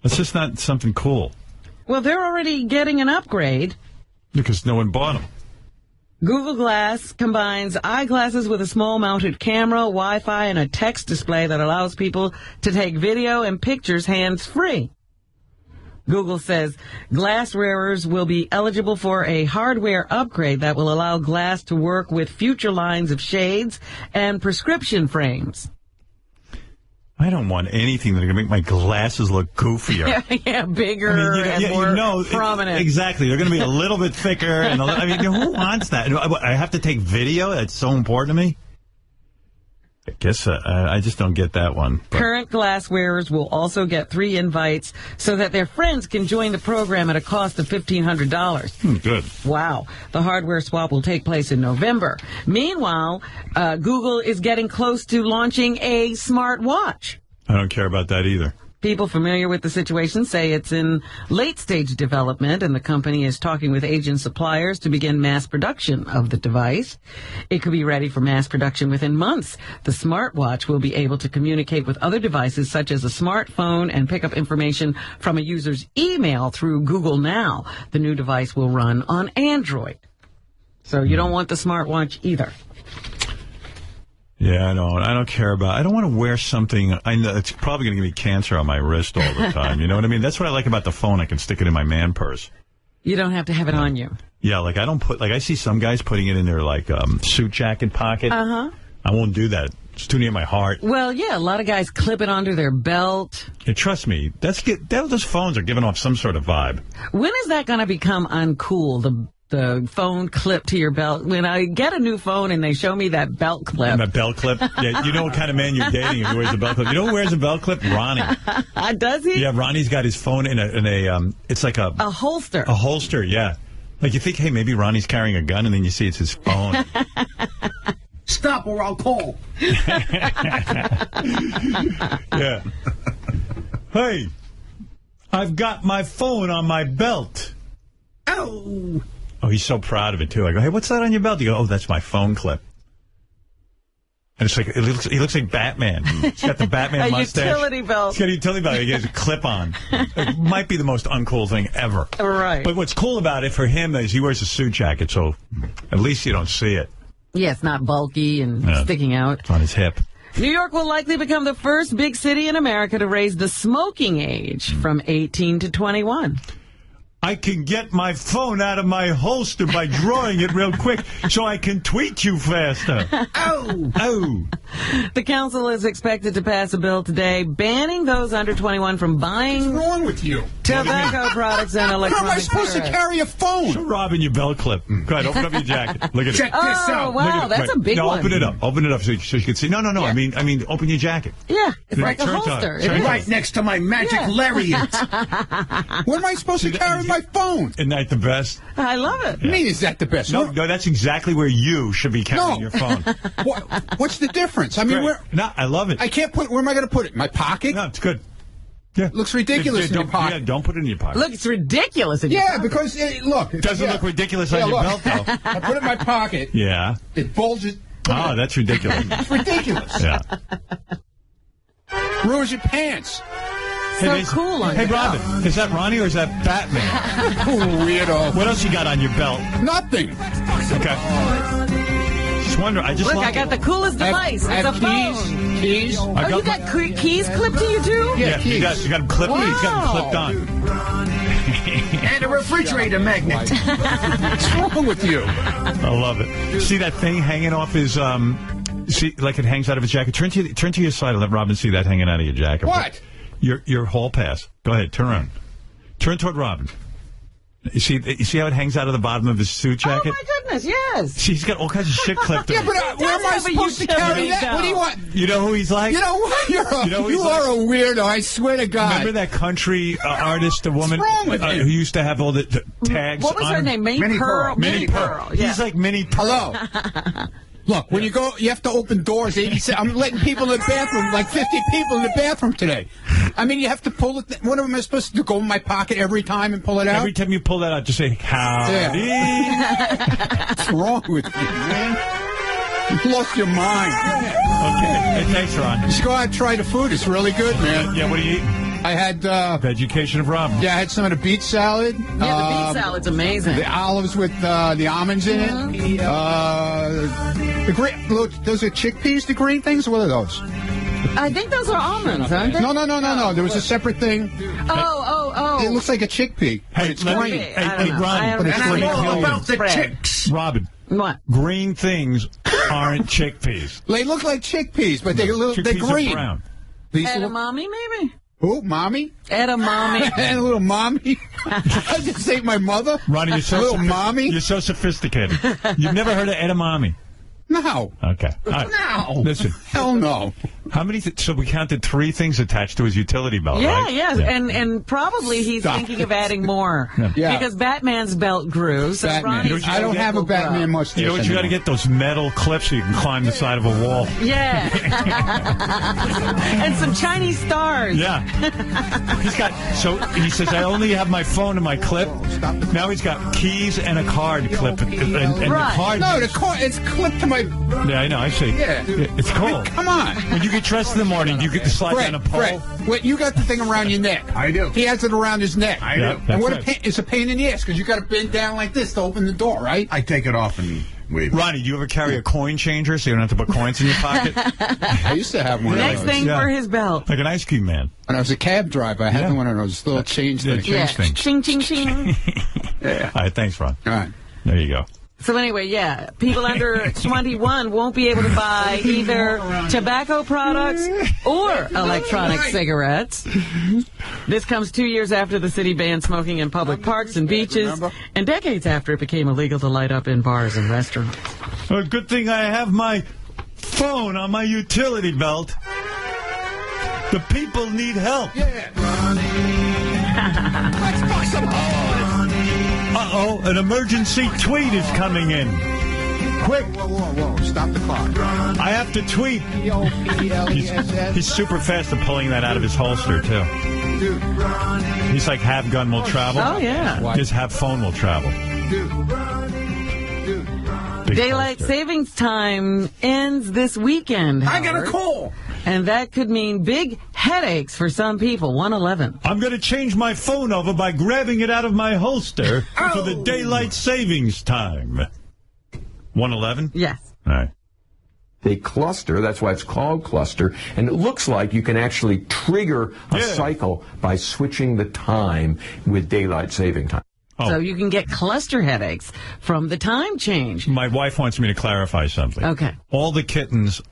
It's just not something cool. Well, they're already getting an upgrade. Because no one bought them. Google Glass combines eyeglasses with a small mounted camera, Wi-Fi, and a text display that allows people to take video and pictures hands-free. Google says glass wearers will be eligible for a hardware upgrade that will allow Glass to work with future lines of shades and prescription frames. I don't want anything that's going to make my glasses look goofier. Yeah, bigger and more prominent. Exactly. They're going to be a little bit thicker. And who wants that? I have to take video? That's so important to me? I guess I just don't get that one. But. Current glass wearers will also get 3 invites so that their friends can join the program at a cost of $1,500. Good. Wow. The hardware swap will take place in November. Meanwhile, Google is getting close to launching a smartwatch. I don't care about that either. People familiar with the situation say it's in late-stage development, and the company is talking with Asian suppliers to begin mass production of the device. It could be ready for mass production within months. The smartwatch will be able to communicate with other devices, such as a smartphone, and pick up information from a user's email through Google Now. The new device will run on Android. So you don't want the smartwatch either. Yeah, I don't care about. I don't want to wear something. I know it's probably going to give me cancer on my wrist all the time. You know what I mean? That's what I like about the phone. I can stick it in my man purse. You don't have to have it on you. Yeah, like I don't put. Like I see some guys putting it in their like suit jacket pocket. Uh-huh. I won't do that. It's too near my heart. Well, yeah, a lot of guys clip it onto their belt. Yeah, trust me, those phones are giving off some sort of vibe. When is that going to become uncool? The phone clip to your belt. When I get a new phone and they show me that belt clip. And that belt clip? Yeah, you know what kind of man you're dating if he wears a belt clip. You know who wears a belt clip? Ronnie. Does he? Yeah, Ronnie's got his phone in a it's like a holster. A holster, yeah. Like you think, hey, maybe Ronnie's carrying a gun, and then you see it's his phone. Stop or I'll call. Yeah. Hey, I've got my phone on my belt. Oh. Oh, he's so proud of it, too. I go, hey, what's that on your belt? You go, oh, that's my phone clip. And it's like, he looks like Batman. He's got the Batman mustache. Utility belt. He's got a utility belt. He has a clip on. It might be the most uncool thing ever. Right. But what's cool about it for him is he wears a suit jacket, so at least you don't see it. Yeah, it's not bulky and sticking out. It's on his hip. New York will likely become the first big city in America to raise the smoking age from 18 to 21. I can get my phone out of my holster by drawing it real quick so I can tweet you faster. Oh! Oh! The council is expected to pass a bill today banning those under 21 from buying What's wrong with you? tobacco products and electronic How am I supposed to carry a phone? Show Robin your belt clip. Go ahead, open up your jacket. Look at Check it. this out. Oh, wow, that's a big one. Open it up. Open it up so you can see. No. Yeah. I mean, open your jacket. Yeah, it's like a Turn holster. time. Right next to my magic lariat. What am I supposed to carry with my phone? Isn't that the best? I love it. I mean, is that the best? No, that's exactly where you should be carrying your phone. What's the difference? I mean, No, I love it. I can't put. Where am I going to put it? In my pocket? No, it's good. Yeah, looks ridiculous in your pocket. Yeah, don't put it in your pocket. Look, it's ridiculous in your pocket. Because look, it doesn't look ridiculous on your belt though. I put it in my pocket. Yeah, it bulges. Oh, that's ridiculous. It's ridiculous. Yeah. Ruins your pants. So cool on Hey, your Robin, belt. is that Ronnie or is that Batman? Weirdo. What else you got on your belt? Nothing. Okay. Just wonder. Look, I got the coolest device. It's a phone. Keys. Oh, you got keys clipped to you, too? Yeah, you got them clipped. Wow. He's got them clipped on. And a refrigerator magnet. What's wrong with you? I love it. See that thing hanging off his, see, like it hangs out of his jacket? Turn to your side and let Robin see that hanging out of your jacket. What? Your hall pass. Go ahead, turn around. Turn toward Robin. You see how it hangs out of the bottom of his suit jacket? Oh, my goodness, yes. He's got all kinds of shit clipped Yeah, on but him. where am I supposed to carry that? What do you want? You know who he's like? You know what? You are a weirdo, I swear to God. Remember that country artist, the woman wrong with who used to have all the tags What was on her name? Minnie Pearl? Minnie Pearl. Yeah. He's like Minnie Pearl. Hello. Look, when you go, you have to open doors. 87. I'm letting people in the bathroom, like 50 people in the bathroom today. I mean, you have to pull it. What am I supposed to do? Go in my pocket every time and pull it out? Every time you pull that out, just say, howdy. Yeah. What's wrong with you, man? You've lost your mind. Okay. Hey, thanks, Ron. You should go out and try the food. It's really good, man. Yeah, what are you eating? I had... Vegetation of Robin. Yeah, I had some of the beet salad. Yeah, the beet salad's amazing. The olives with the almonds in it. The green... Look, those are chickpeas, the green things? What are those? I think those are almonds, aren't they? No. There was a separate thing. Oh. It looks like a chickpea. Hey, it's green. Hey, Ron. But it's green. All about the chicks. Robin. What? Green things aren't chickpeas. They look like chickpeas, but they're green. Are brown. Edamame, maybe? Who? Mommy? Edamame. And a little mommy? I just ate my mother? Ronnie, you're so little mommy? You're so sophisticated. You've never heard of edamame? No. Okay. All right. No. Listen. Hell no. How many? So we counted 3 things attached to his utility belt, right? Yeah. And probably he's thinking of adding more. Yeah. Because Batman's belt grew. So Batman. I don't have a Batman mustache. You know what? You got to get those metal clips so you can climb the side of a wall. Yeah. And some Chinese stars. Yeah. He's got, so he says, I only have my phone and my clip. Now he's got keys and a card clip. And the card. No, the card, it's clipped to my... Yeah, I know, I see. Yeah. It's cool. I mean, come on. When you get dressed in the morning, do you get to slide down a pole? Wait, you got the thing around your neck. I do. He has it around his neck. I do. And what it's a pain in the ass, because you got to bend down like this to open the door, right? I take it off and wave. Ronnie, do you ever carry a coin changer so you don't have to put coins in your pocket? I used to have one Next of those. thing for his belt. Like an ice cream man. When I was a cab driver, I had one of those little change things. Things. Ching, ching, ching. Yeah. All right, thanks, Ron. All right. There you go. So anyway, yeah, people under 21 won't be able to buy either tobacco products or electronic cigarettes. This comes 2 years after the city banned smoking in public parks and beaches, and decades after it became illegal to light up in bars and restaurants. Well, good thing I have my phone on my utility belt. The people need help. Yeah. Let's buy some hose. Uh-oh, an emergency tweet is coming in. Quick. Whoa. Stop the clock. I have to tweet. He's super fast at pulling that out of his holster, too. Dude. He's like, have gun will travel. Oh, yeah. His have phone will travel. Dude. Daylight savings time ends this weekend, I got a call. And that could mean big headaches for some people. 111. I'm going to change my phone over by grabbing it out of my holster for the daylight savings time. 111? Yes. All right. They cluster, that's why it's called cluster, and it looks like you can actually trigger a cycle by switching the time with daylight saving time. So you can get cluster headaches from the time change. My wife wants me to clarify something. Okay. All the kittens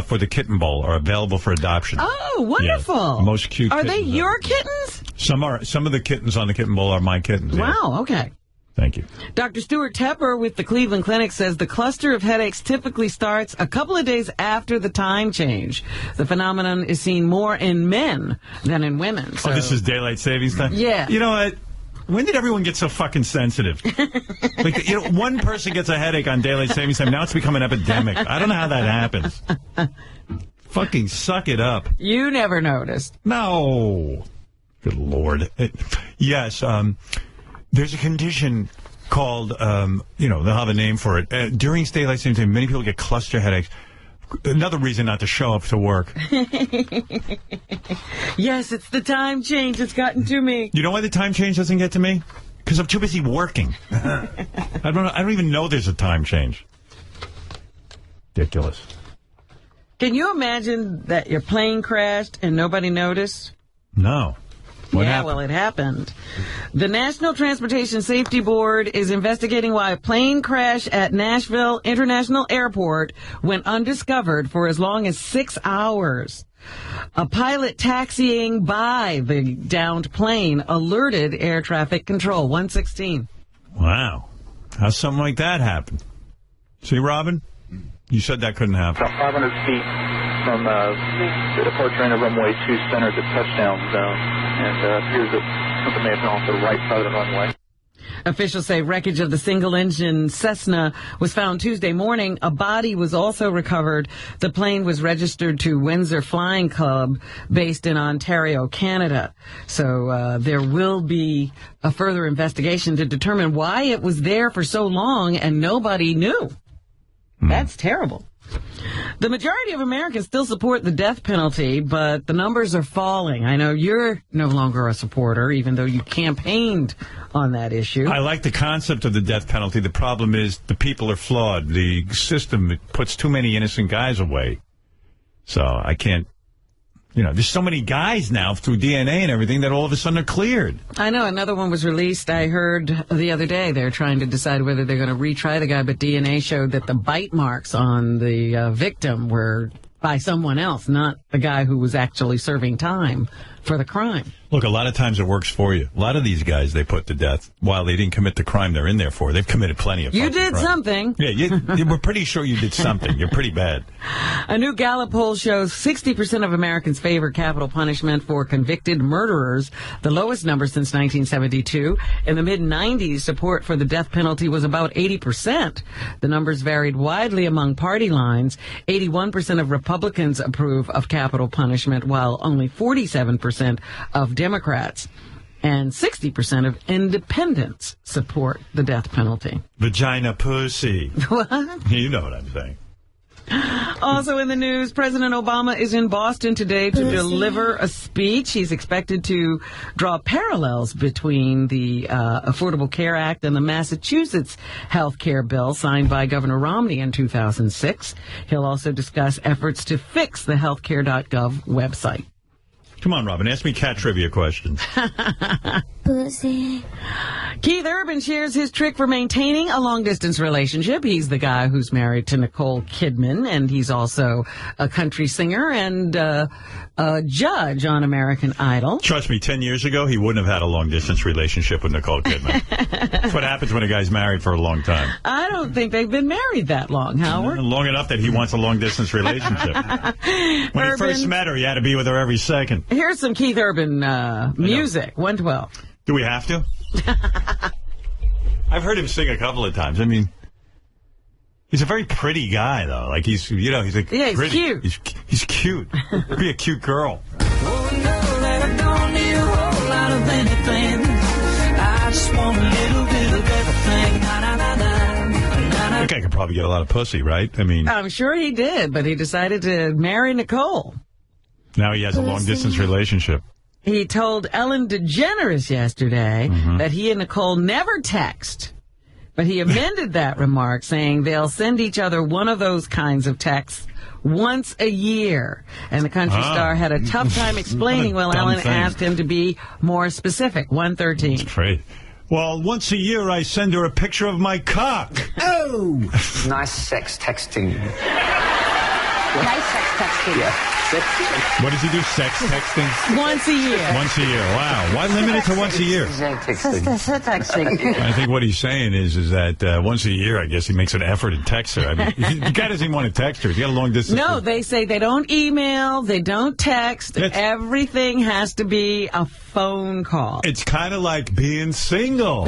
for the Kitten Bowl are available for adoption. Oh, wonderful. Yeah, most cute Are kittens they your kittens? Some are. Some of the kittens on the Kitten Bowl are my kittens. Wow, yes. okay. Thank you. Dr. Stuart Tepper with the Cleveland Clinic says the cluster of headaches typically starts a couple of days after the time change. The phenomenon is seen more in men than in women. So. Oh, this is daylight savings time? Yeah. You know what? When did everyone get so fucking sensitive? Like, you know, one person gets a headache on daylight savings time. Now it's become an epidemic. I don't know how that happens. Fucking suck it up. You never noticed. No. Good Lord. Yes, there's a condition called, you know, they'll have a name for it. During daylight savings time, many people get cluster headaches. Another reason not to show up to work. Yes, it's the time change. It's gotten to me. You know why the time change doesn't get to me? Because I'm too busy working. I don't even know there's a time change. Ridiculous. Can you imagine that your plane crashed and nobody noticed? No. What happened? Well, it happened. The National Transportation Safety Board is investigating why a plane crash at Nashville International Airport went undiscovered for as long as 6 hours. A pilot taxiing by the downed plane alerted air traffic control. 116. Wow. How's something like that happen? See, Robin? You said that couldn't happen. About 500 feet from the departure into runway 2 center at the touchdown zone, and appears that something may have gone off the right side of the runway. Officials say wreckage of the single-engine Cessna was found Tuesday morning. A body was also recovered. The plane was registered to Windsor Flying Club, based in Ontario, Canada. So there will be a further investigation to determine why it was there for so long and nobody knew. That's terrible. The majority of Americans still support the death penalty, but the numbers are falling. I know you're no longer a supporter, even though you campaigned on that issue. I like the concept of the death penalty. The problem is the people are flawed. The system puts too many innocent guys away. So I can't, there's so many guys now through DNA and everything that all of a sudden are cleared. I know. Another one was released, I heard the other day. They're trying to decide whether they're going to retry the guy, but DNA showed that the bite marks on the victim were by someone else, not the guy who was actually serving time for the crime. Look, a lot of times it works for you. A lot of these guys they put to death while they didn't commit the crime they're in there for. They've committed plenty of You did crime. something. Yeah, we're pretty sure you did something. You're pretty bad. A new Gallup poll shows 60% of Americans favor capital punishment for convicted murderers, the lowest number since 1972. In the mid-'90s, support for the death penalty was about 80%. The numbers varied widely among party lines. 81% of Republicans approve of capital punishment, while only 47% of Democrats and 60% of independents support the death penalty. Vagina pussy. What? You know what I'm saying. Also in the news, President Obama is in Boston today to deliver a speech. He's expected to draw parallels between the Affordable Care Act and the Massachusetts health care bill signed by Governor Romney in 2006. He'll also discuss efforts to fix the healthcare.gov website. Come on, Robin, ask me cat trivia questions. Pussy. Keith Urban shares his trick for maintaining a long-distance relationship. He's the guy who's married to Nicole Kidman, and he's also a country singer and a judge on American Idol. Trust me, 10 years ago, he wouldn't have had a long-distance relationship with Nicole Kidman. That's what happens when a guy's married for a long time. I don't think they've been married that long, Howard. Long enough that he wants a long-distance relationship. When he first met her, he had to be with her every second. Here's some Keith Urban music, 112. Do we have to? I've heard him sing a couple of times. I mean, he's a very pretty guy, though. Like, he's like, yeah, he's pretty. Cute. He's cute. Be a cute girl. Oh, no, that I don't need a whole lot of anything. I just want a little bit of everything. That guy could probably get a lot of pussy, right? I mean, I'm sure he did, but he decided to marry Nicole. Now he has a long-distance relationship. He told Ellen DeGeneres yesterday that he and Nicole never text, but he amended that remark, saying they'll send each other one of those kinds of texts once a year. And the country star had a tough time explaining while Ellen asked him to be more specific. 113. That's great. Well, once a year I send her a picture of my cock. Oh! Nice sex texting. Nice sex texting. Yeah. What does he do? Sex texting? Once a year. Once a year. Wow. Why limit it to once a year? Texting. I think what he's saying is that once a year, I guess, he makes an effort to text her. I mean, the guy doesn't even want to text her. He's got a long distance. No, they say they don't email, they don't text. Everything has to be a phone call. It's kind of like being single.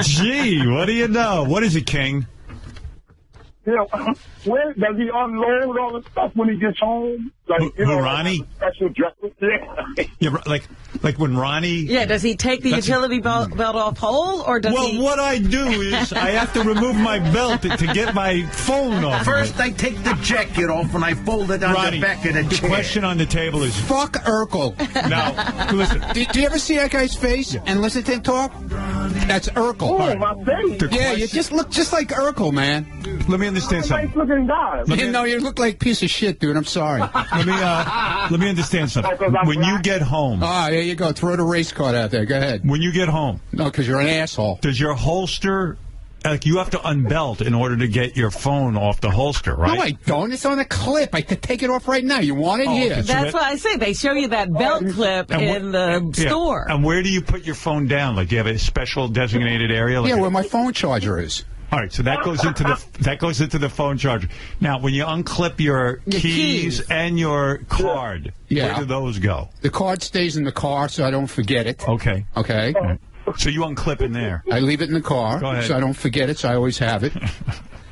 Gee, what do you know? What is it, King? Yeah, where does he unload all the stuff when he gets home? Like, who Ronnie? Special dress. Yeah, like when Ronnie. Yeah, does he take the utility belt off whole, or does he? Well, what I do is I have to remove my belt to get my phone off. First, I take the jacket off and I fold it on Ronnie, the back of the chair. The question on the table is: fuck Urkel. Now, listen. Do you ever see that guy's face and listen to him talk? That's Urkel. Oh, my face. Yeah, you just look just like Urkel, man. Let me understand something. Nice looking guy. No, you look like a piece of shit, dude. I'm sorry. let me understand something. When you get home, there you go. Throw the race card out there. Go ahead. When you get home, no, because you're an asshole. Does your holster? Like you have to unbelt in order to get your phone off the holster, right? No, I don't. It's on a clip. I could take it off right now. You want it here? That's why I say they show you that belt clip in the store. And where do you put your phone down? Like, do you have a special designated area? Like where my phone charger is. All right, so that goes into the phone charger. Now, when you unclip your keys and your card, where do those go? The card stays in the car, so I don't forget it. Okay. Okay. So you unclip in there. I leave it in the car, Go ahead. so I don't forget it. So I always have it.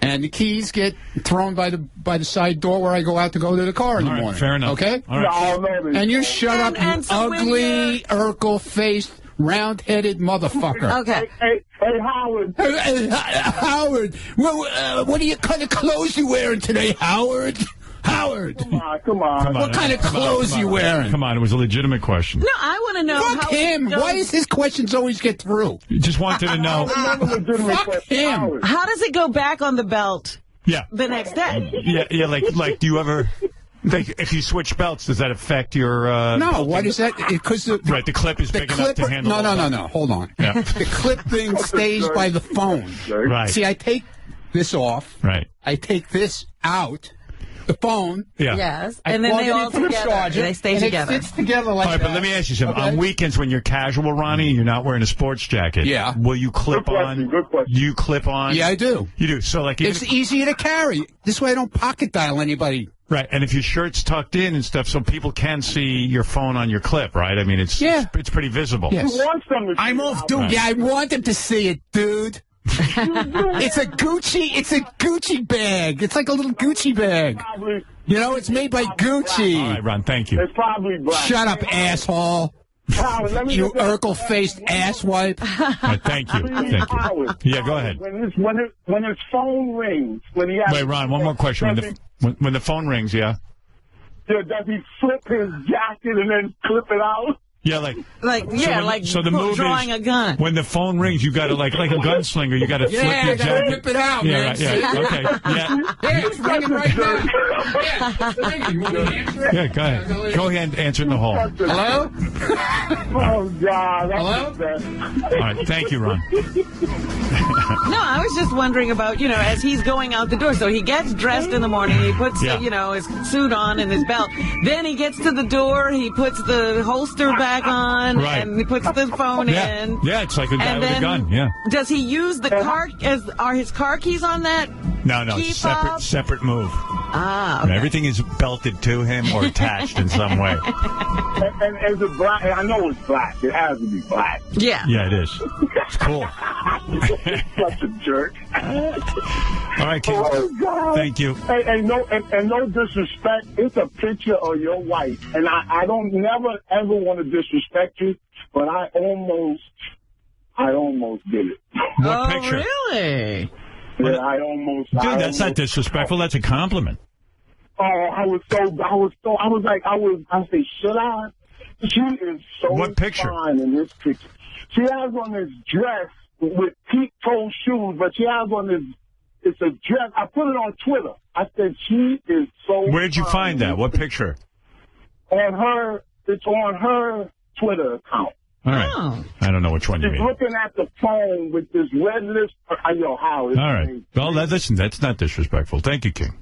And the keys get thrown by the side door where I go out to go to the car in the morning. Fair enough. Okay. All right. And you shut up, you ugly, Urkel-faced, round-headed motherfucker. Okay. Hey, Howard. Howard, what kind of clothes you wearing today, Howard? Howard. Come on. What kind of clothes you wearing? Come on, it was a legitimate question. No, I want to know. Fuck him. Why does his questions always get through? You just wanted to know. Fuck him. How does it go back on the belt? Yeah. The next day. Yeah. Like, do you ever? Like, if you switch belts, does that affect your? No. What is that? Because the clip is big enough to handle. No. Hold on. Yeah. The clip thing stays by the phone. Right. See, I take this off. Right. I take this out. The phone. Yeah. Yes. I And then plug they it all into the together. charger, They stay and together. It fits together like All right, that. but let me ask you something. Okay. On weekends, when you're casual, Ronnie, you're not wearing a sports jacket. Yeah. Will you clip on? Good question. You clip on? Yeah, I do. You do. So, like, It's easier to carry. This way I don't pocket dial anybody. Right, and if your shirt's tucked in and stuff, so people can see your phone on your clip, right? I mean, it's pretty visible. Yes. I'm off, dude. Right. Yeah, I want them to see it, dude. It's a Gucci bag. It's like a little Gucci bag. You know, it's made by Gucci. All right, Ron, thank you. It's probably black. Shut up, asshole. You Urkel-faced asswipe. Right, thank you. Yeah, go ahead. When his phone rings, when he has Wait, Ron, one more question. When the phone rings, does he flip his jacket and then clip it out? Yeah, like the move drawing is, a gun. When the phone rings, you got to like a gunslinger. You got to flip your jacket. Rip it out, yeah, man. right, yeah, okay, yeah. Yeah, it's ringing right now. Yeah, it's ringing. You want me to answer it? Yeah, go ahead. Go ahead and answer in the hall. Hello? Oh, God. Hello? All right, thank you, Ron. No, I was just wondering about, as he's going out the door. So he gets dressed in the morning. He puts, his suit on and his belt. Then he gets to the door. He puts the holster back on, and he puts the phone in. Yeah, it's like a guy with a gun. Yeah. Does he use the car? Are his car keys on that? No, separate move. Ah, okay. Everything is belted to him or attached in some way. And is it black? I know it's black. It has to be black. Yeah. Yeah, it is. It's cool. Such a jerk. All right, King. Oh, God. Thank you. Hey, no disrespect. It's a picture of your wife, and I don't never ever want to disrespect you, but I almost did it. What picture? Really? Yeah, I almost. Dude, that's not disrespectful. That's a compliment. Oh, I was like, I say, should I? She is so What picture? fine in this picture. She has on this dress with peep-toe shoes, but she has on this, it's a dress. I put it on Twitter. I said, she is so Where'd you fine find that? What picture? It's on her Twitter account. All right. I don't know which one you She's mean. looking at the phone with this red lip. Howard. All right. Well, listen, that's not disrespectful. Thank you, King.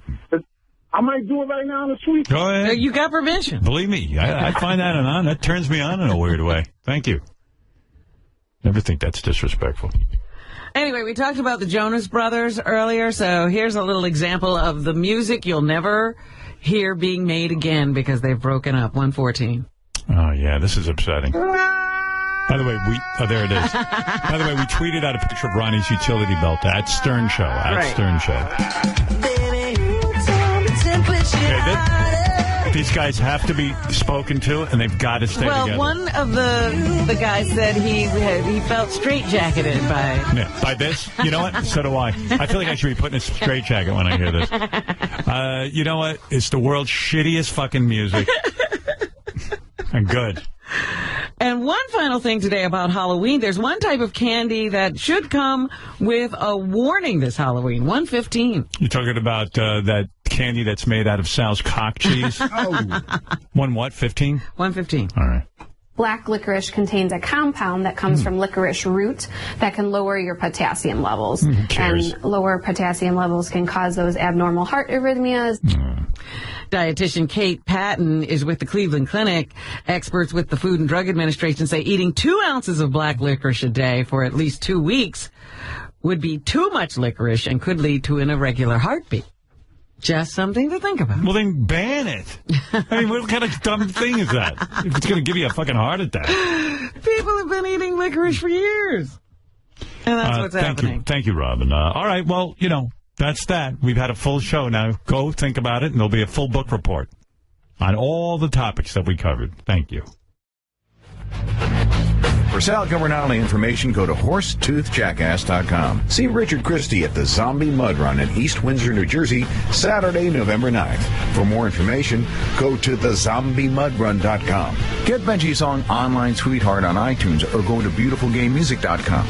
I might do it right now in the suite. Go ahead. You got permission. Believe me, I find that on. That turns me on in a weird way. Thank you. Never think that's disrespectful. Anyway, we talked about the Jonas Brothers earlier, so here's a little example of the music you'll never hear being made again because they've broken up. 114. Oh, yeah, this is upsetting. By the way, there it is. By the way, we tweeted out a picture of Ronnie's utility belt at Stern Show. Stern Show. Okay, these guys have to be spoken to, and they've got to stay together. Well, one of the guys said he felt straitjacketed by this. You know what? So do I. I feel like I should be putting a straitjacket when I hear this. You know what? It's the world's shittiest fucking music. And good. And one final thing today about Halloween. There's one type of candy that should come with a warning this Halloween. 115. You're talking about that candy that's made out of Sal's cock cheese? Oh. 15? 115. All right. Black licorice contains a compound that comes from licorice root that can lower your potassium levels. Who cares? And lower potassium levels can cause those abnormal heart arrhythmias. Dietitian Kate Patton is with the Cleveland Clinic. Experts with the Food and Drug Administration say eating 2 ounces of black licorice a day for at least 2 weeks would be too much licorice and could lead to an irregular heartbeat. Just something to think about. Well, then ban it. I mean, what kind of dumb thing is that? If it's going to give you a fucking heart attack. People have been eating licorice for years. And that's what's happening. Thank you, Robin. All right, well, that's that. We've had a full show now. Go think about it, and there'll be a full book report on all the topics that we covered. Thank you. For Sal Governale information, go to horsetoothjackass.com. See Richard Christie at the Zombie Mud Run in East Windsor, New Jersey, Saturday, November 9th. For more information, go to thezombiemudrun.com. Get Benji's song Online Sweetheart on iTunes or go to beautifulgamemusic.com.